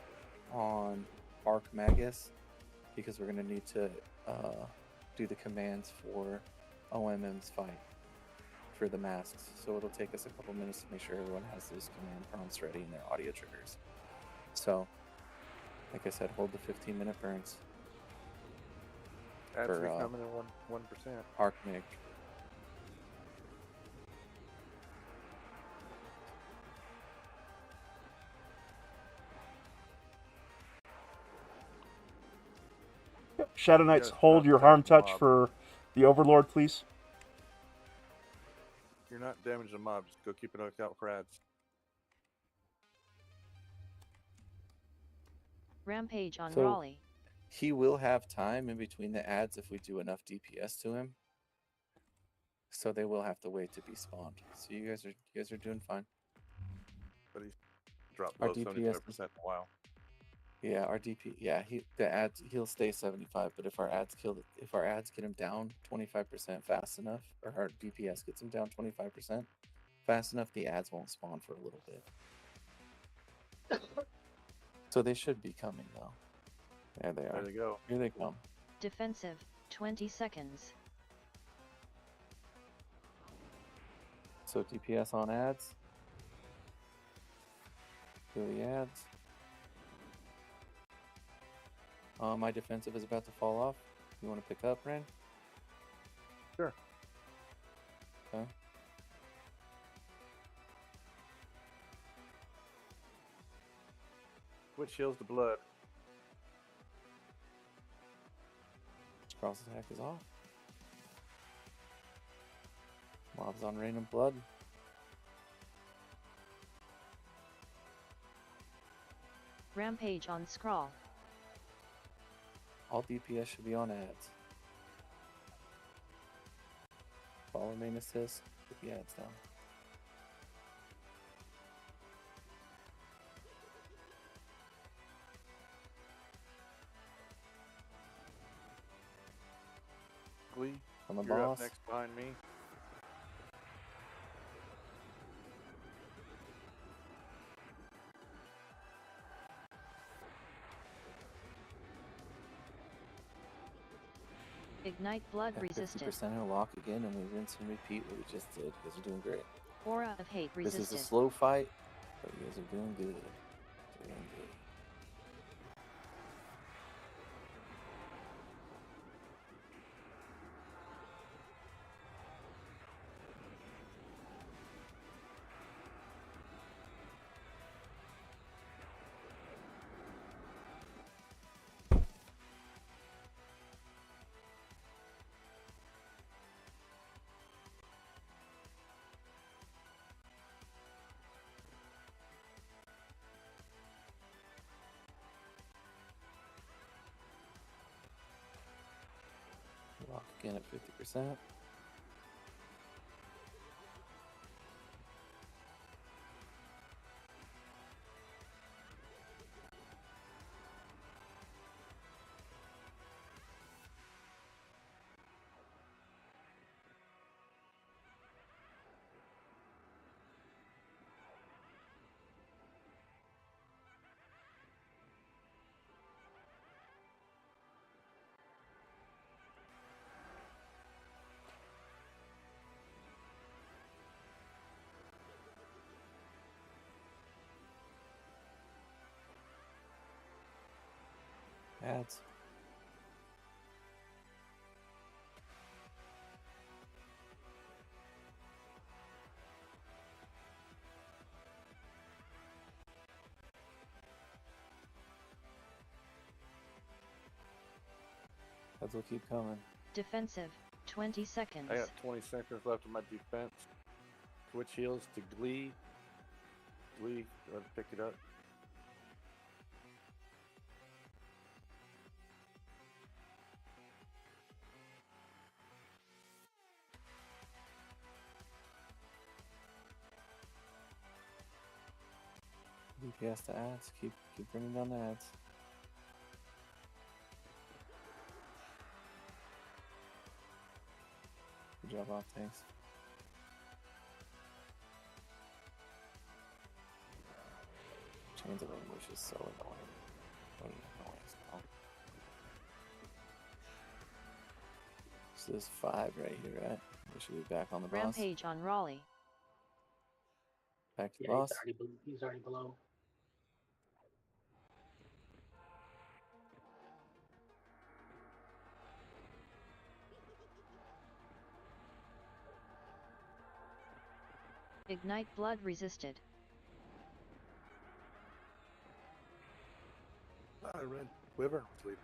Speaker 8: on Arc Magus because we're going to need to do the commands for OMM's fight for the masks. So it'll take us a couple minutes to make sure everyone has those command prompts ready and their audio triggers. So, like I said, hold the 15-minute burns.
Speaker 16: Ads
Speaker 8: for
Speaker 16: coming in 1%.
Speaker 8: Arc Mig.
Speaker 1: Shadow Knights,
Speaker 16: Yeah,
Speaker 1: hold your harm touch
Speaker 16: mob.
Speaker 1: for the Overlord, please.
Speaker 16: You're not damaging the mob. Just go keep an eye out for ads.
Speaker 18: Rampage on
Speaker 8: So-
Speaker 18: Raleigh.
Speaker 8: He will have time in between the ads if we do enough DPS to him. So they will have to wait to be spawned. So you guys are doing fine.
Speaker 16: But he's dropped
Speaker 8: Our
Speaker 16: below
Speaker 8: DPS
Speaker 16: 75% in a while.
Speaker 8: Yeah, our DP. Yeah, he'll stay 75. But if our ads get him down 25% fast enough, or our DPS gets him down 25% fast enough, the ads won't spawn for a little bit. So they should be coming though. There they are.
Speaker 16: There they go.
Speaker 8: Here they come.
Speaker 18: Defensive, 20 seconds.
Speaker 8: So DPS on ads. Kill the ads. My defensive is about to fall off. You want to pick up, Ren?
Speaker 16: Sure.
Speaker 8: Okay.
Speaker 16: Which heals the blood.
Speaker 8: Cross attack is off. Mobs on Rain of Blood.
Speaker 18: Rampage on Scrawl.
Speaker 8: All DPS should be on ads. Follow main assist, get the ads down.
Speaker 16: Glee,
Speaker 8: On the
Speaker 16: you're
Speaker 8: boss.
Speaker 16: up next behind me.
Speaker 18: Ignite blood
Speaker 8: At
Speaker 18: resisted.
Speaker 8: 50% it'll lock again, and we rinse and repeat what we just did. You guys are doing great.
Speaker 18: Aura of hate
Speaker 8: This
Speaker 18: resisted.
Speaker 8: is a slow fight, but you guys are doing good. Doing good. Lock again at 50%. Ads. Ads will keep coming.
Speaker 18: Defensive. 20 seconds.
Speaker 16: I got 20 seconds left of my defense. Switch heals to Glee. Glee, go ahead and pick it up.
Speaker 8: DPS to ads. Keep bringing down the ads. Good job, off. Thanks. Chains of Anguish is so annoying. So there's 5 right here, right? We should be back on the boss.
Speaker 18: Rampage on Raleigh.
Speaker 8: Back to the
Speaker 11: Yeah,
Speaker 8: boss.
Speaker 11: he's already below.
Speaker 18: Ignite blood resisted.
Speaker 16: I read Wyverns leaving.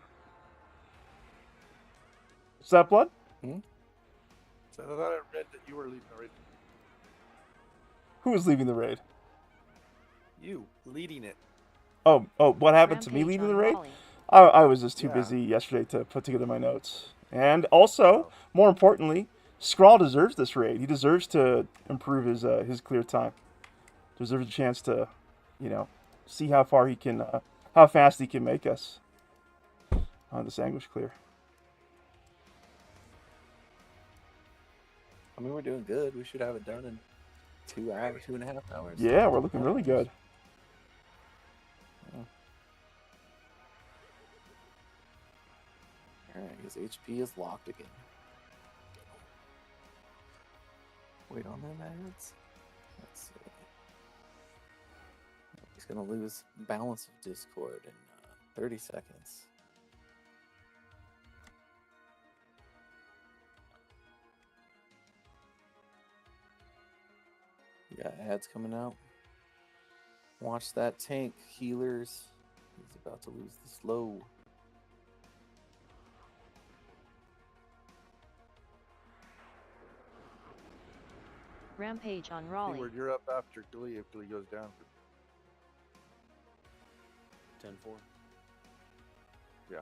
Speaker 1: Is that blood?
Speaker 16: So I thought I read that you were leaving the raid.
Speaker 1: Who was leaving the raid?
Speaker 16: You leading it.
Speaker 1: Oh, what happened to me
Speaker 18: Rampage
Speaker 1: leaving the
Speaker 18: on
Speaker 1: raid?
Speaker 18: Raleigh.
Speaker 1: I was just too
Speaker 16: Yeah.
Speaker 1: busy yesterday to put together my notes. And also, more importantly, Skrull deserves this raid. He deserves to improve his clear time. Deserves a chance to, see how far he can, how fast he can make us on this Anguish clear.
Speaker 8: I mean, we're doing good. We should have it done in 2 hours, 2.5 hours.
Speaker 1: Yeah, we're looking really good.
Speaker 8: Yeah. Alright, his HP is locked again. Wait on them ads. Let's see. He's gonna lose balance of Discord in 30 seconds. We got ads coming out. Watch that tank, healers. He's about to lose the slow.
Speaker 18: Rampage on Raleigh.
Speaker 16: Keyword, you're up after Glee if Glee goes down.
Speaker 12: 10-4.
Speaker 16: Yeah.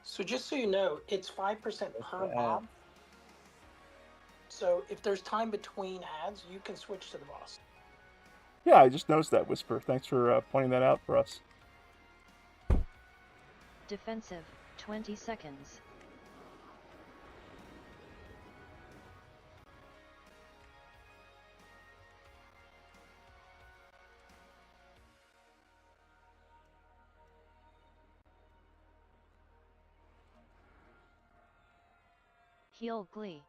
Speaker 3: So just so you know, it's 5% per mob. So if there's time between ads, you can switch to the boss.
Speaker 1: Yeah, I just noticed that, Whisper. Thanks for pointing that out for us.
Speaker 18: Defensive. 20 seconds. Heal Glee.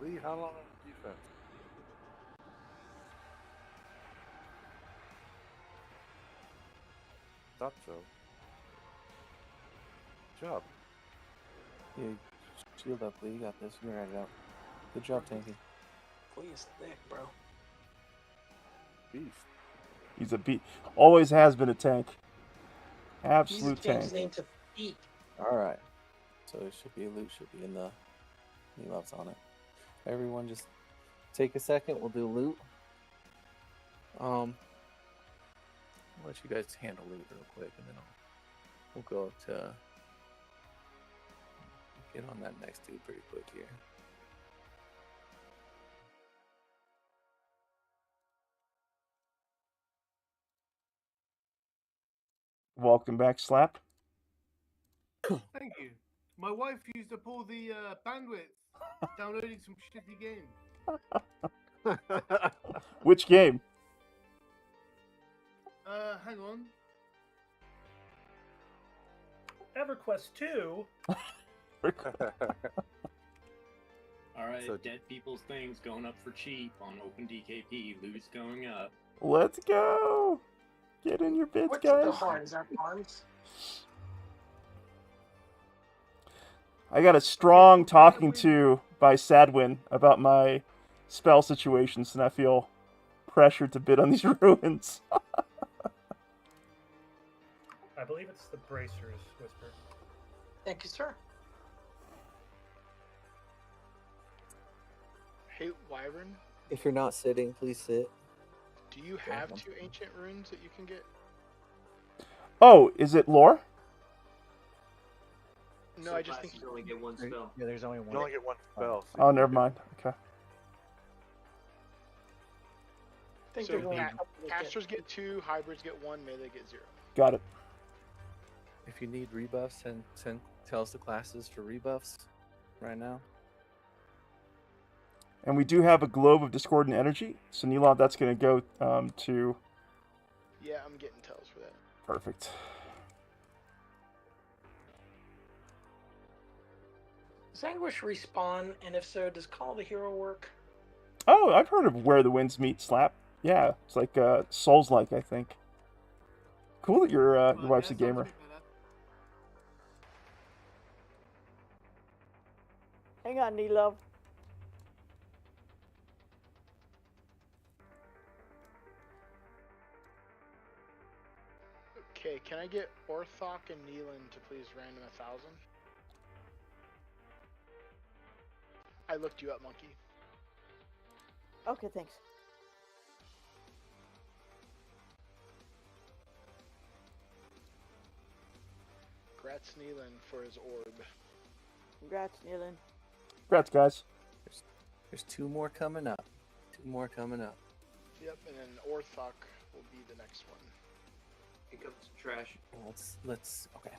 Speaker 16: Lee, how long on defense? Thought so. Good job.
Speaker 8: Yeah, shield up, Lee. You got this. You're right out. Good job, Tanky.
Speaker 3: Please, thick, bro.
Speaker 16: Beast.
Speaker 1: He's a beat. Always has been a tank. Absolute
Speaker 3: He's changed
Speaker 1: tank.
Speaker 3: his name to Feet.
Speaker 8: All right. So it should be loot. Should be in the. He loves on it. Everyone, just take a second. We'll do loot. I'll let you guys handle loot real quick, and then we'll go up to get on that next dude pretty quick here.
Speaker 1: Welcome back, Slap.
Speaker 17: Thank you. My wife used up all the bandwidth downloading some shitty game.
Speaker 1: Which game?
Speaker 17: Hang on. EverQuest 2.
Speaker 15: All right,
Speaker 16: So-
Speaker 15: dead people's things going up for cheap on OpenDKP. Loot's going up.
Speaker 1: Let's go. Get in your bids,
Speaker 3: What's
Speaker 1: guys.
Speaker 3: the hard? Is that arms?
Speaker 1: I got a strong talking to by Sadwin about my spell situations, and I feel pressured to bid on these ruins.
Speaker 17: I believe it's the Bracers, Whisper.
Speaker 3: Thank you, sir.
Speaker 5: Hey, Wyvern,
Speaker 8: If you're not sitting, please sit.
Speaker 5: do you have 2 ancient runes that you can get?
Speaker 1: Oh, is it lore?
Speaker 5: No,
Speaker 6: Some
Speaker 5: I just think
Speaker 6: classes only get one spell.
Speaker 23: Yeah, there's only one.
Speaker 16: You only get one spell. so
Speaker 1: Oh,
Speaker 16: you
Speaker 1: never
Speaker 16: can
Speaker 1: mind. Okay.
Speaker 3: I think
Speaker 5: so.
Speaker 3: there's only a couple that get-
Speaker 5: Casters get 2, hybrids get 1, melee get 0.
Speaker 1: Got it.
Speaker 8: If you need rebuffs, tell us the classes for rebuffs right now.
Speaker 1: And we do have a Globe of Discordant Energy. So, Nilov, that's going to go to...
Speaker 5: Yeah, I'm getting tells for that.
Speaker 1: Perfect.
Speaker 3: Does Anguish respawn? And if so, does Call the Hero work?
Speaker 1: Oh, I've heard of Where the Winds Meet, Slap. Yeah, it's like Souls-like, I think. Cool that your wife's a gamer.
Speaker 10: Hang on, Nilo.
Speaker 5: Okay, can I get Orthok and Neelan to please random 1,000? I looked you up, Monkey.
Speaker 10: Okay, thanks.
Speaker 5: Congrats, Neelan, for his orb.
Speaker 10: Congrats, Neelan.
Speaker 1: Congrats, guys.
Speaker 8: There's 2 more coming up. 2 more coming up.
Speaker 5: Yep, and then Orthok will be the next one.
Speaker 6: Pick up some trash.
Speaker 8: Let's okay.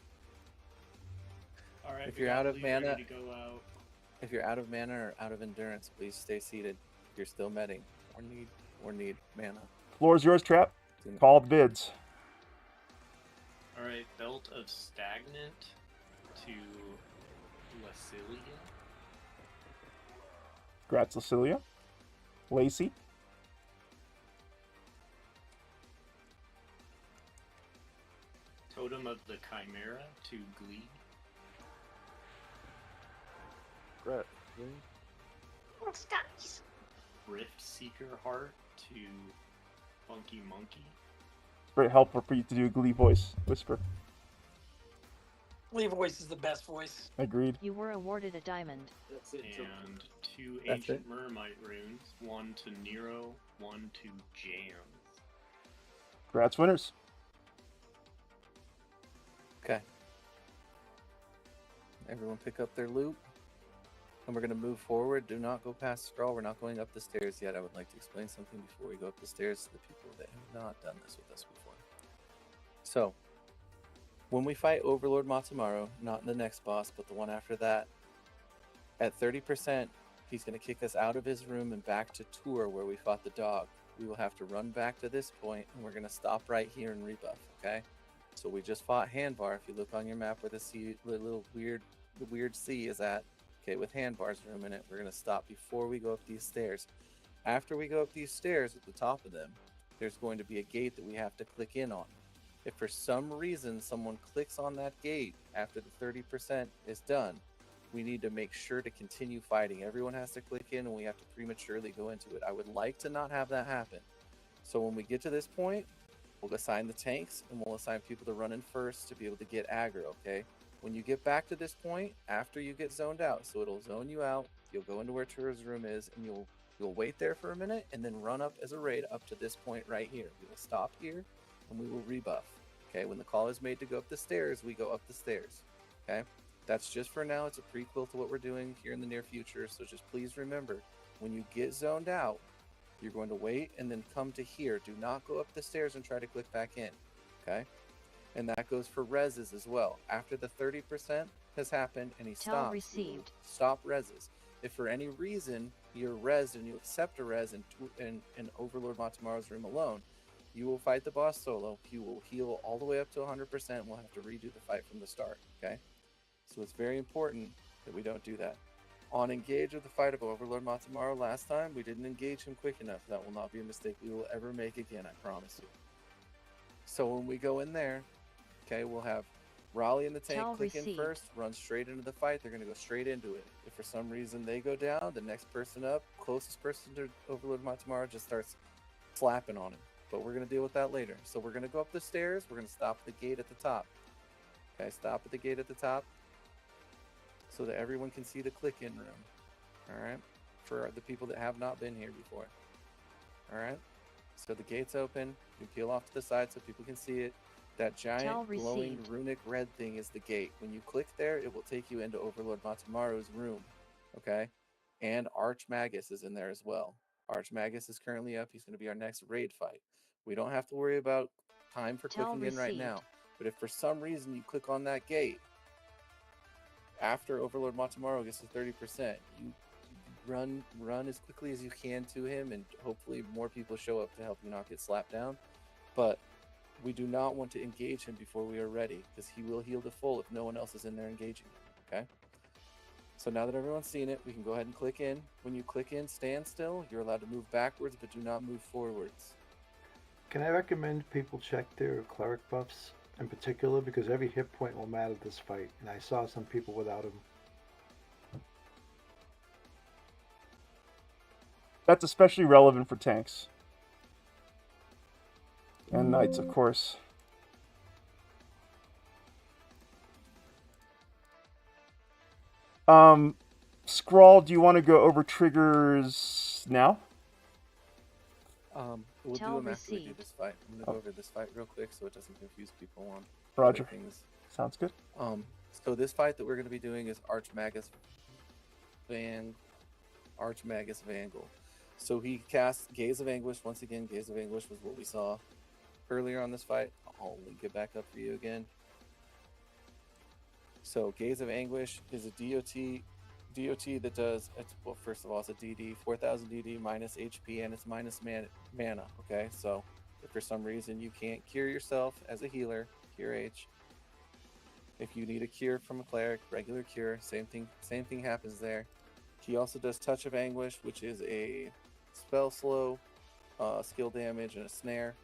Speaker 15: All right.
Speaker 8: If
Speaker 15: we
Speaker 8: you're
Speaker 15: got
Speaker 8: out of
Speaker 15: Lee ready
Speaker 8: mana,
Speaker 15: to go out.
Speaker 8: if you're out of mana or out of endurance, please stay seated. You're still medding or need mana.
Speaker 1: Floor's yours, Trap. Call the bids.
Speaker 15: All right, Belt of Stagnant to Lasilia.
Speaker 1: Congrats, Lacilia. Lacey.
Speaker 15: Totem of the Chimera to Glee.
Speaker 16: Brett.
Speaker 15: Rift Seeker Heart to Funky Monkey.
Speaker 1: Very helpful for you to do a Glee voice. Whisper.
Speaker 3: Lee voice is the best voice.
Speaker 1: Agreed.
Speaker 18: You were awarded a diamond.
Speaker 6: That's it.
Speaker 15: And 2
Speaker 8: That's
Speaker 15: Ancient Mermite runes. 1 to Nero, 1 to Jams.
Speaker 1: Congrats, winners.
Speaker 8: Okay. Everyone pick up their loot. And we're going to move forward. Do not go past Scrawl. We're not going up the stairs yet. I would like to explain something before we go up the stairs to the people that have not done this with us before. So, when we fight Overlord Matsumaru, not in the next boss, but the one after that, at 30%, he's going to kick us out of his room and back to Tour where we fought the dog. We will have to run back to this point, and we're going to stop right here and rebuff, okay? So we just fought Handbar. If you look on your map where the little weird C is at, okay, with Handbar's room in it, we're going to stop before we go up these stairs. After we go up these stairs, at the top of them, there's going to be a gate that we have to click in on. If for some reason someone clicks on that gate after the 30% is done, we need to make sure to continue fighting. Everyone has to click in and we have to prematurely go into it. I would like to not have that happen. So when we get to this point, we'll assign the tanks and we'll assign people to run in first to be able to get aggro, okay? When you get back to this point, after you get zoned out, so it'll zone you out, you'll go into where Tura's room is, and you'll wait there for a minute, and then run up as a raid up to this point right here. We will stop here, and we will rebuff. Okay, when the call is made to go up the stairs, we go up the stairs. Okay, that's just for now. It's a prequel to what we're doing here in the near future, so just please remember, when you get zoned out, you're going to wait and then come to here. Do not go up the stairs and try to click back in. Okay? And that goes for reses as well. After the 30% has happened and he stops,
Speaker 18: received.
Speaker 8: Stop reses. If for any reason you're resed and you accept a res in Overlord Matsumaru's room alone, you will fight the boss solo. He will heal all the way up to 100% and we'll have to redo the fight from the start. Okay? So it's very important that we don't do that. On engage with the fight of Overlord Matsumaru last time, we didn't engage him quick enough. That will not be a mistake we will ever make again, I promise you. So when we go in there, okay, we'll have Raleigh and the tank click in first, run straight into the fight. They're going to go straight into it. If for some reason they go down, the next person up, closest person to Overlord Matsumaru, just starts slapping on him. But we're going to deal with that later. So we're going to go up the stairs. We're going to stop at the gate at the top. Okay, stop at the gate at the top so that everyone can see the click-in room. All right, for the people that have not been here before. All right, so the gate's open. You peel off to the side so people can see it. That giant glowing runic red thing is the gate. When you click there, it will take you into Overlord Matsumaru's room, okay? And Archmagus is in there as well. Archmagus is currently up. He's going to be our next raid fight. We don't have to worry about time for clicking in right now. But if for some reason you click on that gate, after Overlord Matsumaru gets to 30%, you run as quickly as you can to him, and hopefully more people show up to help you not get slapped down. But we do not want to engage him before we are ready, because he will heal to full if no one else is in there engaging him, okay? So now that everyone's seen it, we can go ahead and click in. When you click in, stand still. You're allowed to move backwards, but do not move forwards.
Speaker 12: Can I recommend people check their cleric buffs in particular, because every hit point will matter this fight, and I saw some people without them.
Speaker 1: That's especially relevant for tanks. And knights, of course. Scrawl, do you want to go over triggers now?
Speaker 8: We'll do them after we do this fight. I'm going to go over this fight real quick so it doesn't confuse people on
Speaker 1: Roger.
Speaker 8: things.
Speaker 1: Sounds good.
Speaker 8: So this fight that we're going to be doing is Archmagus Vangal. So he casts Gaze of Anguish. Once again, Gaze of Anguish was what we saw earlier on this fight. I'll link it back up for you again. So Gaze of Anguish is a DOT that does, well, first of all, it's a DD, 4000 DD minus HP, and it's minus mana, okay? So if for some reason you can't cure yourself as a healer, cure H. If you need a cure from a cleric, regular cure, same thing happens there. He also does Touch of Anguish, which is a spell slow, skill damage, and a snare.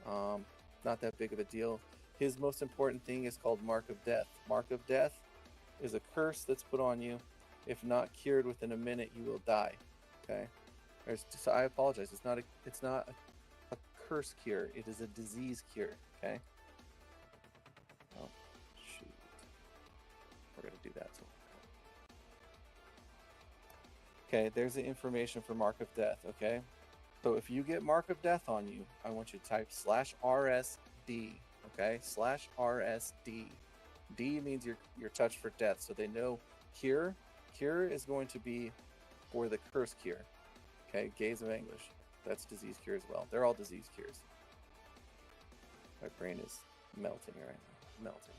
Speaker 8: Not that big of a deal. His most important thing is called Mark of Death. Mark of Death is a curse that's put on you. If not cured within a minute, you will die. Okay. So I apologize. It's not a curse cure. It is a disease cure. Okay. Oh shoot. We're gonna do that. Okay. There's the information for Mark of Death. Okay. So if you get Mark of Death on you, I want you to type /RSD. Okay, /RSD. D means you're touched for death, so they know cure. Cure is going to be for the curse cure. Okay, Gaze of Anguish. That's disease cure as well. They're all disease cures. My brain is melting right now. Melting.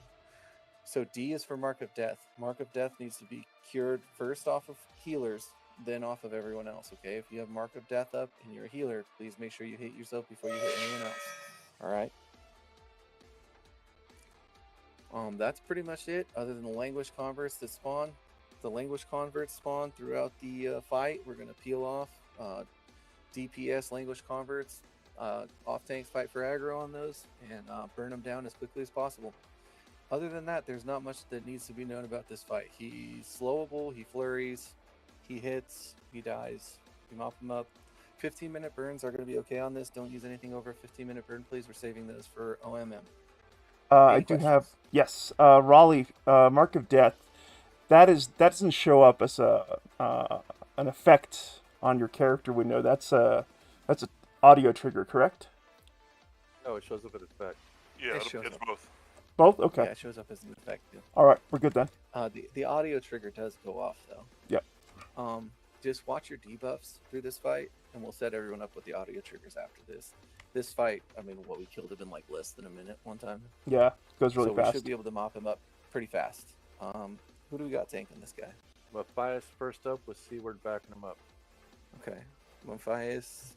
Speaker 8: So D is for Mark of Death. Mark of Death needs to be cured first off of healers, then off of everyone else. Okay, if you have Mark of Death up and you're a healer, please make sure you hit yourself before you hit anyone else. All right. That's pretty much it. Other than the language converts that spawn, the language converts spawn throughout the fight. We're gonna peel off DPS language converts. Off tanks fight for aggro on those and burn them down as quickly as possible. Other than that, there's not much that needs to be known about this fight. He's slowable, he flurries, he hits, he dies. You mop him up. 15-minute burns are going to be okay on this. Don't use anything over a 15-minute burn, please. We're saving those for OMM.
Speaker 1: I do have, yes, Raleigh, Mark of Death. That doesn't show up as an effect on your character window. That's an audio trigger, correct?
Speaker 16: No, it shows up at effect.
Speaker 7: Yeah, it's both.
Speaker 1: Both? Okay.
Speaker 8: Yeah, it shows up as an effect. Yeah.
Speaker 1: All right, we're good then.
Speaker 8: The audio trigger does go off though.
Speaker 1: Yep.
Speaker 8: Just watch your debuffs through this fight, and we'll set everyone up with the audio triggers after this. This fight, I mean, what we killed him in like less than a minute one time.
Speaker 1: Yeah, goes really
Speaker 8: so
Speaker 1: fast.
Speaker 8: We should be able to mop him up pretty fast. Who do we got tanking this guy?
Speaker 16: Matthias first up with Seaward backing him up.
Speaker 8: Okay. Matthias,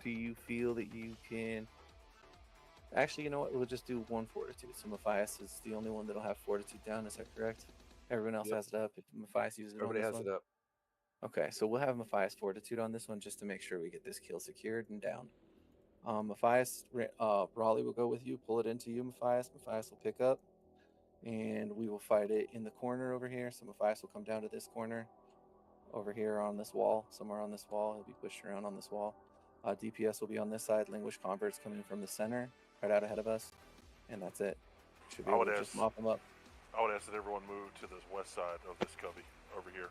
Speaker 8: do you feel that you can... Actually, you know what? We'll just do one fortitude. So Matthias is the only one that'll have fortitude down. Is that correct? Everyone else has it up. If Matthias uses it
Speaker 16: Everybody
Speaker 8: on this
Speaker 16: has
Speaker 8: one.
Speaker 16: it up.
Speaker 8: Okay, so we'll have Matthias fortitude on this one just to make sure we get this kill secured and down. Matthias, Raleigh will go with you. Pull it into you, Matthias. Matthias will pick up, and we will fight it in the corner over here. So Matthias will come down to this corner over here on this wall, somewhere on this wall. He'll be pushed around on this wall. DPS will be on this side. Language converts coming from the center, right out ahead of us, and that's it. Should be able to just mop them up.
Speaker 7: I would ask that everyone move to the west side of this cubby over here.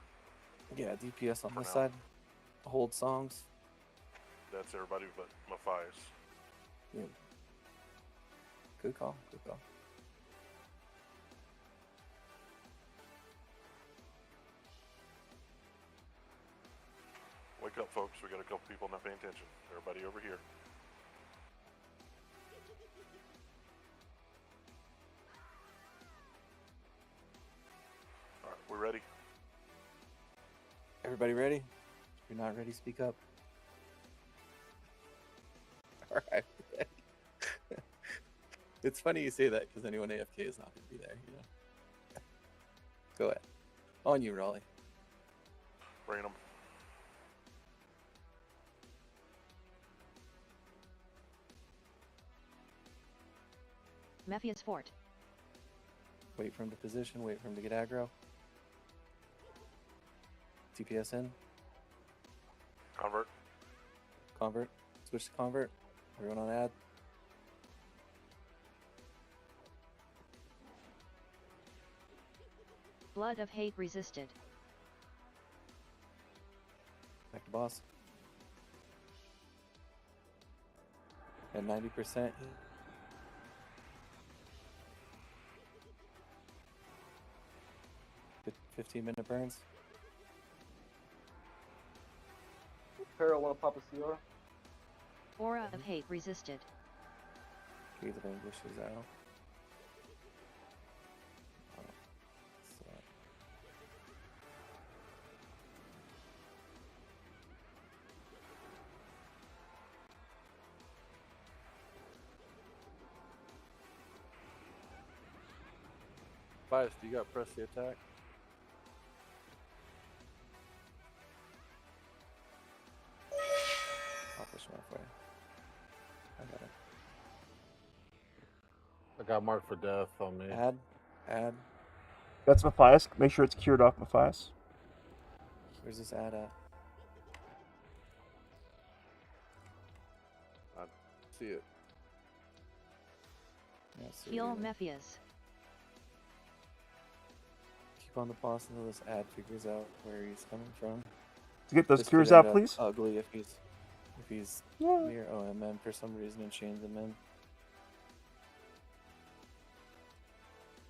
Speaker 8: Yeah, DPS on this side. Hold songs.
Speaker 7: That's everybody but Matthias.
Speaker 8: Yeah. Good call. Good call.
Speaker 7: Wake up, folks. We got a couple people not paying attention. Everybody over here. All right, we ready?
Speaker 8: Everybody ready? If you're not ready, speak up. All right. It's funny you say that because anyone AFK is not going to be there, you know. Go ahead. On you, Raleigh.
Speaker 7: Bring them.
Speaker 18: Matthias Fort.
Speaker 8: Wait for him to position. Wait for him to get aggro. TPS in.
Speaker 7: Convert.
Speaker 8: Convert. Switch to convert. Everyone on ad.
Speaker 18: Blood of Hate resisted.
Speaker 8: Back to boss. At 90%. 15-minute burns.
Speaker 9: Peril want to pop a CR?
Speaker 18: Aura of Hate resisted.
Speaker 8: Gaze of Anguish is out.
Speaker 16: Bias, do you got press the attack?
Speaker 8: I'll push him for you. I got it.
Speaker 16: I got marked for death on me.
Speaker 8: Add.
Speaker 1: That's Matthias. Make sure it's cured off Matthias.
Speaker 8: Where's this ad at?
Speaker 16: I see it.
Speaker 8: Yeah, so
Speaker 18: Heal
Speaker 8: you
Speaker 18: Matthias.
Speaker 8: keep on the boss until this ad figures out where he's coming from.
Speaker 1: To get those
Speaker 8: This
Speaker 1: cures
Speaker 8: could end
Speaker 1: out,
Speaker 8: up
Speaker 1: please.
Speaker 8: Ugly if he's near OMM for some reason and chains him in.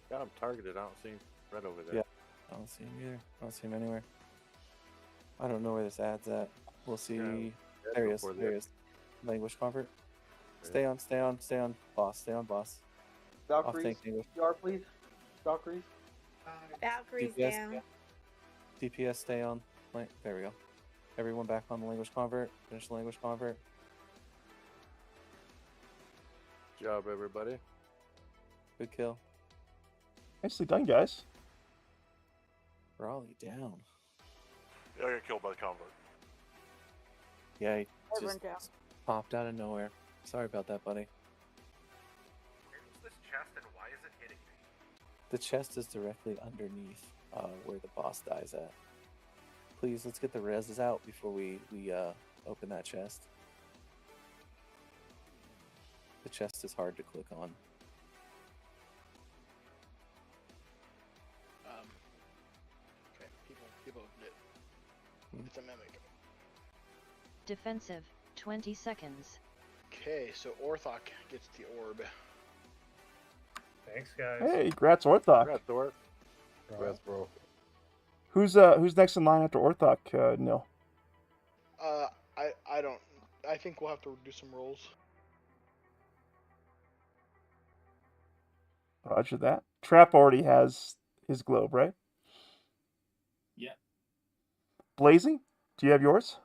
Speaker 16: Got got him targeted. I don't see him right over there.
Speaker 8: Yeah, I don't see him either. I don't see him anywhere. I don't know where this ad's at. We'll see.
Speaker 16: Yeah,
Speaker 8: There he is.
Speaker 16: before the
Speaker 8: There he is. Language convert. Stay on, stay on, stay on. Boss, stay on, boss.
Speaker 9: Valkyries, PR, please. Valkyries.
Speaker 13: Valkyries
Speaker 8: DPS,
Speaker 13: down.
Speaker 8: DPS, stay on. There we go. Everyone back on the language convert. Finish the language convert.
Speaker 16: Good job, everybody.
Speaker 8: Good kill.
Speaker 1: Nicely done, guys.
Speaker 8: Raleigh down.
Speaker 7: Yeah, I got killed by the convert.
Speaker 8: Yeah, he
Speaker 13: Wyvern
Speaker 8: just
Speaker 13: down.
Speaker 8: popped out of nowhere. Sorry about that, buddy.
Speaker 19: Where's this chest and why is it hitting me?
Speaker 8: The chest is directly underneath where the boss dies at. Please, let's get the reses out before we open that chest. The chest is hard to click on.
Speaker 5: Okay, people opened it. It's a mimic.
Speaker 18: Defensive, 20 seconds.
Speaker 5: Okay, so Orthok gets the orb.
Speaker 19: Thanks, guys.
Speaker 1: Hey, congrats, Orthok.
Speaker 16: Congrats, Thor. Congrats, bro.
Speaker 1: Who's next in line after Orthok, Nil?
Speaker 5: I don't. I think we'll have to do some rolls.
Speaker 1: Roger that. Trap already has his globe, right?
Speaker 15: Yeah.
Speaker 1: Blazing, do you have yours?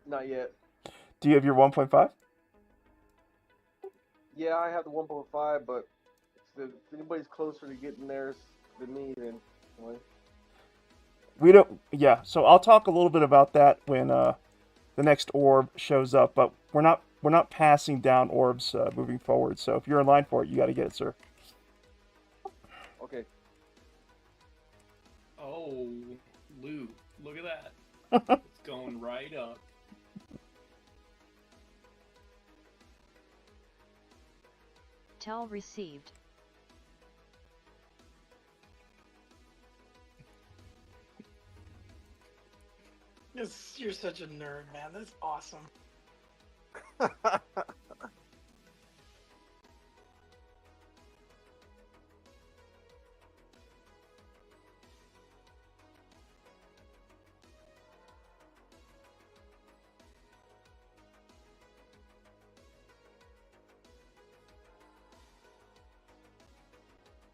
Speaker 9: Not yet.
Speaker 1: Do you have your 1.5?
Speaker 9: Yeah, I have the 1.5, but if anybody's closer to getting theirs than me, then well,
Speaker 1: We don't. Yeah, so I'll talk a little bit about that when the next orb shows up. But we're not passing down orbs moving forward. So if you're in line for it, you got to get it, sir.
Speaker 9: Okay.
Speaker 15: Oh, loot. Look at that. It's going right up.
Speaker 18: Tell received.
Speaker 3: Yes, you're such a nerd, man. That's awesome.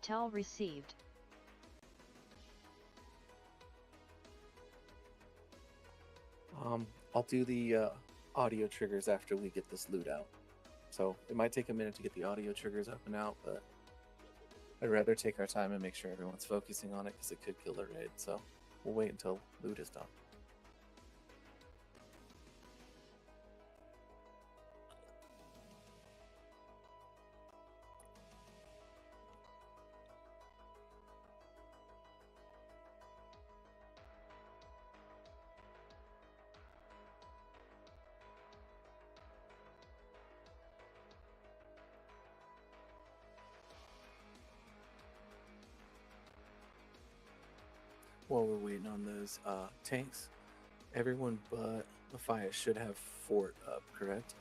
Speaker 18: Tell received.
Speaker 8: I'll do the audio triggers after we get this loot out. So it might take a minute to get the audio triggers up and out, but I'd rather take our time and make sure everyone's focusing on it because it could kill the raid. So we'll wait until loot is done. While we're waiting on those tanks, everyone but Matthias should have fort up, correct?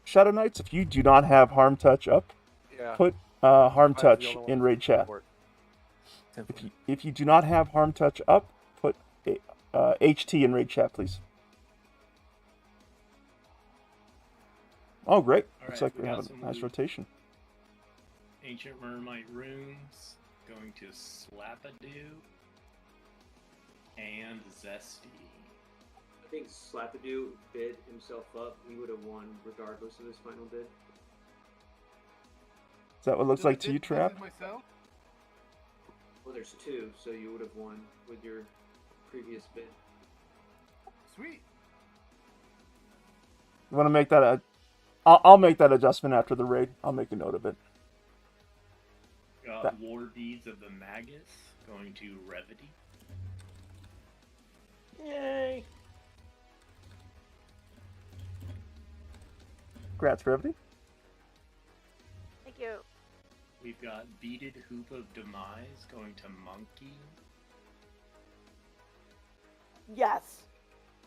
Speaker 1: Shadow Knights, if you do not have Harm Touch up,
Speaker 16: Yeah.
Speaker 1: put Harm
Speaker 16: Mine's the
Speaker 1: Touch
Speaker 16: only one
Speaker 1: in
Speaker 16: that's
Speaker 1: raid chat.
Speaker 16: fort.
Speaker 1: If you do not have Harm Touch up, put HT in raid chat, please. Oh, great.
Speaker 15: All
Speaker 1: Looks
Speaker 15: right,
Speaker 1: like
Speaker 15: we
Speaker 1: we're
Speaker 15: got
Speaker 1: having
Speaker 15: some
Speaker 1: a nice
Speaker 15: loot.
Speaker 1: rotation.
Speaker 15: Ancient Mermite runes, going to Slapadoo, and Zesty.
Speaker 6: I think Slapadoo bid himself up. He would have won regardless of his final bid.
Speaker 1: Is that what it looks like to you, Trap?
Speaker 17: Myself?
Speaker 6: Well, there's two, so you would have won with your previous bid.
Speaker 17: Sweet.
Speaker 1: You want to make that I'll make that adjustment after the raid. I'll make a note of it.
Speaker 15: War Deeds of the Magus, going to Revity.
Speaker 3: Yay!
Speaker 1: Congrats, Gravity.
Speaker 14: Thank you.
Speaker 15: We've got Beaded Hoop of Demise, going to Monkey.
Speaker 13: Yes.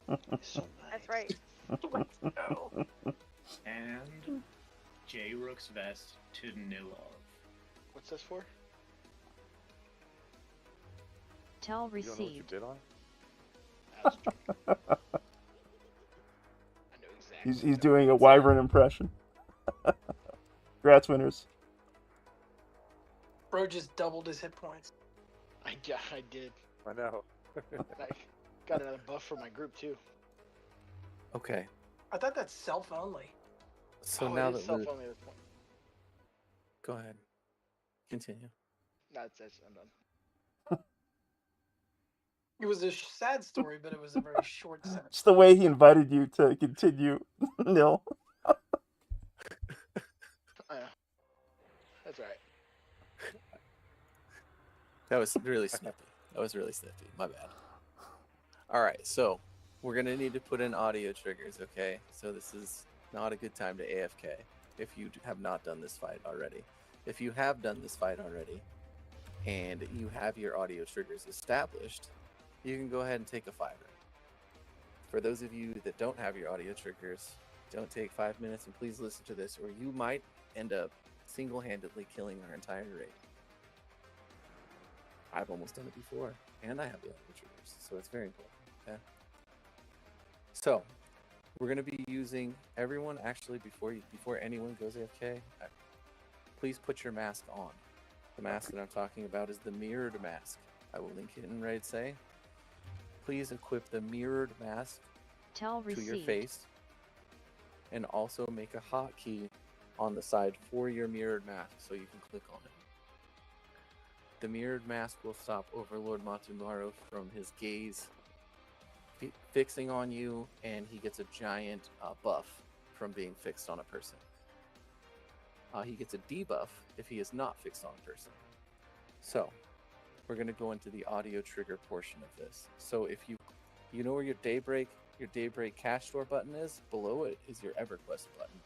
Speaker 14: That's right.
Speaker 3: Let's go.
Speaker 15: And J Rook's vest to Nilov.
Speaker 5: What's this for?
Speaker 18: Tell
Speaker 16: You don't know what you
Speaker 18: received.
Speaker 16: bid on?
Speaker 5: That's true. I know exactly.
Speaker 1: He's doing a Wyvern impression. Congrats, winners.
Speaker 3: Bro just doubled his hit points.
Speaker 5: I did.
Speaker 16: I know.
Speaker 5: I got another buff for my group too.
Speaker 8: Okay.
Speaker 3: I thought that's self only.
Speaker 8: So
Speaker 5: Oh,
Speaker 8: now
Speaker 5: it is
Speaker 8: that
Speaker 5: self
Speaker 8: we're...
Speaker 5: only at this point.
Speaker 8: Go ahead. Continue.
Speaker 5: That's I'm done.
Speaker 3: It was a sad story, but it was a very short sad.
Speaker 1: It's the way he invited you to continue, Nil.
Speaker 5: That's right.
Speaker 8: That was really snippy. My bad. All right, so we're gonna need to put in audio triggers. Okay, so this is not a good time to AFK if you have not done this fight already. If you have done this fight already and you have your audio triggers established, you can go ahead and take a fiver. For those of you that don't have your audio triggers, don't take 5 minutes and please listen to this, or you might end up single-handedly killing our entire raid. I've almost done it before, and I have the audio triggers, so it's very important. Okay. So we're going to be using everyone. Actually, before anyone goes AFK, please put your mask on. The mask that I'm talking about is the mirrored mask. I will link it in Raid Say. Please equip the mirrored mask
Speaker 18: Tell
Speaker 8: to your
Speaker 18: received.
Speaker 8: face, and also make a hotkey on the side for your mirrored mask so you can click on it. The mirrored mask will stop Overlord Matsumaro from his gaze fixing on you, and he gets a giant buff from being fixed on a person. He gets a debuff if he is not fixed on a person. So, we're going to go into the audio trigger portion of this. So if you know where your Daybreak cash store button is, below it is your EverQuest button.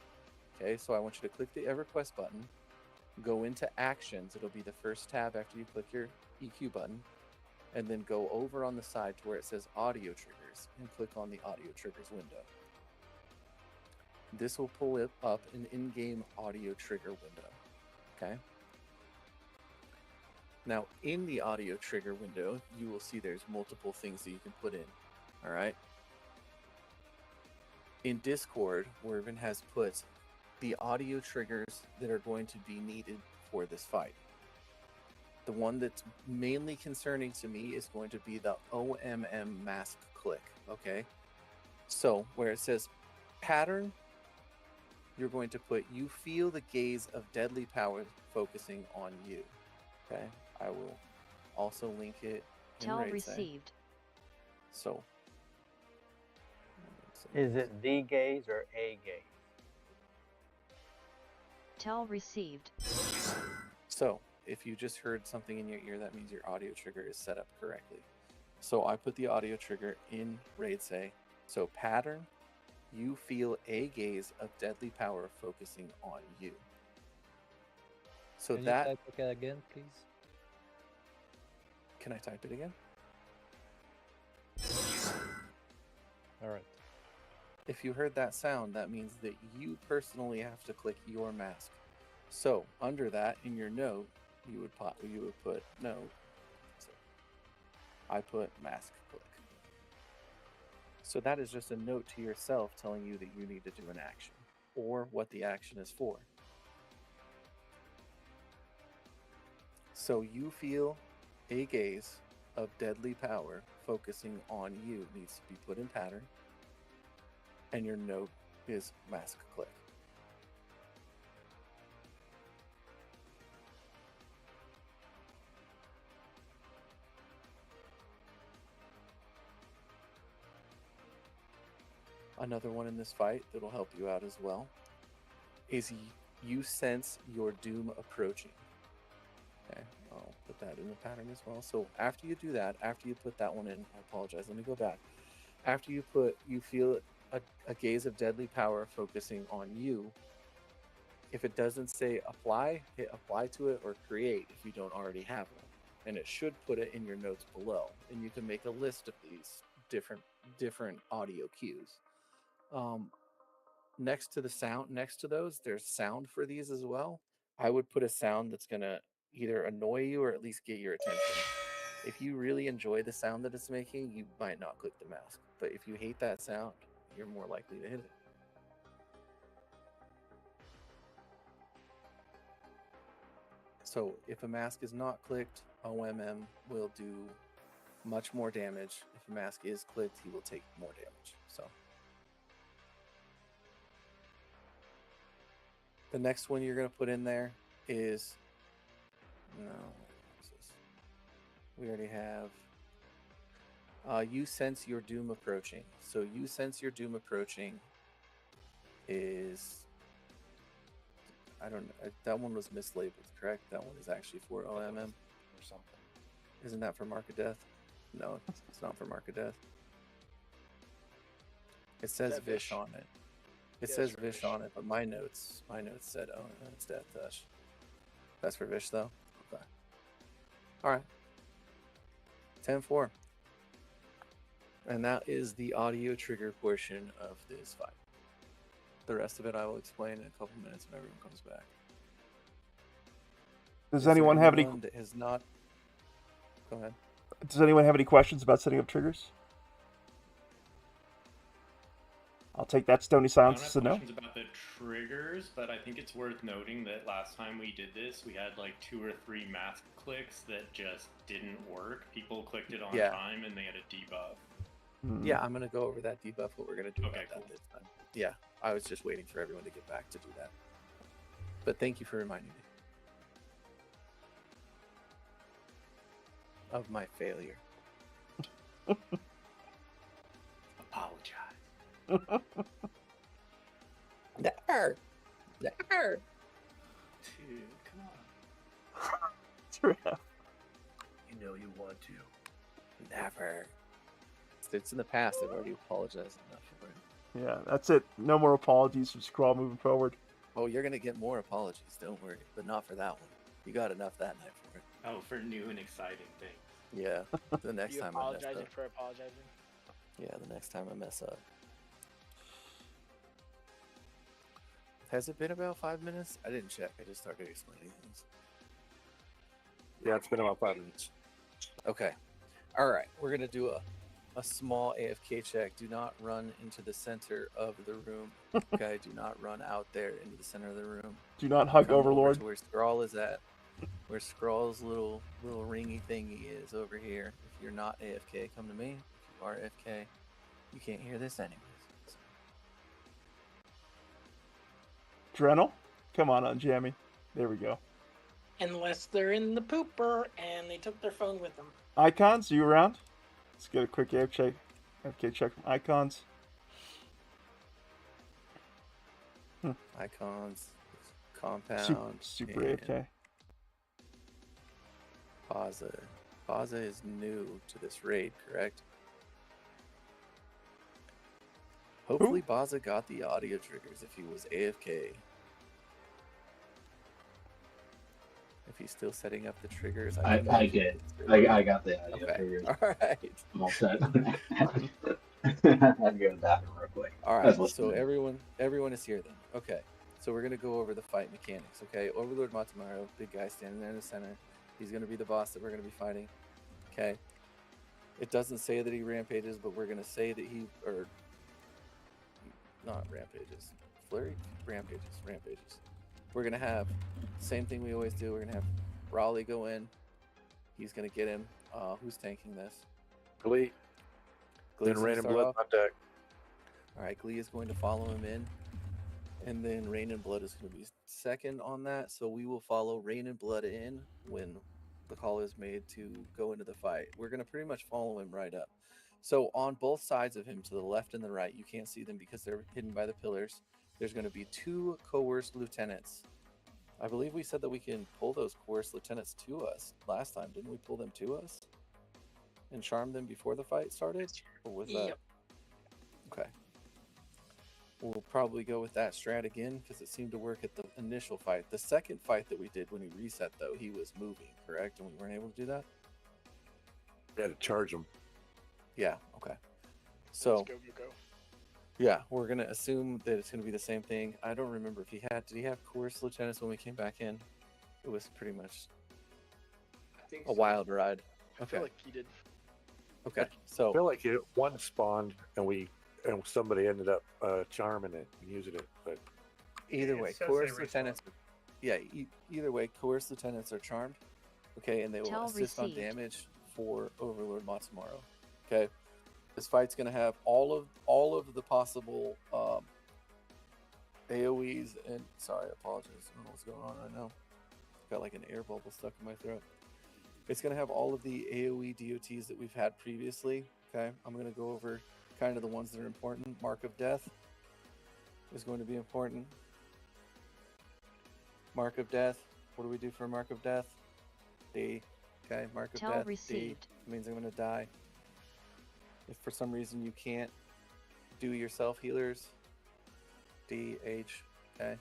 Speaker 8: Okay, so I want you to click the EverQuest button, go into Actions. It'll be the first tab after you click your EQ button, and then go over on the side to where it says Audio Triggers and click on the Audio Triggers window. This will pull it up an in-game audio trigger window. Okay. Now, in the audio trigger window, you will see there's multiple things that you can put in. All right. In Discord, Wyvern has put the audio triggers that are going to be needed for this fight. The one that's mainly concerning to me is going to be the OMM mask click. Okay. So where it says pattern, you're going to put you feel the gaze of deadly power focusing on you. Okay. I will also link it in
Speaker 18: Tell
Speaker 8: Raid
Speaker 18: received.
Speaker 8: So.
Speaker 2: Is it the gaze or a gaze?
Speaker 18: Tell received.
Speaker 8: So, if you just heard something in your ear, that means your audio trigger is set up correctly. So I put the audio trigger in Raid Say. So pattern, you feel a gaze of deadly power focusing on you. So
Speaker 2: Can
Speaker 8: that...
Speaker 2: you type it again, please?
Speaker 8: Can I type it again?
Speaker 2: All right.
Speaker 8: If you heard that sound, that means that you personally have to click your mask. So under that, in your note, you would put note. So I put mask click. So that is just a note to yourself telling you that you need to do an action or what the action is for. So you feel a gaze of deadly power focusing on you needs to be put in pattern, and your note is mask click. Another one in this fight that'll help you out as well is you sense your doom approaching. Okay, I'll put that in the pattern as well. So after you do that, after you put that one in, I apologize, let me go back. After you feel a gaze of deadly power focusing on you, if it doesn't say apply, hit apply to it or create if you don't already have one. And it should put it in your notes below. And you can make a list of these different different audio cues. Next to the sound, next to those, there's sound for these as well. I would put a sound that's gonna either annoy you or at least get your attention. If you really enjoy the sound that it's making, you might not click the mask. But if you hate that sound, you're more likely to hit it. So if a mask is not clicked, OMM will do much more damage. If a mask is clicked, he will take more damage. So the next one you're going to put in there is, no, what's this? We already have, you sense your doom approaching. So you sense your doom approaching is, I don't know, that one was mislabeled, correct? That one is actually for OMM
Speaker 20: or something.
Speaker 8: Isn't that for Mark of Death? No, it's not for Mark of Death. It says Vish on it. It says Vish on it, but my notes said, oh, no, it's Death Touch. That's for Vish, though? Okay. All right. 10-4. And that is the audio trigger portion of this fight. The rest of it I will explain in a couple minutes when everyone comes back.
Speaker 1: Does anyone have any?
Speaker 8: That has not... Go ahead.
Speaker 1: Does anyone have any questions about setting up triggers? I'll take that stony silence as a no.
Speaker 15: I don't have questions about the triggers, but I think it's worth noting that last time we did this, we had like 2 or 3 mask clicks that just didn't work. People clicked it on time and they had a debuff.
Speaker 8: Yeah, I'm going to go over that debuff, what we're going to do
Speaker 15: Okay,
Speaker 8: about
Speaker 15: cool.
Speaker 8: that this time. Yeah, I was just waiting for everyone to get back to do that. But thank you for reminding me of my failure.
Speaker 15: Apologize.
Speaker 8: Never. Never.
Speaker 15: Dude, come on.
Speaker 8: You know you want to. Never. It's in the past. I've already apologized enough for it.
Speaker 1: Yeah, that's it. No more apologies from Scrawl moving forward.
Speaker 8: Oh, you're going to get more apologies. Don't worry. But not for that one. You got enough that night for it.
Speaker 15: Oh, for new and exciting things.
Speaker 8: Yeah. The next
Speaker 5: You
Speaker 8: time I mess
Speaker 5: apologizing
Speaker 8: up.
Speaker 5: for apologizing?
Speaker 8: Yeah, the next time I mess up. Has it been about 5 minutes? I didn't check. I just started explaining things.
Speaker 20: Yeah, it's been about 5 minutes.
Speaker 8: Okay. All right. We're going to do a small AFK check. Do not run into the center of the room. Okay? Do not run out there into the center of the room.
Speaker 1: Do not hug
Speaker 8: Come over
Speaker 1: Overlord.
Speaker 8: to where Skrull is at. Where Skrull's little ringy thingy is over here. If you're not AFK, come to me. If you are AFK, you can't hear this anyways.
Speaker 1: Drenel, come on, Jammy. There we go.
Speaker 3: Unless they're in the pooper and they took their phone with them.
Speaker 1: Icons, you around? Let's get a quick AFK check from Icons.
Speaker 8: Icons, Compound,
Speaker 1: super
Speaker 8: and
Speaker 1: AFK.
Speaker 8: Baza. Baza is new to this raid, correct? Hopefully Baza got the audio triggers if he was AFK. If he's still setting up the triggers,
Speaker 11: I did. I got the audio triggers.
Speaker 8: All right.
Speaker 11: I'm all set. I had to go to the bathroom real quick.
Speaker 8: All
Speaker 11: I was
Speaker 8: right. So
Speaker 11: listening.
Speaker 8: everyone is here then. Okay. So we're gonna go over the fight mechanics. Okay. Overlord Matamaru, big guy standing there in the center. He's gonna be the boss that we're gonna be fighting. Okay. It doesn't say that he rampages, but we're gonna say that not rampages. Flurry? Rampages. We're going to have same thing we always do. We're going to have Raleigh go in. He's going to get him. Who's tanking this?
Speaker 20: Glee.
Speaker 8: Glee's
Speaker 20: Then
Speaker 8: gonna
Speaker 20: Rain and
Speaker 8: start
Speaker 20: Blood
Speaker 8: off.
Speaker 20: on deck.
Speaker 8: All right, Glee is going to follow him in. And then Rain and Blood is going to be second on that. So we will follow Rain and Blood in when the call is made to go into the fight. We're going to pretty much follow him right up. So on both sides of him, to the left and the right, you can't see them because they're hidden by the pillars. There's going to be 2 coerced lieutenants. I believe we said that we can pull those coerced lieutenants to us last time. Didn't we pull them to us? And charm them before the fight started? Or was that? Okay. We'll probably go with that strat again because it seemed to work at the initial fight. The second fight that we did when we reset, though, he was moving, correct? And we weren't able to do that?
Speaker 20: We had to charge him.
Speaker 8: Yeah, okay. So
Speaker 5: Go.
Speaker 8: yeah, we're gonna assume that it's gonna be the same thing. I don't remember if did he have course lieutenants when we came back in? It was pretty much
Speaker 6: I think
Speaker 8: a wild ride.
Speaker 5: I feel like he did.
Speaker 8: Okay,
Speaker 16: I
Speaker 8: so
Speaker 16: feel like one spawned and somebody ended up charming it and using it, but
Speaker 8: either
Speaker 19: It
Speaker 8: way,
Speaker 19: says
Speaker 8: course
Speaker 19: they
Speaker 8: lieutenants. Yeah, either way, course lieutenants are charmed. Okay, and they will
Speaker 18: Tell
Speaker 8: assist on
Speaker 18: received.
Speaker 8: damage for Overlord Matsumaro. Okay, this fight's gonna have all of the possible AOE's and sorry, I apologize. I don't know what's going on right now. Got like an air bubble stuck in my throat. It's gonna have all of the AOE DOTs that we've had previously. Okay, I'm gonna go over kind of the ones that are important. Mark of Death is going to be important. Mark of Death. What do we do for a Mark of Death? D. Okay, Mark of
Speaker 18: Tell
Speaker 8: Death.
Speaker 18: received.
Speaker 8: D means I'm gonna die. If for some reason you can't do yourself healers, D, H. Okay.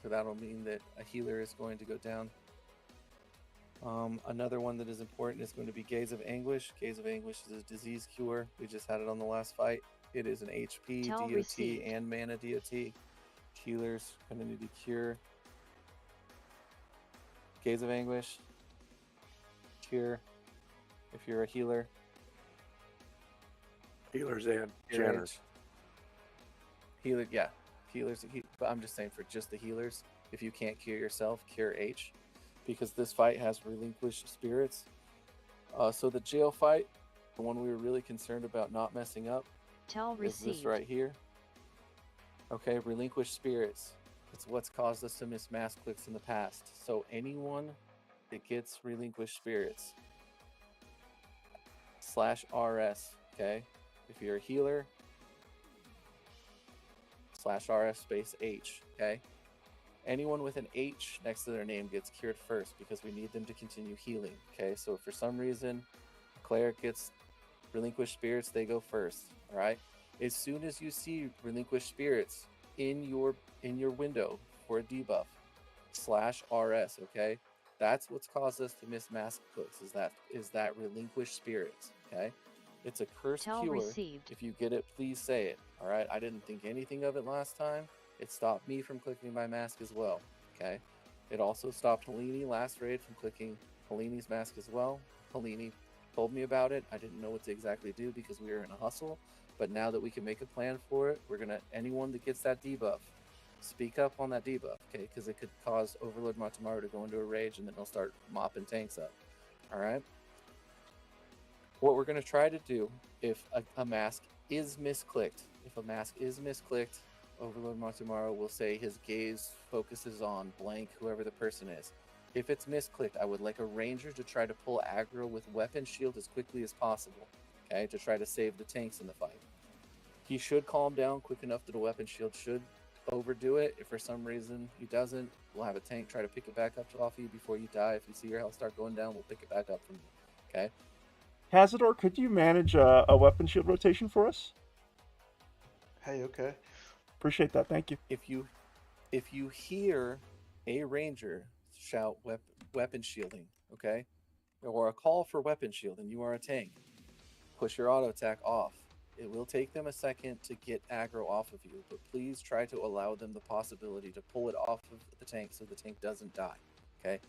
Speaker 8: So that'll mean that a healer is going to go down. Another one that is important is going to be Gaze of Anguish. Gaze of Anguish is a disease cure. We just had it on the last fight. It is an HP,
Speaker 18: Tell
Speaker 8: DOT,
Speaker 18: received.
Speaker 8: and mana DOT. Healers going to need to cure. Gaze of Anguish. Cure. If you're a healer.
Speaker 16: healers and
Speaker 8: Cure
Speaker 16: channers.
Speaker 8: H. Healer, yeah. Healers, but I'm just saying for just the healers, if you can't cure yourself, cure H. Because this fight has relinquished spirits. So the jail fight, the one we were really concerned about not messing up,
Speaker 18: Tell
Speaker 8: is
Speaker 18: received.
Speaker 8: this right here. Okay, relinquished spirits. It's what's caused us to miss mass clicks in the past. So anyone that gets relinquished spirits /RS, okay? If you're a healer, /RS space H, okay? Anyone with an H next to their name gets cured first because we need them to continue healing, okay? So if for some reason a cleric gets relinquished spirits, they go first, all right? As soon as you see relinquished spirits in your window for a debuff, /RS, okay? That's what's caused us to miss mass clicks, is that relinquished spirits, okay? It's a cursed
Speaker 18: Tell
Speaker 8: cure.
Speaker 18: received.
Speaker 8: If you get it, please say it, all right? I didn't think anything of it last time. It stopped me from clicking my mask as well, okay? It also stopped Helene last raid from clicking Helene's mask as well. Helene told me about it. I didn't know what to exactly do because we were in a hustle. But now that we can make a plan for it, we're gonna, anyone that gets that debuff, speak up on that debuff, okay? Because it could cause Overlord Matamaru to go into a rage and then he'll start mopping tanks up, all right? What we're gonna try to do, if a mask is misclicked, Overlord Matsumaru will say his gaze focuses on blank, whoever the person is. If it's misclicked, I would like a ranger to try to pull aggro with weapon shield as quickly as possible, okay, to try to save the tanks in the fight. He should calm down quick enough that a weapon shield should overdo it. If for some reason he doesn't, we'll have a tank try to pick it back up off you before you die. If you see your health start going down, we'll pick it back up from you, okay?
Speaker 1: Hazador, could you manage a weapon shield rotation for us?
Speaker 12: Hey, okay.
Speaker 1: Appreciate that. Thank you.
Speaker 8: If you hear a ranger shout weapon shielding, okay, or a call for weapon shield and you are a tank, push your auto attack off. It will take them a second to get aggro off of you, but please try to allow them the possibility to pull it off of the tank so the tank doesn't die, okay?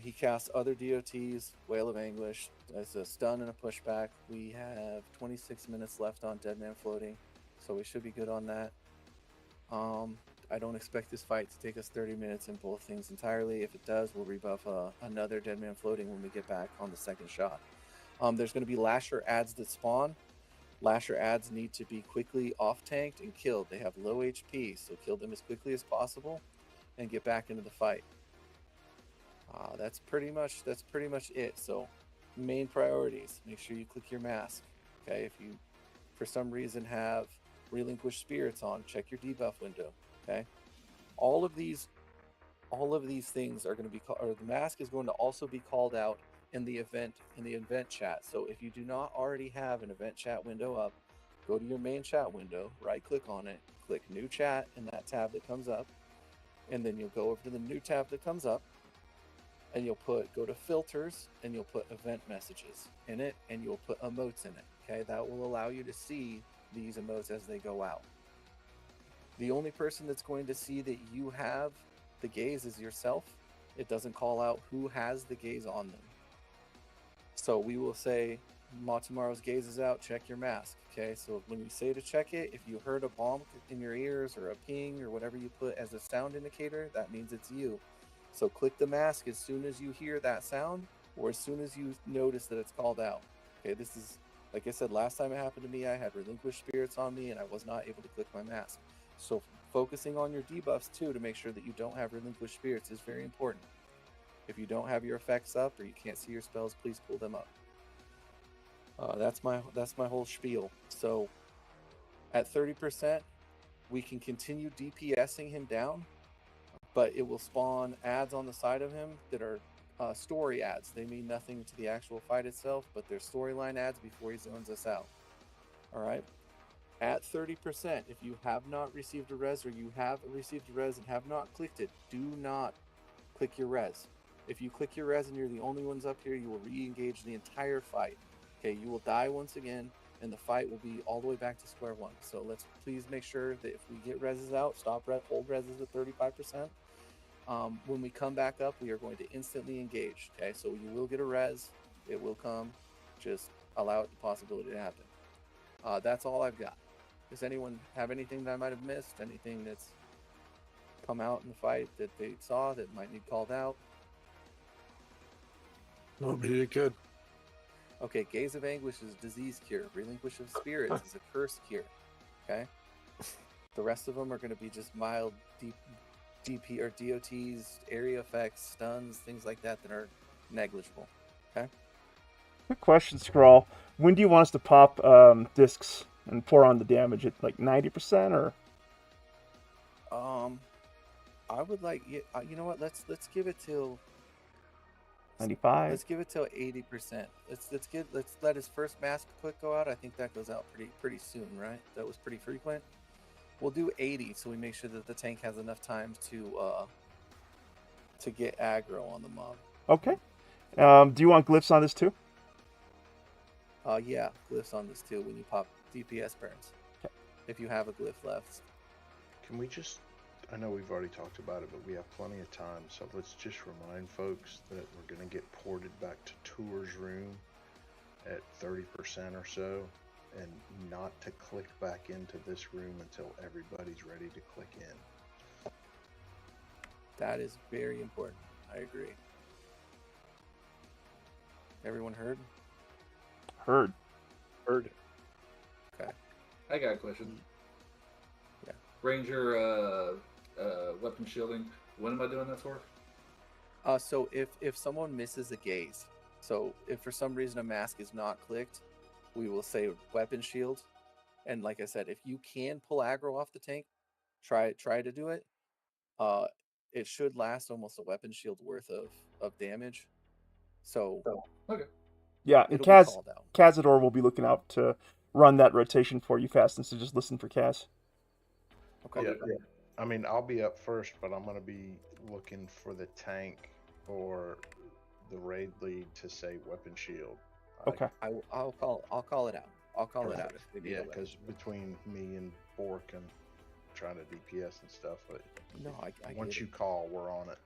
Speaker 8: He casts other DOTs, Wail of Anguish, as a stun and a pushback. We have 26 minutes left on Deadman Floating, so we should be good on that. I don't expect this fight to take us 30 minutes in both things entirely. If it does, we'll rebuff another Deadman Floating when we get back on the second shot. There's going to be Lasher adds that spawn. Lasher adds need to be quickly off-tanked and killed. They have low HP, so kill them as quickly as possible and get back into the fight. That's pretty much it. So main priorities, make sure you click your mask, okay? If you for some reason have relinquished spirits on, check your debuff window, okay? All of these things are going to be or the mask is going to also be called out in the event chat. So if you do not already have an event chat window up, go to your main chat window, right click on it, click new chat in that tab that comes up, and then you'll go over to the new tab that comes up. and you'll go to filters, and you'll put event messages in it, and you'll put emotes in it. Okay, that will allow you to see these emotes as they go out. The only person that's going to see that you have the gaze is yourself. It doesn't call out who has the gaze on them. So we will say, Tomorrow's gaze is out, check your mask. Okay, so when we say to check it, if you heard a bonk in your ears or a ping or whatever you put as a sound indicator, that means it's you. So click the mask as soon as you hear that sound or as soon as you notice that it's called out. Okay, this is, like I said, last time it happened to me, I had relinquished spirits on me and I was not able to click my mask. So focusing on your debuffs too to make sure that you don't have relinquished spirits is very important. If you don't have your effects up or you can't see your spells, please pull them up. That's my whole spiel. So at 30%, we can continue DPSing him down, but it will spawn ads on the side of him that are story ads. They mean nothing to the actual fight itself, but they're storyline ads before he zones us out. All right. At 30%, if you have not received a res or you have received a res and have not clicked it, do not click your res. If you click your res and you're the only ones up here, you will re-engage the entire fight. Okay, you will die once again, and the fight will be all the way back to square one. So let's please make sure that if we get reses out, hold reses at 35%. When we come back up, we are going to instantly engage. Okay, so you will get a res. It will come. Just allow the possibility to happen. That's all I've got. Does anyone have anything that I might have missed? Anything that's come out in the fight that they saw that might need called out?
Speaker 16: No, but you did good.
Speaker 8: Okay, Gaze of Anguish is disease cure. Relinquish of Spirits is a curse cure. Okay? The rest of them are going to be just mild DP or DOTs, area effects, stuns, things like that that are negligible. Okay?
Speaker 1: Quick question, Scrawl. When do you want us to pop discs and pour on the damage at like 90% or?
Speaker 8: I would like, you know what? Let's give it till
Speaker 1: 95.
Speaker 8: Let's give it till 80%. Let's let his first mask click go out. I think that goes out pretty soon, right? That was pretty frequent. We'll do 80 so we make sure that the tank has enough time to get aggro on the mob.
Speaker 1: Okay. Do you want glyphs on this too?
Speaker 8: Yeah, glyphs on this too when you pop DPS burns.
Speaker 1: Okay.
Speaker 8: If you have a glyph left.
Speaker 4: Can we just, I know we've already talked about it, but we have plenty of time, so let's just remind folks that we're going to get ported back to Tour's room at 30% or so, and not to click back into this room until everybody's ready to click in.
Speaker 8: That is very important. I agree. Everyone heard?
Speaker 1: Heard.
Speaker 8: Okay.
Speaker 21: I got a question.
Speaker 8: Yeah.
Speaker 21: Ranger weapon shielding. When am I doing that for?
Speaker 8: So if someone misses a gaze, so if for some reason a mask is not clicked, we will say weapon shield. And like I said, if you can pull aggro off the tank, try to do it. It should last almost a weapon shield worth of damage. So
Speaker 21: okay.
Speaker 1: Yeah, and Kazador will be looking out to run that rotation for you, Fastens, so just listen for Kaz.
Speaker 8: Okay.
Speaker 4: Yeah. I mean, I'll be up first, but I'm going to be looking for the tank or the raid lead to say weapon shield.
Speaker 1: Okay.
Speaker 8: I'll call it out. I'll call it out if we need
Speaker 4: Yeah,
Speaker 8: a weapon.
Speaker 4: because between me and Bork and trying to DPS and stuff,
Speaker 8: No, I
Speaker 4: once
Speaker 8: get
Speaker 4: you
Speaker 8: it.
Speaker 4: call, we're on it.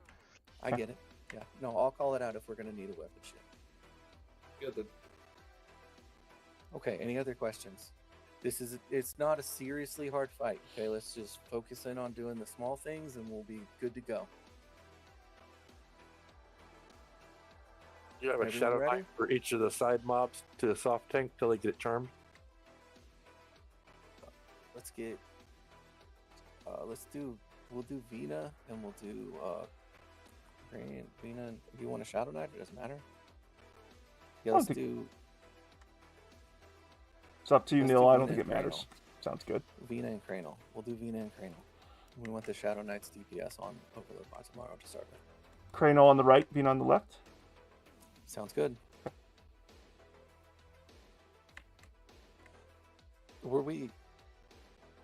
Speaker 8: I get it. Yeah. No, I'll call it out if we're going to need a weapon shield.
Speaker 21: Good.
Speaker 8: Okay, any other questions? It's not a seriously hard fight. Okay, let's just focus in on doing the small things and we'll be good to go.
Speaker 16: You have a
Speaker 8: Everyone
Speaker 16: shadow
Speaker 8: ready?
Speaker 16: knife for each of the side mobs to the soft tank till they get charmed.
Speaker 8: We'll do Vina and we'll do Vina. Do you want a shadow knife? It doesn't matter. Yeah, let's do.
Speaker 1: It's up to you,
Speaker 8: let's
Speaker 1: Neil.
Speaker 8: do
Speaker 1: I
Speaker 8: Vina
Speaker 1: don't think it
Speaker 8: and
Speaker 1: matters.
Speaker 8: Cránel.
Speaker 1: Sounds good.
Speaker 8: Vina and Cránel. We'll do Vina and Cránel. We want the Shadow Knight's DPS on over there by tomorrow to start with.
Speaker 1: Cránel on the right, Vina on the left.
Speaker 8: Sounds good.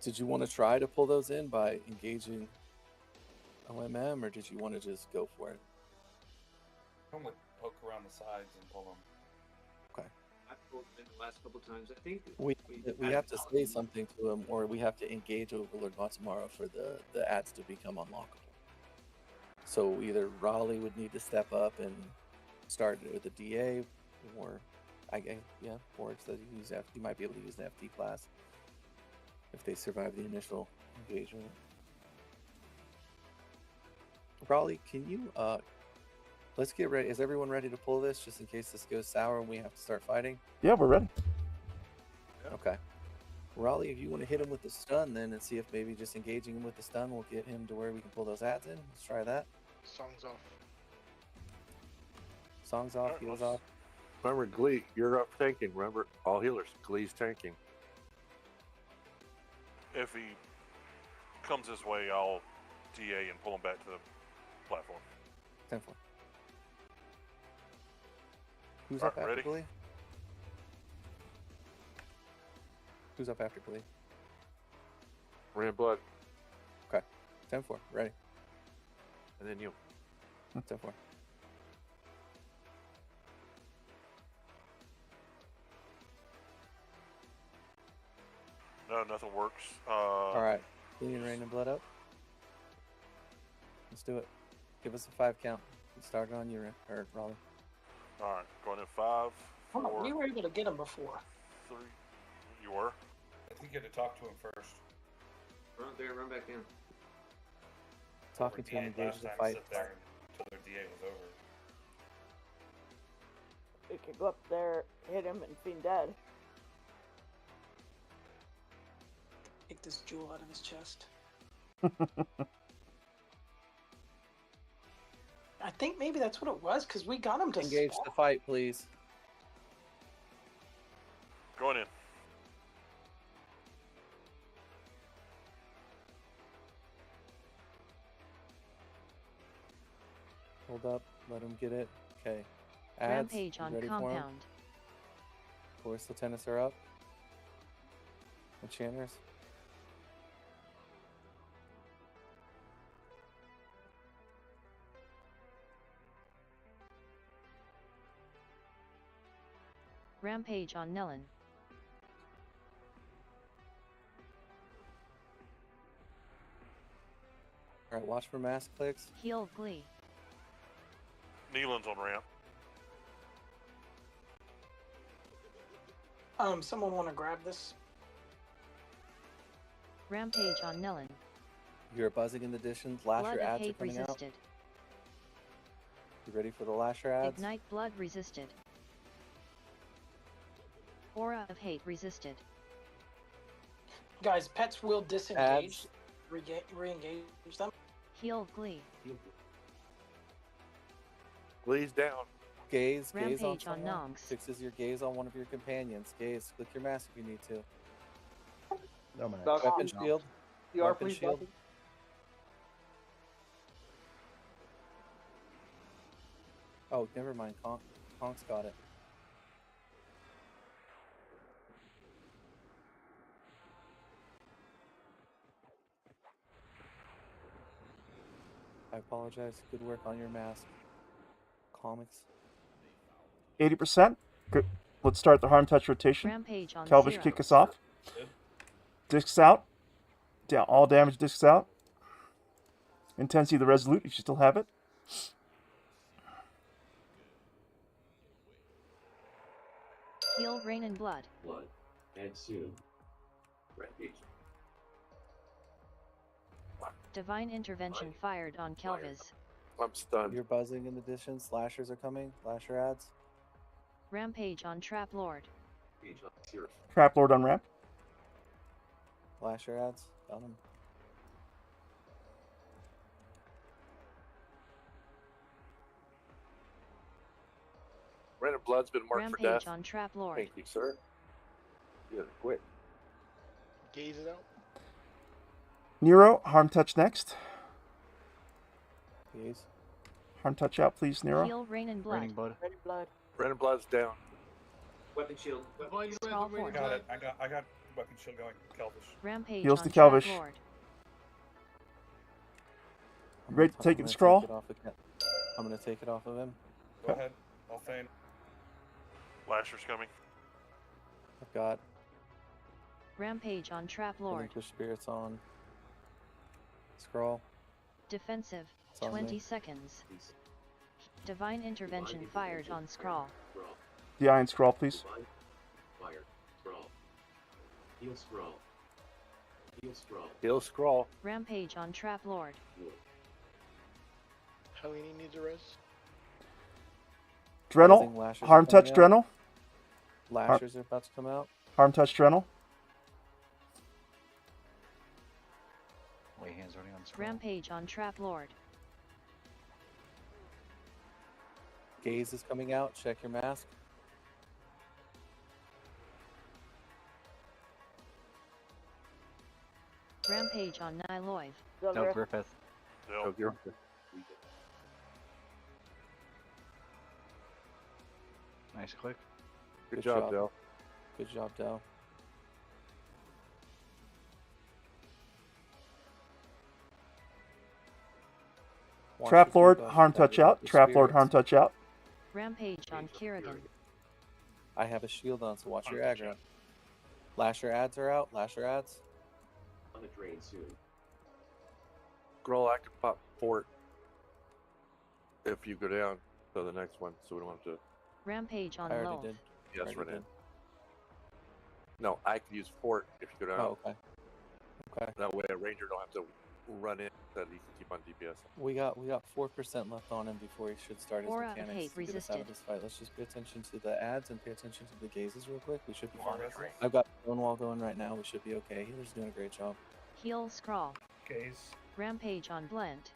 Speaker 8: Did you want to try to pull those in by engaging OMM, or did you want to just go for it?
Speaker 19: normally poke around the sides and pull them.
Speaker 8: Okay.
Speaker 6: I've pulled them in the last couple times. I think
Speaker 8: We have to say something to him, or we have to engage Overlord tomorrow for the ads to become unlockable. So either Raleigh would need to step up and start with a DA, or Forge that he might be able to use an FD class if they survive the initial engagement. Raleigh, can you let's get ready. Is everyone ready to pull this just in case this goes sour and we have to start fighting?
Speaker 1: Yeah, we're ready.
Speaker 8: Okay. Raleigh, if you want to hit him with the stun then and see if maybe just engaging him with the stun will get him to where we can pull those ads in. Let's try that.
Speaker 5: Songs off.
Speaker 8: Songs off, heals off.
Speaker 16: Remember, Glee, you're up tanking. Remember, all healers. Glee's tanking.
Speaker 7: If he comes this way, I'll DA and pull him back to the platform.
Speaker 8: 10-4. Who's
Speaker 7: All
Speaker 8: up
Speaker 7: right,
Speaker 8: after
Speaker 7: ready?
Speaker 8: Glee? Who's up after Glee?
Speaker 16: Ran blood.
Speaker 8: Okay. 10-4. Ready.
Speaker 16: And then you.
Speaker 8: 10-4.
Speaker 7: No, nothing works.
Speaker 8: Alright. Glee and Rain and Blood up. Let's do it. Give us a 5 count. Let's start on you, or Raleigh.
Speaker 7: Alright, going in 5, 4,
Speaker 3: Oh, you were able to get him before.
Speaker 7: 3. You were?
Speaker 19: I think you had to talk to him first.
Speaker 6: Run there, run back down.
Speaker 8: Talking to him, engage the fight.
Speaker 19: Sit there until their DA was over.
Speaker 13: We could go up there, hit him, and fiend dead.
Speaker 3: Take this jewel out of his chest. I think maybe that's what it was, because we got him to
Speaker 8: Engage
Speaker 3: spawn.
Speaker 8: the fight, please.
Speaker 7: Going in.
Speaker 8: Hold up. Let him get it. Okay. Ads,
Speaker 18: Rampage
Speaker 8: you
Speaker 18: on
Speaker 8: ready for 'em?
Speaker 18: compound.
Speaker 8: Force Lieutenants are up. Enchanters.
Speaker 18: Rampage on Nellen.
Speaker 8: Alright, watch for mass clicks.
Speaker 18: Heal Glee.
Speaker 7: Neelan's on ramp.
Speaker 3: Someone want to grab this?
Speaker 18: Rampage on Nellen.
Speaker 8: You're buzzing in the distance.
Speaker 18: Blood
Speaker 8: Lasher
Speaker 18: of
Speaker 8: ads are
Speaker 18: hate
Speaker 8: coming out.
Speaker 18: resisted.
Speaker 8: You ready for the Lasher ads?
Speaker 18: Ignite blood resisted. Aura of hate resisted.
Speaker 3: Guys, pets will disengage. Re-engage them.
Speaker 18: Heal Glee.
Speaker 16: Glee's down.
Speaker 8: Gaze on
Speaker 18: Rampage on
Speaker 8: someone.
Speaker 18: Nongs.
Speaker 8: Fixes your gaze on one of your companions. Gaze, click your mask if you need to.
Speaker 9: No man.
Speaker 8: Weapon shield.
Speaker 9: CR,
Speaker 8: Weapon
Speaker 9: please.
Speaker 8: shield.
Speaker 9: Weapon.
Speaker 8: Oh, never mind. Conk's got it. I apologize. Good work on your mask. Comics.
Speaker 1: 80%. Good. Let's start the harm touch rotation.
Speaker 18: Rampage on
Speaker 1: Kelvish,
Speaker 18: zero.
Speaker 1: kick us off. Discs out. Down. All damage discs out. Intensity of the Resolute, if you still have it.
Speaker 18: Heal Rain and Blood.
Speaker 21: Blood. Add soon. Rampage.
Speaker 18: Divine Intervention fired on Kelvis.
Speaker 16: I'm stunned.
Speaker 8: You're buzzing in the distance. Slashers are coming. Slasher ads.
Speaker 18: Rampage on Trap Lord.
Speaker 1: Trap Lord on ramp.
Speaker 8: Slasher ads. Got him.
Speaker 16: Random blood's been marked for
Speaker 18: Rampage
Speaker 16: death.
Speaker 18: on Trap Lord.
Speaker 16: Thank you, sir. You gotta quit.
Speaker 5: Gaze it out.
Speaker 1: Nero, harm touch next.
Speaker 8: Gaze.
Speaker 1: Harm touch out, please, Nero.
Speaker 18: Heal Rain and Blood.
Speaker 9: Raining blood.
Speaker 13: Red blood.
Speaker 16: Random blood's down.
Speaker 6: Weapon shield.
Speaker 17: Divine
Speaker 18: Straw
Speaker 17: Resurrection.
Speaker 18: Force.
Speaker 19: Got it. I got weapon shield going. Kelvish.
Speaker 18: Rampage
Speaker 1: Heals
Speaker 18: on
Speaker 1: to
Speaker 18: Trap
Speaker 1: Kelvish.
Speaker 18: Lord.
Speaker 1: Ready to take
Speaker 8: I'm
Speaker 1: it,
Speaker 8: gonna
Speaker 1: scroll?
Speaker 8: I'm gonna take it off of him.
Speaker 16: Go ahead. I'll feign.
Speaker 7: Lasher's coming.
Speaker 8: I've got
Speaker 18: Rampage on Trap Lord.
Speaker 8: Relinquish Spirits on. Scroll.
Speaker 18: Defensive.
Speaker 8: It's on
Speaker 18: 20
Speaker 8: me.
Speaker 18: seconds. Divine Intervention fired on Scrawl.
Speaker 1: The Iron Scrawl, please.
Speaker 10: Fire. Scrawl. Heal scroll. Heal scroll.
Speaker 16: Heal scroll.
Speaker 18: Rampage on Trap Lord.
Speaker 5: Helene needs a res.
Speaker 1: Drenel.
Speaker 8: Lashers are
Speaker 1: Harm
Speaker 8: coming
Speaker 1: touch
Speaker 8: out.
Speaker 1: Drenel.
Speaker 8: Lashers are about to come out.
Speaker 1: Harm touch Drenel.
Speaker 2: Lay hands already on Scroll.
Speaker 18: Rampage on Trap Lord.
Speaker 8: Gaze is coming out. Check your mask.
Speaker 18: Rampage on Niloiv.
Speaker 2: No, Griffith.
Speaker 16: No, Griffith.
Speaker 2: Nice click.
Speaker 16: Good job, Del.
Speaker 8: Good job, Del.
Speaker 1: Trap Lord, Harm touch out. Trap Lord, Harm touch out.
Speaker 18: Rampage on Kirigan.
Speaker 8: I have a shield on, so watch your aggro. Lasher ads are out. Lasher ads.
Speaker 10: On the drain soon.
Speaker 16: Scroll, I can pop fort if you go down to the next one, so we don't have to.
Speaker 18: Rampage on
Speaker 8: I already
Speaker 18: Loaf.
Speaker 8: did.
Speaker 16: Yes,
Speaker 8: Already
Speaker 16: Renan.
Speaker 8: did.
Speaker 16: No, I can use fort if you go down.
Speaker 8: Oh, okay. Okay.
Speaker 16: That way, a ranger don't have to run in. That he can keep on DPS.
Speaker 8: We got 4% left on him before he should start his
Speaker 18: Aura of
Speaker 8: mechanics
Speaker 18: Hate
Speaker 8: to get us out of
Speaker 18: resisted.
Speaker 8: this fight. Let's just pay attention to the ads and pay attention to the gazes real quick. We should be
Speaker 10: Aura
Speaker 8: fine.
Speaker 10: of Hate.
Speaker 8: I've got Stonewall going right now. We should be okay. Healer's doing a great job.
Speaker 18: Heal Scrawl.
Speaker 17: Gaze.
Speaker 18: Rampage on Blend.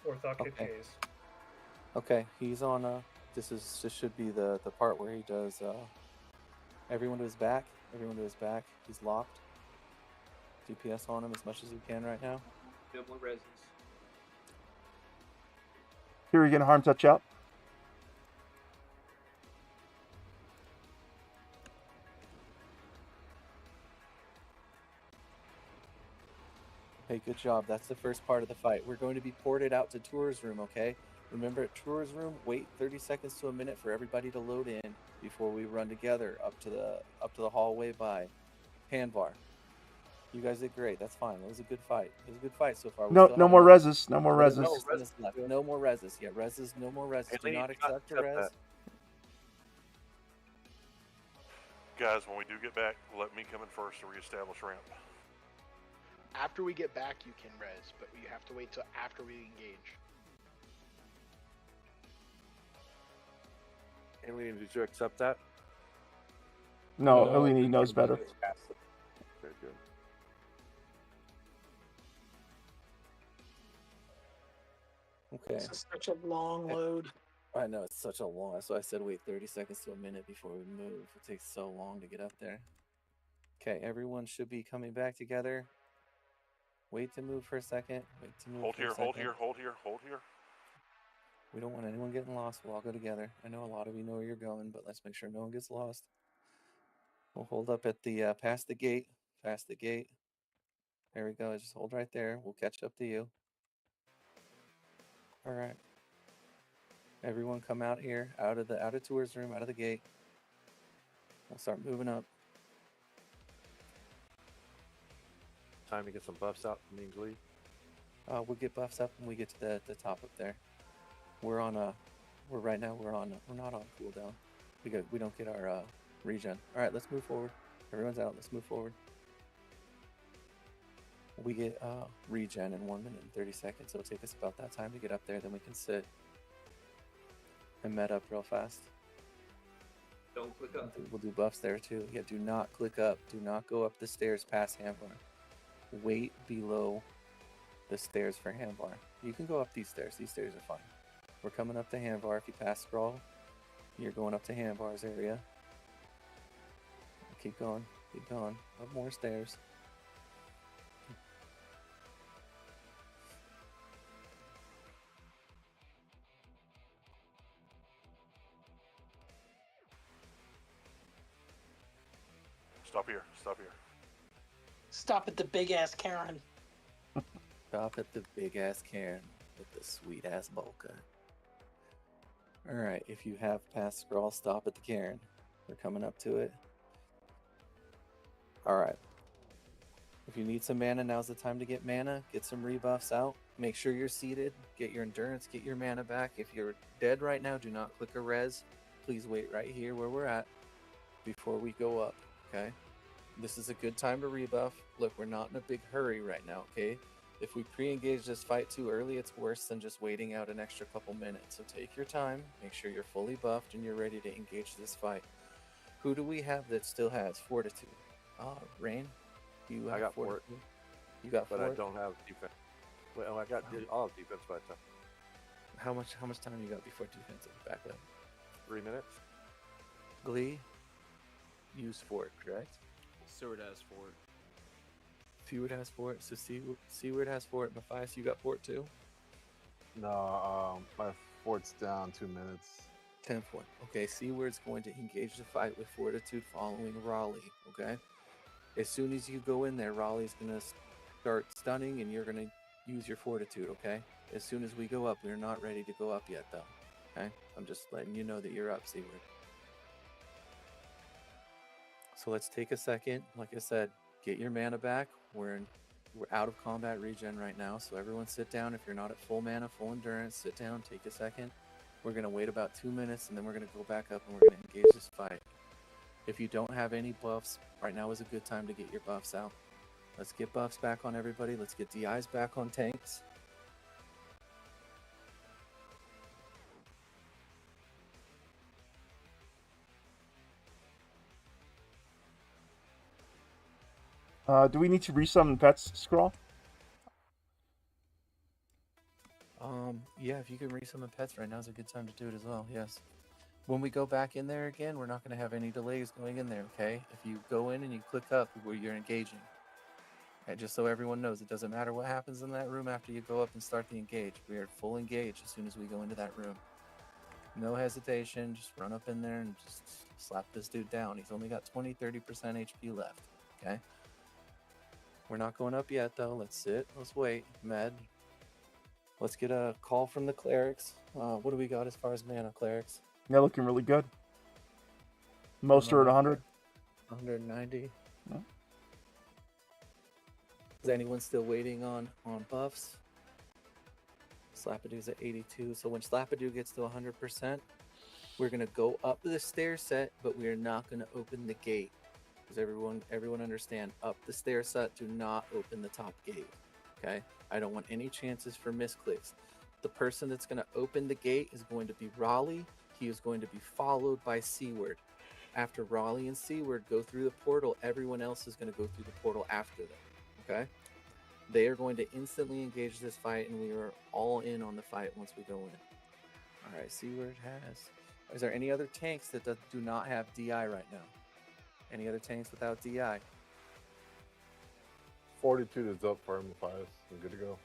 Speaker 17: Orthoc hit
Speaker 8: Okay.
Speaker 17: gaze.
Speaker 8: Okay, he's on. This should be the part where he does. Everyone to his back. Everyone to his back. He's locked. DPS on him as much as you can right now.
Speaker 6: No more resins.
Speaker 1: Here again, Harm touch out.
Speaker 8: Hey, good job. That's the first part of the fight. We're going to be ported out to Tour's room, okay? Remember, at Tour's room, wait 30 seconds to a minute for everybody to load in before we run together up to the hallway by Panvar. You guys did great. That's fine. It was a good fight. It was a good fight so far. We
Speaker 1: No,
Speaker 8: still
Speaker 1: no
Speaker 8: have
Speaker 1: more
Speaker 8: another-
Speaker 1: reses. No more
Speaker 8: another
Speaker 1: reses.
Speaker 8: 6 minutes left. No more reses. Yeah, reses. No more reses. Do
Speaker 16: Hey,
Speaker 8: not
Speaker 16: do not
Speaker 8: accept a
Speaker 16: accept
Speaker 8: res.
Speaker 16: that.
Speaker 7: Guys, when we do get back, let me come in first to reestablish ramp.
Speaker 5: After we get back, you can res, but you have to wait till after we engage.
Speaker 16: Alien, did you accept that?
Speaker 1: No,
Speaker 16: No,
Speaker 1: Eleni knows better.
Speaker 16: Very good.
Speaker 8: Okay.
Speaker 3: This is such a long load.
Speaker 8: I know, it's such a long. That's why I said wait 30 seconds to a minute before we move. It takes so long to get up there. Okay, everyone should be coming back together. Wait to move for a second. Wait to move
Speaker 7: Hold
Speaker 8: for
Speaker 7: here,
Speaker 8: a second.
Speaker 7: hold here, hold here, hold here.
Speaker 8: We don't want anyone getting lost. We'll all go together. I know a lot of you know where you're going, but let's make sure no one gets lost. We'll hold up at the past the gate. Past the gate. There we go. Just hold right there. We'll catch up to you. All right. Everyone come out here, out of Tour's room, out of the gate. We'll start moving up.
Speaker 16: Time to get some buffs out from Mean Glee.
Speaker 8: We'll get buffs up when we get to the top up there. We're on we're not on cooldown. We don't get our regen. All right, let's move forward. Everyone's out. Let's move forward. We get regen in 1 minute and 30 seconds. It'll take us about that time to get up there. Then we can sit and med up real fast.
Speaker 6: Don't click up.
Speaker 8: We'll do buffs there too. Yeah, do not click up. Do not go up the stairs past Handbar. Wait below the stairs for Handbar. You can go up these stairs. These stairs are fine. We're coming up to Handbar. If you pass Scroll, you're going up to Handbar's area. Keep going. Keep going. Up more stairs.
Speaker 7: Stop here, stop here.
Speaker 3: Stop at the big ass Karen.
Speaker 8: Stop at the big ass Karen. with this sweet ass bowl cut. Alright, if you have passed scroll, stop at the cairn. We're coming up to it. Alright. If you need some mana, now's the time to get mana. Get some rebuffs out. Make sure you're seated. Get your endurance. Get your mana back. If you're dead right now, do not click a res. Please wait right here where we're at before we go up, okay? This is a good time to rebuff. Look, we're not in a big hurry right now, okay? If we pre-engage this fight too early, it's worse than just waiting out an extra couple minutes. So take your time. Make sure you're fully buffed and you're ready to engage this fight. Who do we have that still has Fortitude? Rain?
Speaker 20: I got Fort.
Speaker 8: You got
Speaker 20: but
Speaker 8: Fort?
Speaker 20: I don't have defense. Well, I got all of defense by the time.
Speaker 8: How much time you got before defensive? Back up.
Speaker 20: 3 minutes.
Speaker 8: Glee? Use Fort, correct?
Speaker 14: Seward has Fort.
Speaker 8: Seward has Fort, so Seward has Fort. Matthias, you got Fort too?
Speaker 20: No, my Fort's down 2 minutes.
Speaker 8: 10 Fort. Okay, Seward's going to engage the fight with Fortitude following Raleigh, okay? As soon as you go in there, Raleigh's going to start stunning and you're going to use your Fortitude, okay? As soon as we go up, we're not ready to go up yet though, okay? I'm just letting you know that you're up, Seward. So let's take a second. Like I said, get your mana back. We're out of combat regen right now, so everyone sit down. If you're not at full mana, full endurance, sit down, take a second. We're going to wait about 2 minutes and then we're going to go back up and we're going to engage this fight. If you don't have any buffs, right now is a good time to get your buffs out. Let's get buffs back on everybody. Let's get DIs back on tanks.
Speaker 1: Do we need to resummon pets, Scrawl?
Speaker 8: Yeah, if you can resummon pets right now is a good time to do it as well, yes. When we go back in there again, we're not going to have any delays going in there, okay? If you go in and you click up where you're engaging. Okay, just so everyone knows, it doesn't matter what happens in that room after you go up and start the engage. We are full engage as soon as we go into that room. No hesitation, just run up in there and just slap this dude down. He's only got 20-30% HP left, okay? We're not going up yet though. Let's sit, let's wait. Med. Let's get a call from the clerics. What do we got as far as mana, clerics?
Speaker 1: Yeah, looking really good. Most are at 100.
Speaker 8: 190.
Speaker 1: No.
Speaker 8: Is anyone still waiting on buffs? Slapadoo's at 82. So when Slapadoo gets to 100%, we're going to go up the stair set, but we are not going to open the gate. Because everyone understand, up the stair set, do not open the top gate. Okay? I don't want any chances for misclicks. The person that's going to open the gate is going to be Raleigh. He is going to be followed by Seward. After Raleigh and Seward go through the portal, everyone else is going to go through the portal after them. Okay? They are going to instantly engage this fight, and we are all in on the fight once we go in. Alright, Seward has... Is there any other tanks that do not have DI right now? Any other tanks without DI?
Speaker 20: Fortitude is up for Matthias. I'm good to go.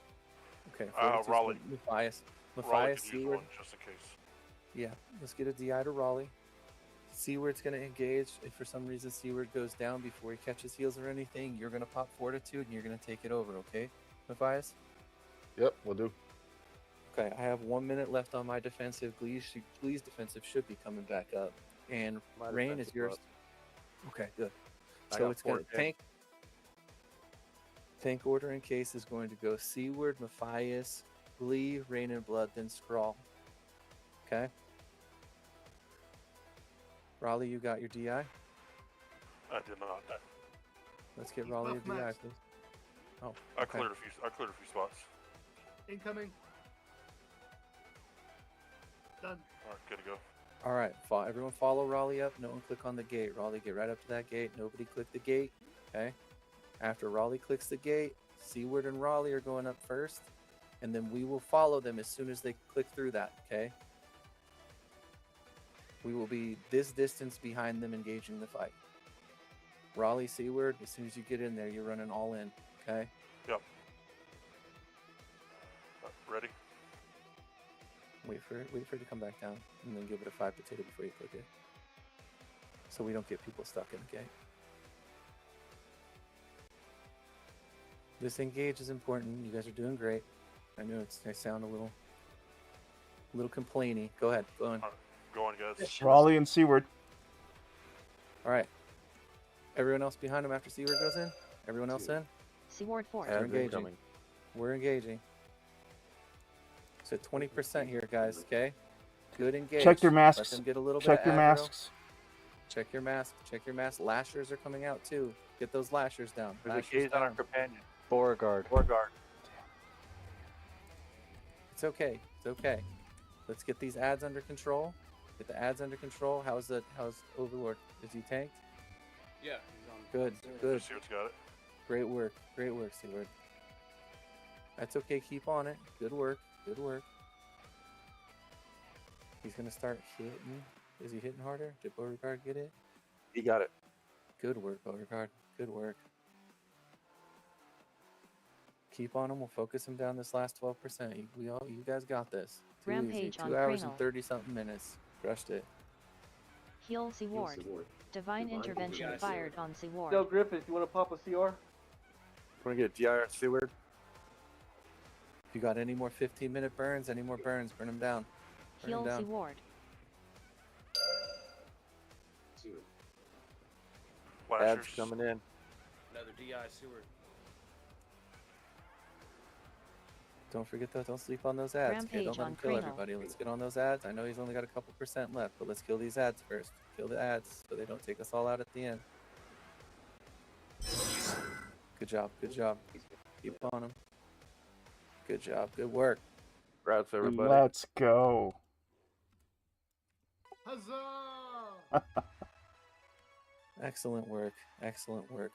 Speaker 8: Okay,
Speaker 7: Raleigh.
Speaker 8: Matthias,
Speaker 7: Raleigh could use
Speaker 8: Seward.
Speaker 7: one just in case.
Speaker 8: Yeah, let's get a DI to Raleigh. Seward's going to engage. If for some reason Seward goes down before he catches heals or anything, you're going to pop Fortitude and you're going to take it over, okay, Matthias?
Speaker 20: Yep, we'll do.
Speaker 8: Okay, I have 1 minute left on my defensive. Glee's defensive should be coming back up. And
Speaker 20: My
Speaker 8: Rain is
Speaker 20: defensive
Speaker 8: yours.
Speaker 20: up.
Speaker 8: Okay, good.
Speaker 20: I
Speaker 8: So
Speaker 20: got
Speaker 8: it's going to
Speaker 20: Fort
Speaker 8: tank order in case is going to go Seward, Matthias, Glee, Rain and Blood, then Scrawl. Okay? Raleigh, you got your DI?
Speaker 7: I did not.
Speaker 8: Let's get
Speaker 17: He's
Speaker 8: Raleigh a
Speaker 17: buff
Speaker 8: DI,
Speaker 17: maxed.
Speaker 8: please. Oh,
Speaker 7: I
Speaker 8: okay.
Speaker 7: cleared a few spots.
Speaker 17: Incoming. Done.
Speaker 7: Alright, good to go.
Speaker 8: All right, everyone follow Raleigh up. No one click on the gate. Raleigh, get right up to that gate. Nobody click the gate. Okay? After Raleigh clicks the gate, Seward and Raleigh are going up first, and then we will follow them as soon as they click through that. Okay? We will be this distance behind them engaging the fight. Raleigh, Seward, as soon as you get in there, you're running all in. Okay?
Speaker 7: Yep. Ready?
Speaker 8: Wait for it to come back down, and then give it a 5 potato before you click it. So we don't get people stuck in the gate. This engage is important. You guys are doing great. I know I sound a little complainy. Go ahead. Go on.
Speaker 7: Go on, guys.
Speaker 1: Raleigh and Seaward.
Speaker 8: All right. Everyone else behind him after Seaward goes in? Everyone else in?
Speaker 18: Seaward 4.
Speaker 8: We're engaging. We're engaging. So 20% here, guys, okay? Good engage.
Speaker 1: Check your masks.
Speaker 8: Let them get a little
Speaker 1: Check
Speaker 8: bit
Speaker 1: your
Speaker 8: of aggro.
Speaker 1: masks.
Speaker 8: Check your mask. Check your mask. Lashers are coming out too. Get those lashers down.
Speaker 2: There's
Speaker 8: Lashers
Speaker 2: a gaze on our
Speaker 8: down.
Speaker 2: companion. Beauregard.
Speaker 8: It's okay. It's okay. Let's get these ads under control. Get the ads under control. How's Overlord? Is he tanked?
Speaker 19: Yeah.
Speaker 8: Good. Good.
Speaker 7: Seaward's got it.
Speaker 8: Great work. Great work, Seaward. That's okay. Keep on it. Good work. Good work. He's gonna start hitting. Is he hitting harder? Did Beauregard get it?
Speaker 16: He got it.
Speaker 8: Good work, Beauregard. Good work. Keep on him. We'll focus him down this last 12%. You guys got this. Too
Speaker 18: Rampage
Speaker 8: easy.
Speaker 18: on
Speaker 8: 2 hours
Speaker 18: Cranial.
Speaker 8: and 30-something minutes. Crushed it.
Speaker 18: Heal Seaward. Divine intervention fired on Seaward.
Speaker 9: Yo, Griffith, you want to pop a CR?
Speaker 16: Want to get DIR Seaward?
Speaker 8: If you got any more 15-minute burns, burn them down. Burn
Speaker 18: Heal
Speaker 8: them down.
Speaker 18: Seaward.
Speaker 16: Ads coming in.
Speaker 19: Another DI Seward.
Speaker 8: Don't forget though, don't sleep on those ads. Okay, don't let them kill everybody. Let's get on those ads. I know he's only got a couple % left, but let's kill these ads first. Kill the ads so they don't take us all out at the end. Good job, good job. Keep on them. Good job, good work.
Speaker 16: Congrats, everybody.
Speaker 1: Let's go.
Speaker 17: Huzzah!
Speaker 8: Excellent work, excellent work.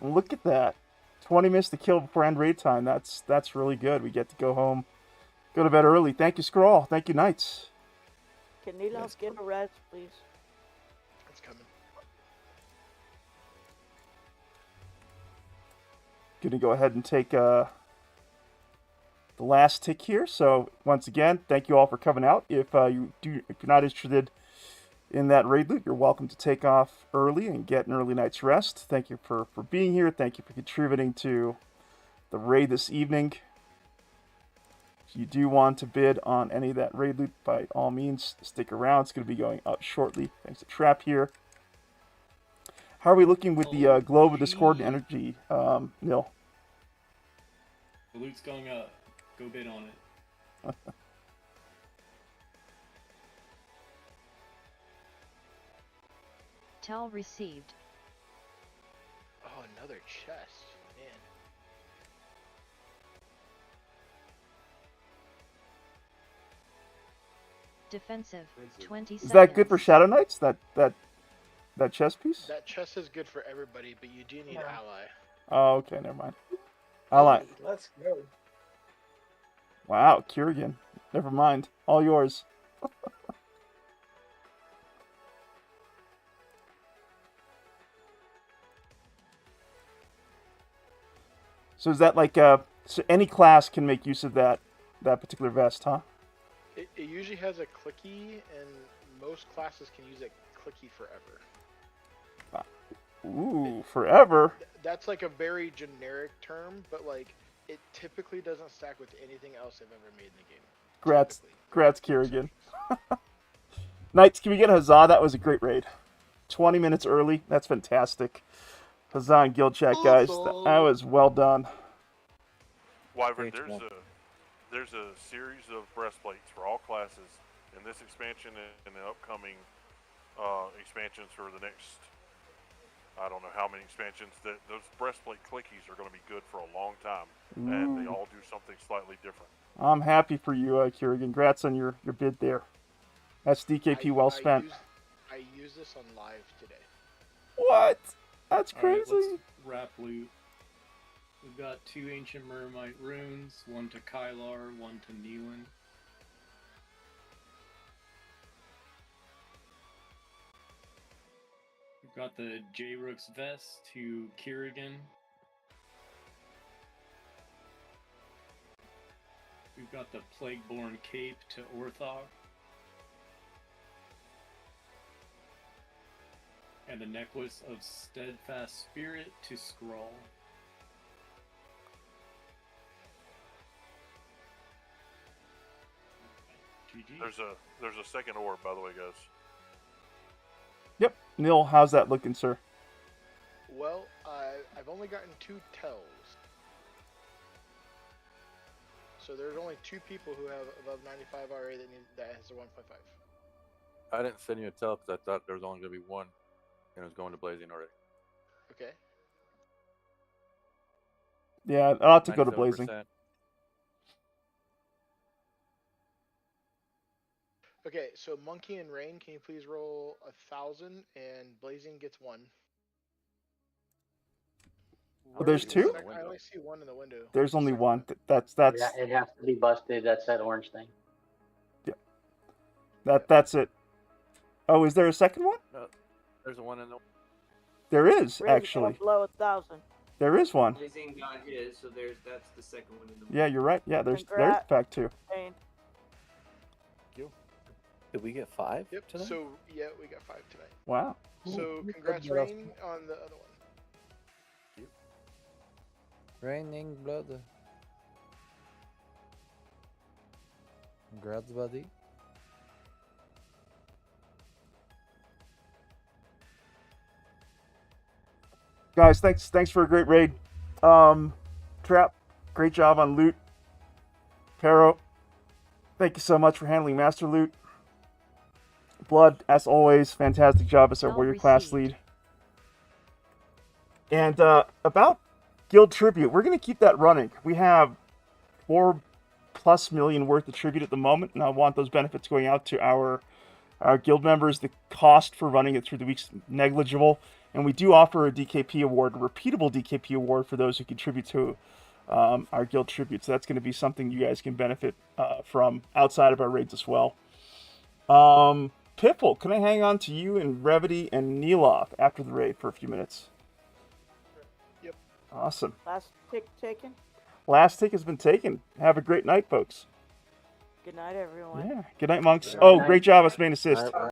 Speaker 1: Look at that. 20 minutes to kill before end raid time. That's really good. We get to go home, go to bed early. Thank you, Scrawl. Thank you, Knights.
Speaker 13: Can Nilo get a res, please?
Speaker 5: It's coming.
Speaker 1: Gonna go ahead and take the last tick here. So once again, thank you all for coming out. If you're not interested in that raid loot, you're welcome to take off early and get an early night's rest. Thank you for being here. Thank you for contributing to the raid this evening. If you do want to bid on any of that raid loot, by all means, stick around. It's going to be going up shortly. Thanks to Trap here. How are we looking with the Globe of Discord and Energy, Nil?
Speaker 15: The loot's going up. Go bid on it.
Speaker 18: Tell received.
Speaker 5: Oh, another chest. Man.
Speaker 18: Defensive. 20
Speaker 1: Is
Speaker 18: seconds.
Speaker 1: that good for Shadow Knights? That chess piece?
Speaker 5: That chest is good for everybody, but you do need ally.
Speaker 1: Oh, okay, never mind. Ally.
Speaker 3: Let's go.
Speaker 1: Wow, Kurgan. Never mind. All yours. So is that like so any class can make use of that particular vest, huh?
Speaker 5: It usually has a clicky, and most classes can use it clicky forever.
Speaker 1: Ooh, forever.
Speaker 5: That's like a very generic term, but like it typically doesn't stack with anything else I've ever made in the game.
Speaker 1: Grats, Kurgan. Knights, can we get a huzzah? That was a great raid. 20 minutes early. That's fantastic. Huzzah and guild chat, guys. That was well done.
Speaker 7: Wyvern, there's a series of breastplates for all classes in this expansion and the upcoming expansions for the next, I don't know how many expansions. Those breastplate clickies are going to be good for a long time, and they all do something slightly different.
Speaker 1: I'm happy for you, Kurgan. Congrats on your bid there. That's DKP well spent.
Speaker 5: I used this on live today.
Speaker 1: What? That's
Speaker 15: All right,
Speaker 1: crazy.
Speaker 15: let's wrap loot. We've got 2 Ancient Mermite runes, 1 to Kylar, 1 to Neelan. We've got the J-Rook's vest to Kirigan. We've got the Plagueborn cape to Orthog. And the necklace of Steadfast Spirit to Skrull. GG.
Speaker 7: There's a second orb, by the way, guys.
Speaker 1: Yep. Neil, how's that looking, sir?
Speaker 5: Well, I've only gotten 2 tells. So there's only 2 people who have above 95 RA that has a 1.5.
Speaker 16: I didn't send you a tell because I thought there was only going to be one, and it was going to Blazing already.
Speaker 5: Okay.
Speaker 1: Yeah, I'll have to go to Blazing.
Speaker 16: 97%.
Speaker 5: Okay, so Monkey and Rain, can you please roll 1,000 and Blazing gets 1.
Speaker 1: Well, there's 2?
Speaker 5: I only see 1 in the window.
Speaker 1: There's only 1. That's.
Speaker 14: Yeah, it has to be busted. That's that orange thing.
Speaker 1: Yeah. That's it. Oh, is there a second one?
Speaker 16: No, there's one in the.
Speaker 1: There is,
Speaker 13: Raise
Speaker 1: actually.
Speaker 13: Below 1,000.
Speaker 1: There is one.
Speaker 6: Blazing got his, so that's the second one in the
Speaker 1: Yeah, you're right. Yeah, there's in
Speaker 13: Congrats.
Speaker 1: fact 2.
Speaker 13: Thank
Speaker 8: you. Did we get 5
Speaker 5: Yep.
Speaker 8: tonight?
Speaker 5: So yeah, we got 5 tonight.
Speaker 1: Wow.
Speaker 5: So congrats, Rain, on the other one.
Speaker 22: Raining blood. Congrats, buddy.
Speaker 1: Guys, thanks for a great raid. Trap, great job on loot. Pero, thank you so much for handling master loot. Blood, as always, fantastic job as our warrior class lead. And about guild tribute, we're going to keep that running. We have 4+ million worth of tribute at the moment, and I want those benefits going out to our guild members. The cost for running it through the week's negligible, and we do offer a DKP award, a repeatable DKP award for those who contribute to our guild tribute. So that's going to be something you guys can benefit from outside of our raids as well. Pipple, can I hang on to you and Revity and Neelov after the raid for a few minutes?
Speaker 5: Yep.
Speaker 1: Awesome.
Speaker 13: Last tick taken.
Speaker 1: Last tick has been taken. Have a great night, folks.
Speaker 13: Good night, everyone.
Speaker 1: Yeah. Good night, monks. Oh, great job, us main assist.